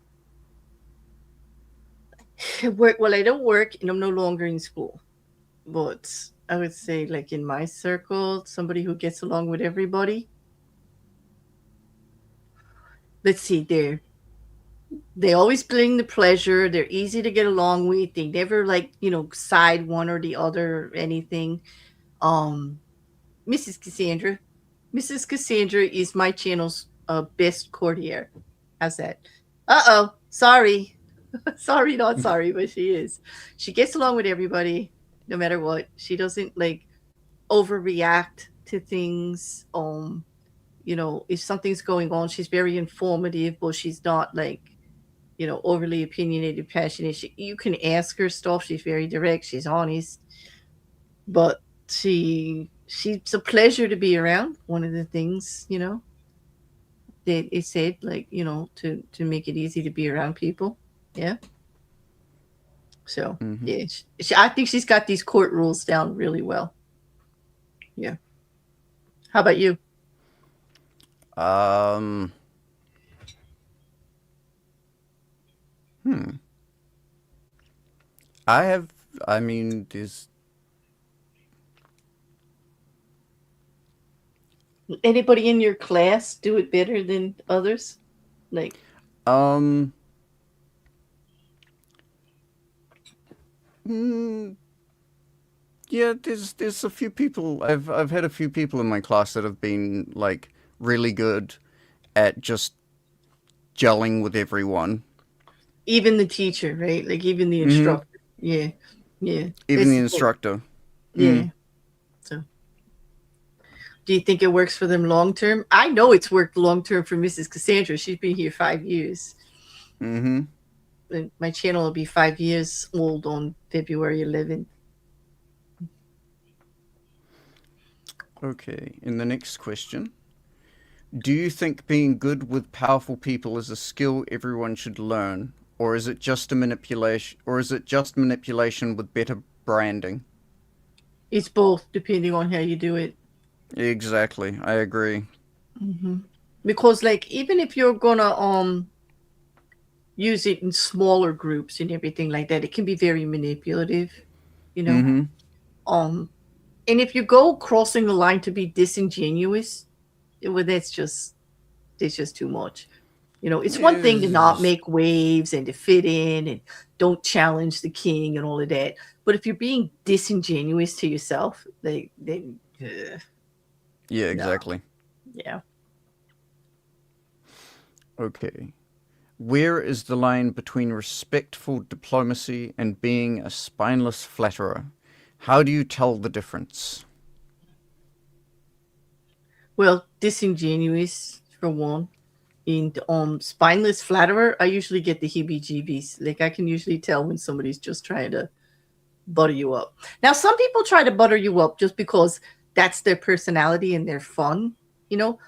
work. Well, I don't work, and I'm no longer in school. But I would say, like in my circle, somebody who gets along with everybody. Let's see, they always bring the pleasure. They're easy to get along with. They never like side one or the other or anything. Um, Mrs. Cassandra, Mrs. Cassandra is my channel's best courtier. How's that? Uh-oh, sorry. Sorry, not sorry, but she is. She gets along with everybody, no matter what. She doesn't like overreact to things. If something's going on, she's very informative, but she's not like, overly opinionated, passionate. You can ask her stuff. She's very direct. She's honest, but she's a pleasure to be around. One of the things, that it said, like, to make it easy to be around people. Yeah. So Mm-hmm. yeah, I think she's got these court rules down really well. Yeah. How about you? Um. Hmm. I have. I mean, there's. Anybody in your class do it better than others? Like, Um. Hmm. Yeah, there's a few people. I've had a few people in my class that have been like really good at just gelling with everyone. even the teacher, right? Like even the Mm-hmm. instructor. Yeah. Yeah. Even It's the instructor. yeah. So do you think it works for them long term? I know it's worked long term for Mrs. Cassandra. She's been here 5 years. Mm-hmm. And my channel will be 5 years old on February 11th. Okay. In the next question, do you think being good with powerful people is a skill everyone should learn, or is it just a manipulation, or is it just manipulation with better branding? It's both, depending on how you do it. Exactly. I agree. Mm-hmm. Because, like, even if you're gonna use it in smaller groups and everything like that, it can be very manipulative. You know. Mm-hmm. Um, and if you go crossing the line to be disingenuous, well, that's just too much. It's one thing to not Is make waves and to fit in and don't challenge the king and all of that. But if you're being disingenuous to yourself, then yeah, no, exactly. yeah. Okay. Where is the line between respectful diplomacy and being a spineless flatterer? How do you tell the difference? Well, disingenuous for one. And spineless flatterer, I usually get the heebie-jeebies. Like I can usually tell when somebody's just trying to butter you up. Now, some people try to butter you up just because that's their personality and they're fun, you know.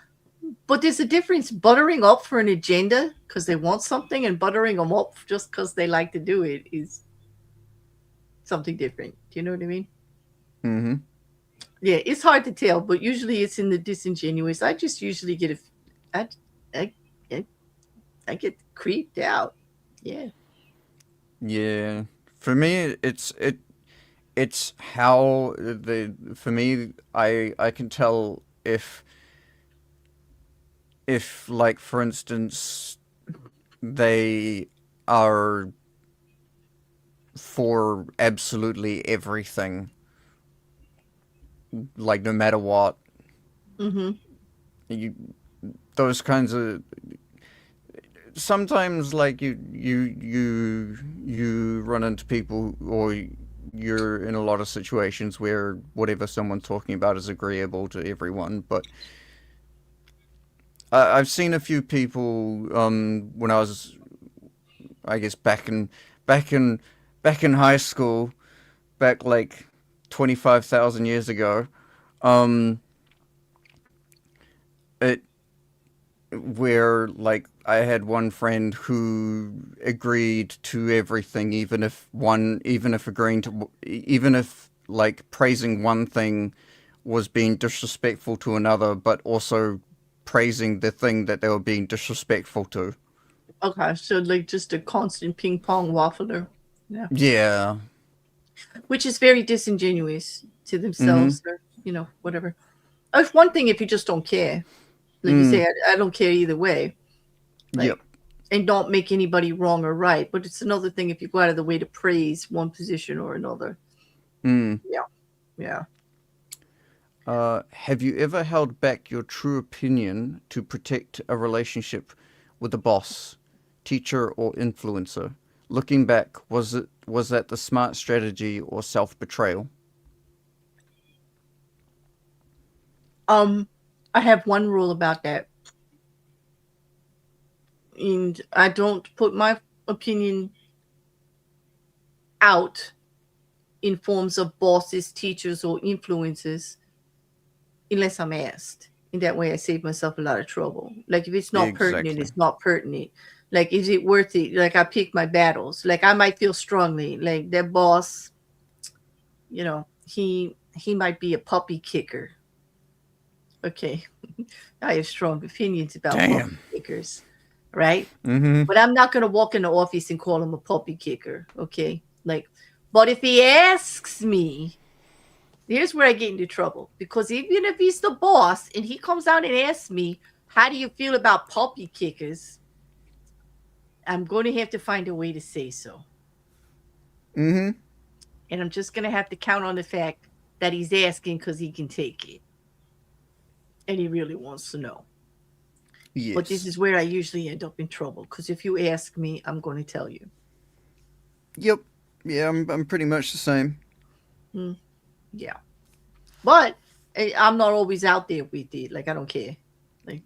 But there's a difference buttering up for an agenda because they want something and buttering them up just because they like to do it is something different. Do you know what I mean? Mm-hmm. Yeah, it's hard to tell, but usually it's in the disingenuous. I just usually get I, I, I I get creeped out. Yeah. Yeah. For me, it's how the for me I can tell if like for instance they are for absolutely everything, like no matter what. Mm-hmm. You those kinds of sometimes like you run into people or you're in a lot of situations where whatever someone's talking about is agreeable to everyone, but I've seen a few people when I was, I guess, back in back in high school, back like 25,000 years ago. Um, it where like I had one friend who agreed to everything, even if agreeing to, even if like praising one thing was being disrespectful to another, but also praising the thing that they were being disrespectful to. Okay, so like just a constant ping pong waffler. Yeah. Yeah. Which is very disingenuous to Mm-hmm. themselves or, whatever. It's one thing if you just don't care. Like you Mm. say, I don't care either way. Yep. Like, and don't make anybody wrong or right. But it's another thing if you go out of the way to praise one position or another. Mm. Yeah. Yeah. Have you ever held back your true opinion to protect a relationship with a boss, teacher, or influencer? Looking back, was that the smart strategy or self betrayal? Um, I have one rule about that. And I don't put my opinion out in forms of bosses, teachers, or influences unless I'm asked. In that way, I save myself a lot of trouble. Like if it's not pertinent, Exactly. it's not pertinent. Like, is it worth it? Like I pick my battles. Like I might feel strongly. Like that boss, he might be a puppy kicker. Okay, I have strong opinions about puppy Damn. kickers, right? Mm-hmm. But I'm not gonna walk in the office and call him a puppy kicker. Okay, like, but if he asks me, here's where I get into trouble because even if he's the boss and he comes out and asks me, "How do you feel about puppy kickers?" I'm going to have to find a way to say so, Mm-hmm. and I'm just going to have to count on the fact that he's asking because he can take it and he really wants to know. But this Yes. is where I usually end up in trouble because if you ask me, I'm going to tell you. Yep. Yeah, I'm pretty much the same. Hmm, yeah, but I'm not always out there with it. Like I don't care. Like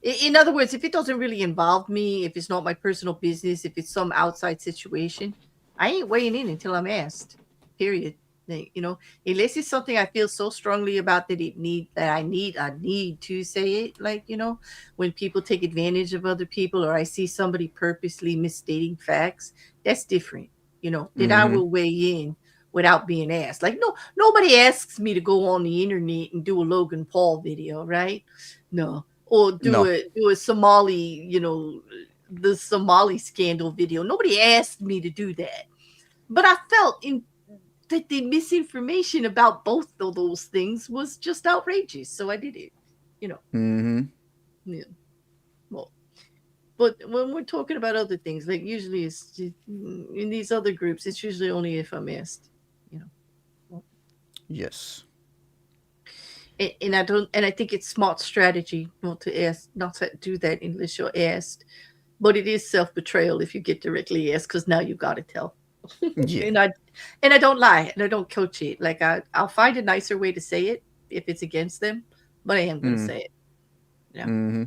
in other words, if it doesn't really involve me, if it's not my personal business, if it's some outside situation, I ain't weighing in until I'm asked. Period. Like, unless it's something I feel so strongly about that I need to say it. Like, when people take advantage of other people or I see somebody purposely misstating facts, that's different. Then I Mm-hmm. will weigh in without being asked. Like, no, nobody asks me to go on the internet and do a Logan Paul video, right? No, or do No. a Somali, the Somali scandal video. Nobody asked me to do that, but I felt that the misinformation about both of those things was just outrageous, so I did it. You know, Mm-hmm. yeah. Well, but when we're talking about other things, like usually it's in these other groups, it's usually only if I'm asked. You know, well, Yes. and I don't, and I think it's smart strategy not to do that unless you're asked. but it is self betrayal if you get directly asked because now you got to tell. Yeah. and I and I don't lie and I don't coach it. Like I'll find a nicer way to say it if it's against them, but I am gonna Mm. say it. Yeah. Mm-hmm.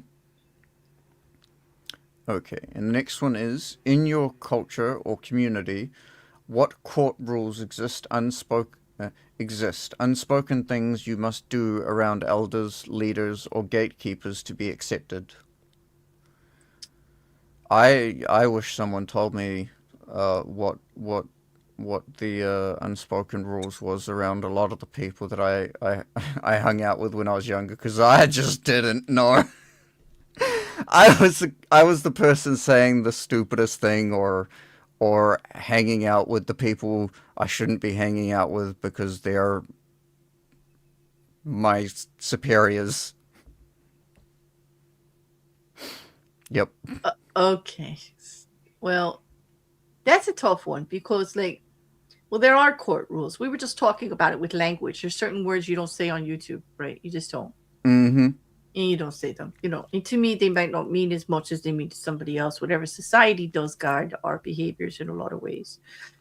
Okay. And the next one is, in your culture or community, what court rules exist unspoken things you must do around elders, leaders, or gatekeepers to be accepted? I wish someone told me what the unspoken rules was around a lot of the people that I hung out with when I was younger, because I just didn't know. I was the person saying the stupidest thing, or hanging out with the people I shouldn't be hanging out with because they are my superiors. Yep. Okay. Well, that's a tough one because, like, well, there are court rules. We were just talking about it with language. There's certain words you don't say on YouTube, right? You just don't. Mm-hmm. And you don't say them, And to me, they might not mean as much as they mean to somebody else. Whatever society does guide our behaviors in a lot of ways.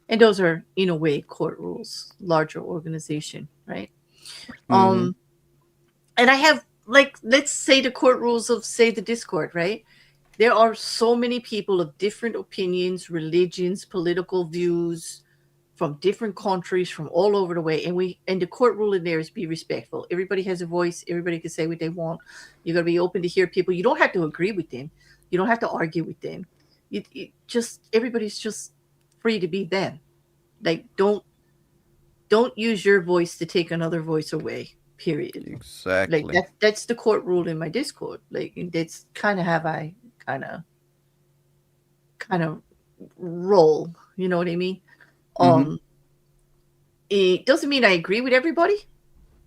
And those are, in a way, court rules, larger organization, right? Mm-hmm. Um, and I have, like, let's say the court rules of, say, the Discord, right? There are so many people of different opinions, religions, political views, from different countries, from all over the way, and the court rule in there is be respectful. Everybody has a voice. Everybody can say what they want. You got to be open to hear people. You don't have to agree with them. You don't have to argue with them. You just everybody's just free to be them. Like don't use your voice to take another voice away. Period. Like Exactly. that's the court rule in my Discord. Like that's kind of how I kind of kind of roll. You know what I mean? Mm-hmm. Um, it doesn't mean I agree with everybody,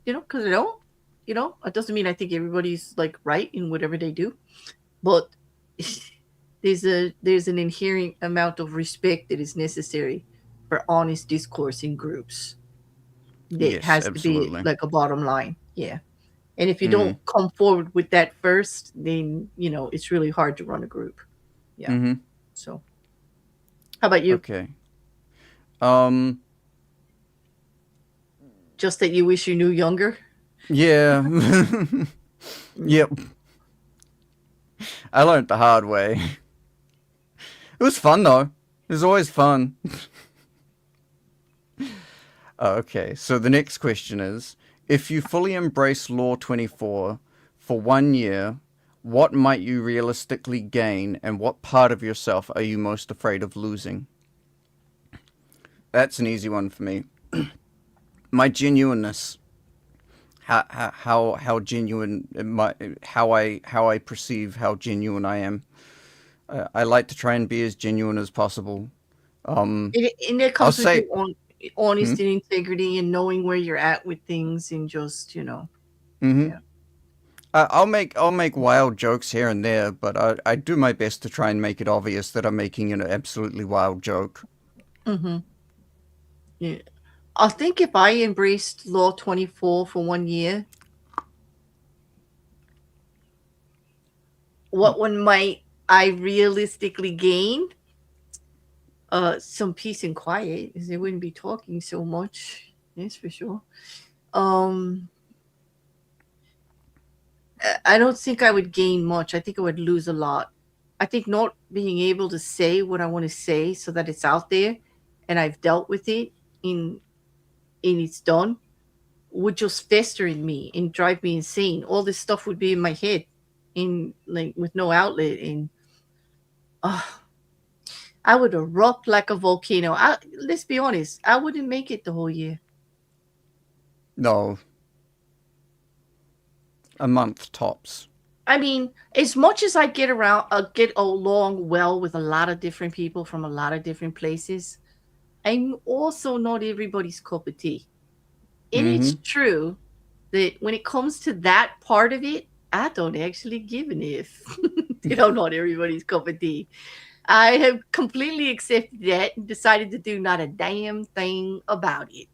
because I don't. It doesn't mean I think everybody's like right in whatever they do, but there's an inherent amount of respect that is necessary for honest discourse in groups. That Yes, has to be absolutely. like a bottom line, yeah. And if you Mm. don't come forward with that first, then it's really hard to run a group. Yeah. Mm-hmm. So, how about you? Okay. Um. Just that you wish you knew younger. Yeah. Yeah. Yep. I learned the hard way. It was fun though. It was always fun. Okay, so the next question is, if you fully embrace Law 24 for 1 year, what might you realistically gain, and what part of yourself are you most afraid of losing? That's an easy one for me. My genuineness. How genuine how I perceive how genuine I am. I like to try and be as genuine as possible. Um, And that I'll comes with your say, own hmm? honesty and integrity and knowing where you're at with things and just, Mm-hmm. yeah. I'll make wild jokes here and there, but I do my best to try and make it obvious that I'm making an absolutely wild joke. Hmm. Yeah. I think if I embraced Law 24 for 1 year, what one might I realistically gain? Some peace and quiet, because they wouldn't be talking so much. That's for sure. Um, I don't think I would gain much. I think I would lose a lot. I think not being able to say what I want to say so that it's out there and I've dealt with it in and it's done would just fester in me and drive me insane. All this stuff would be in my head in like with no outlet and uh, I would erupt like a volcano. Let's be honest, I wouldn't make it the whole year. No, a month tops. I mean, as much as I get along well with a lot of different people from a lot of different places, I'm also not everybody's cup of tea. And it's Mm-hmm. true that when it comes to that part of it, I don't actually give an if. I'm not everybody's cup of tea. I have completely accepted that and decided to do not a damn thing about it.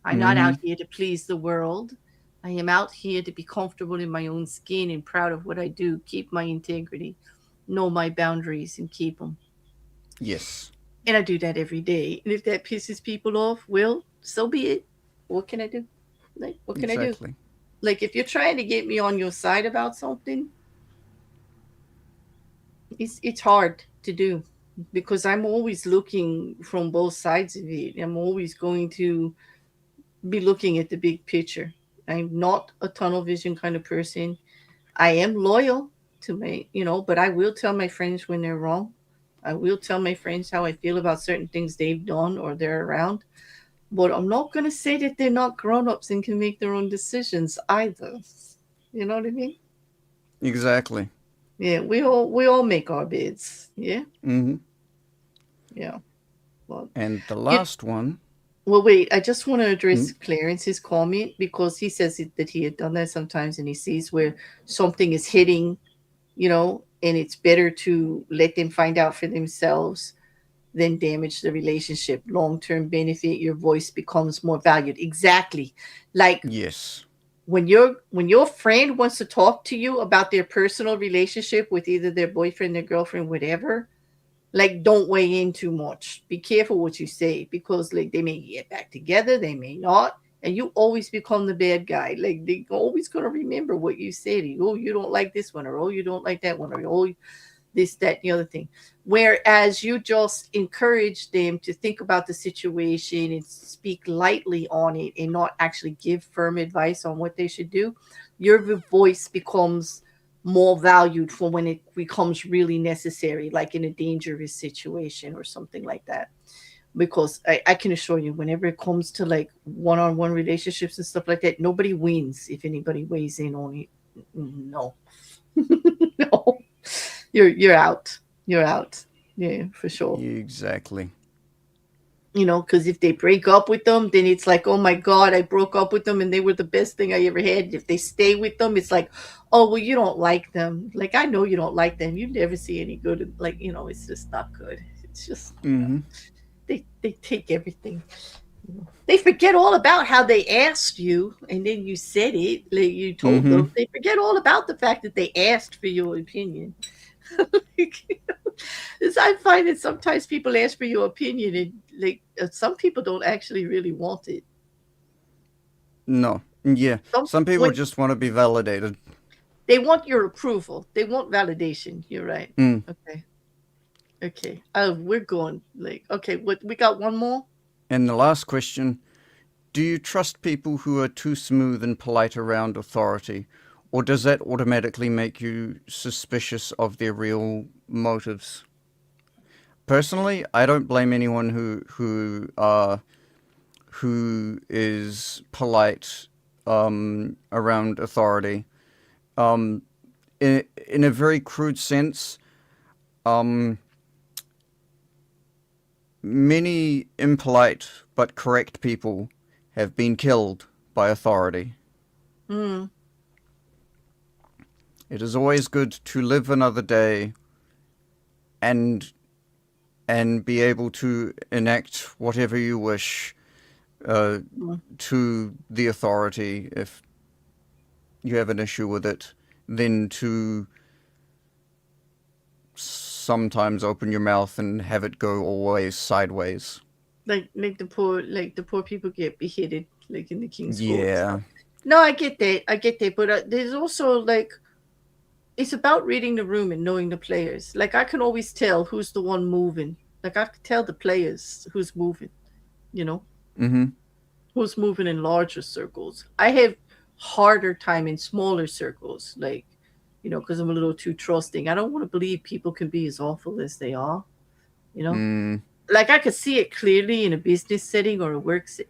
I'm not Mm-hmm. out here to please the world. I am out here to be comfortable in my own skin and proud of what I do, keep my integrity. know my boundaries and keep them. Yes. And I do that every day. And if that pisses people off, well, so be it. What can I do? Like, what can I do? Exactly. Like, if you're trying to get me on your side about something, it's hard to do because I'm always looking from both sides of it. I'm always going to be looking at the big picture. I'm not a tunnel vision kind of person. I am loyal to my, but I will tell my friends when they're wrong. I will tell my friends how I feel about certain things they've done or they're around. But I'm not going to say that they're not grown ups and can make their own decisions either. You know what I mean? Exactly. Yeah, we all make our beds. Yeah, Hmm. yeah. Well, And the you, last one. well, wait. I just want to Mm, address Clarence's comment because he says that he had done that sometimes, and he sees where something is hitting, and it's better to let them find out for themselves than damage the relationship. Long term benefit, your voice becomes more valued. Exactly. Like yes. when your friend wants to talk to you about their personal relationship with either their boyfriend, their girlfriend, whatever, like don't weigh in too much. Be careful what you say because like they may get back together, they may not, and you always become the bad guy. Like they always gonna remember what you said. Oh, you don't like this one, or oh, you don't like that one, or oh, this, that, and the other thing. Whereas you just encourage them to think about the situation and speak lightly on it and not actually give firm advice on what they should do, your voice becomes more valued for when it becomes really necessary, like in a dangerous situation or something like that. Because I can assure you, whenever it comes to like one on one relationships and stuff like that, nobody wins if anybody weighs in on it. No, no, you're out. You're out. Yeah, for sure. Exactly. Because if they break up with them, then it's like, oh my God, I broke up with them and they were the best thing I ever had. If they stay with them, it's like, oh, well, you don't like them. Like, I know you don't like them. You never see any good. Like, it's just not good. It's just, Hmm. they take everything. They forget all about how they asked you and then you said it, like you told Hmm. them. They forget all about the fact that they asked for your opinion. I find that sometimes people ask for your opinion, and like some people don't actually really want it. No. Yeah. Some Some people when just want to be validated. they want your approval, they want validation. You're right. Mm. Okay, okay. We're going like okay. What we got? One more. And the last question: do you trust people who are too smooth and polite around authority, or does that automatically make you suspicious of their real motives? Personally, I don't blame anyone who is polite around authority. Um, in a very crude sense, um, many impolite but correct people have been killed by authority. Mm, It is always good to live another day and be able to enact whatever you wish uh, mm. to the authority if you have an issue with it, than to sometimes open your mouth and have it go always sideways. Like the poor people get beheaded like in the King's Court Yeah. stuff. No, I get that. I get that. But there's also like it's about reading the room and knowing the players. Like I can always tell who's the one moving. Like I can tell the players who's moving. You know Mm-hmm. who's moving in larger circles. I have harder time in smaller circles. Like because I'm a little too trusting. I don't want to believe people can be as awful as they are. You know, Mm. like I could see it clearly in a business setting or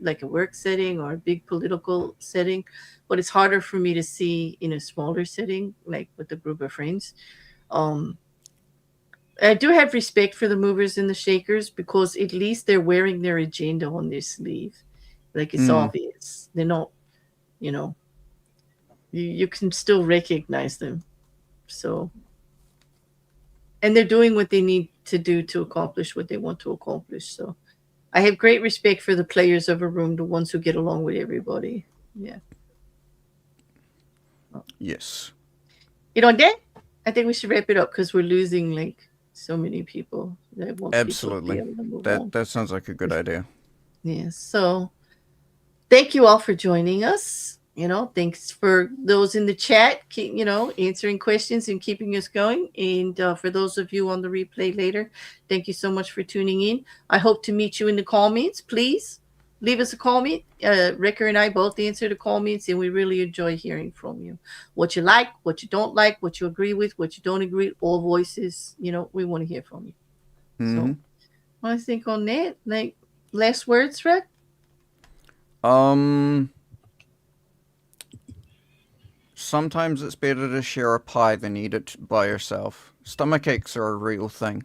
like a work setting or a big political setting, but it's harder for me to see in a smaller setting, like with a group of friends. Um, I do have respect for the movers and the shakers because at least they're wearing their agenda on their sleeve. Like it's Mm. obvious. They're not, you know, you can still recognize them. So, and they're doing what they need to do to accomplish what they want to accomplish. So, I have great respect for the players of a room, the ones who get along with everybody. Yeah. Yes. You know that? I think we should wrap it up because we're losing like so many people. I want people to be Absolutely. able to move That on. that sounds like a good idea. Yeah. So thank you all for joining us. Thanks for those in the chat, keep, answering questions and keeping us going. And for those of you on the replay later, thank you so much for tuning in. I hope to meet you in the comments. Please leave us a comment. Rekkr and I both answer the comments, and we really enjoy hearing from you. What you like, what you don't like, what you agree with, what you don't agree, all voices, we want to hear from you. So Mm-hmm. I think on that, like, last words, Rek? Um, Sometimes it's better to share a pie than eat it by yourself. Stomach aches are a real thing.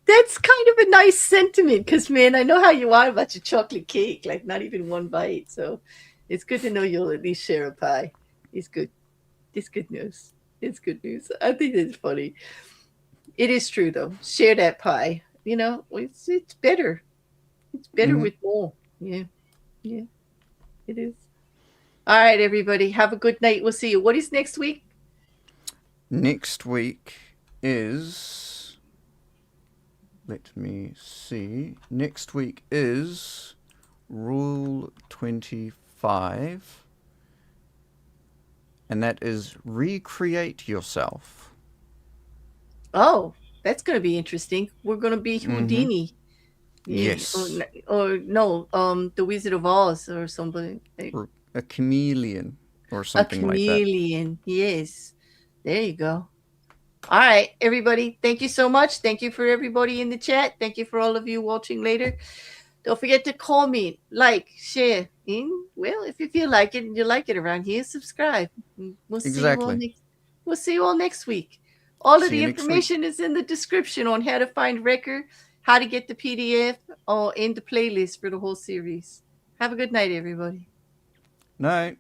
That's kind of a nice sentiment because, man, I know how you are about your chocolate cake, like not even one bite. So it's good to know you'll at least share a pie. It's good. It's good news. It's good news. I think it's funny. It is true, though. Share that pie. It's better. It's better Mm-hmm. with more. Yeah. Yeah, it is. All right, everybody. Have a good night. We'll see you. What is next week? Next week is. Let me see. Next week is Rule 25, and that is recreate yourself. Oh, that's going to be interesting. We're going to be Mm-hmm. Houdini. Yeah, Yes. or no, the Wizard of Oz or somebody. Or a chameleon or A something like that. chameleon. Yes. There you go. All right, everybody. Thank you so much. Thank you for everybody in the chat. Thank you for all of you watching later. Don't forget to comment, like, share, and well, if you feel like it and you like it around here, subscribe. We'll see you all Exactly. next. We'll see you all next week. All of See the you next week. information is in the description on how to find Rekkr, how to get the PDF, or in the playlist for the whole series. Have a good night, everybody. Night.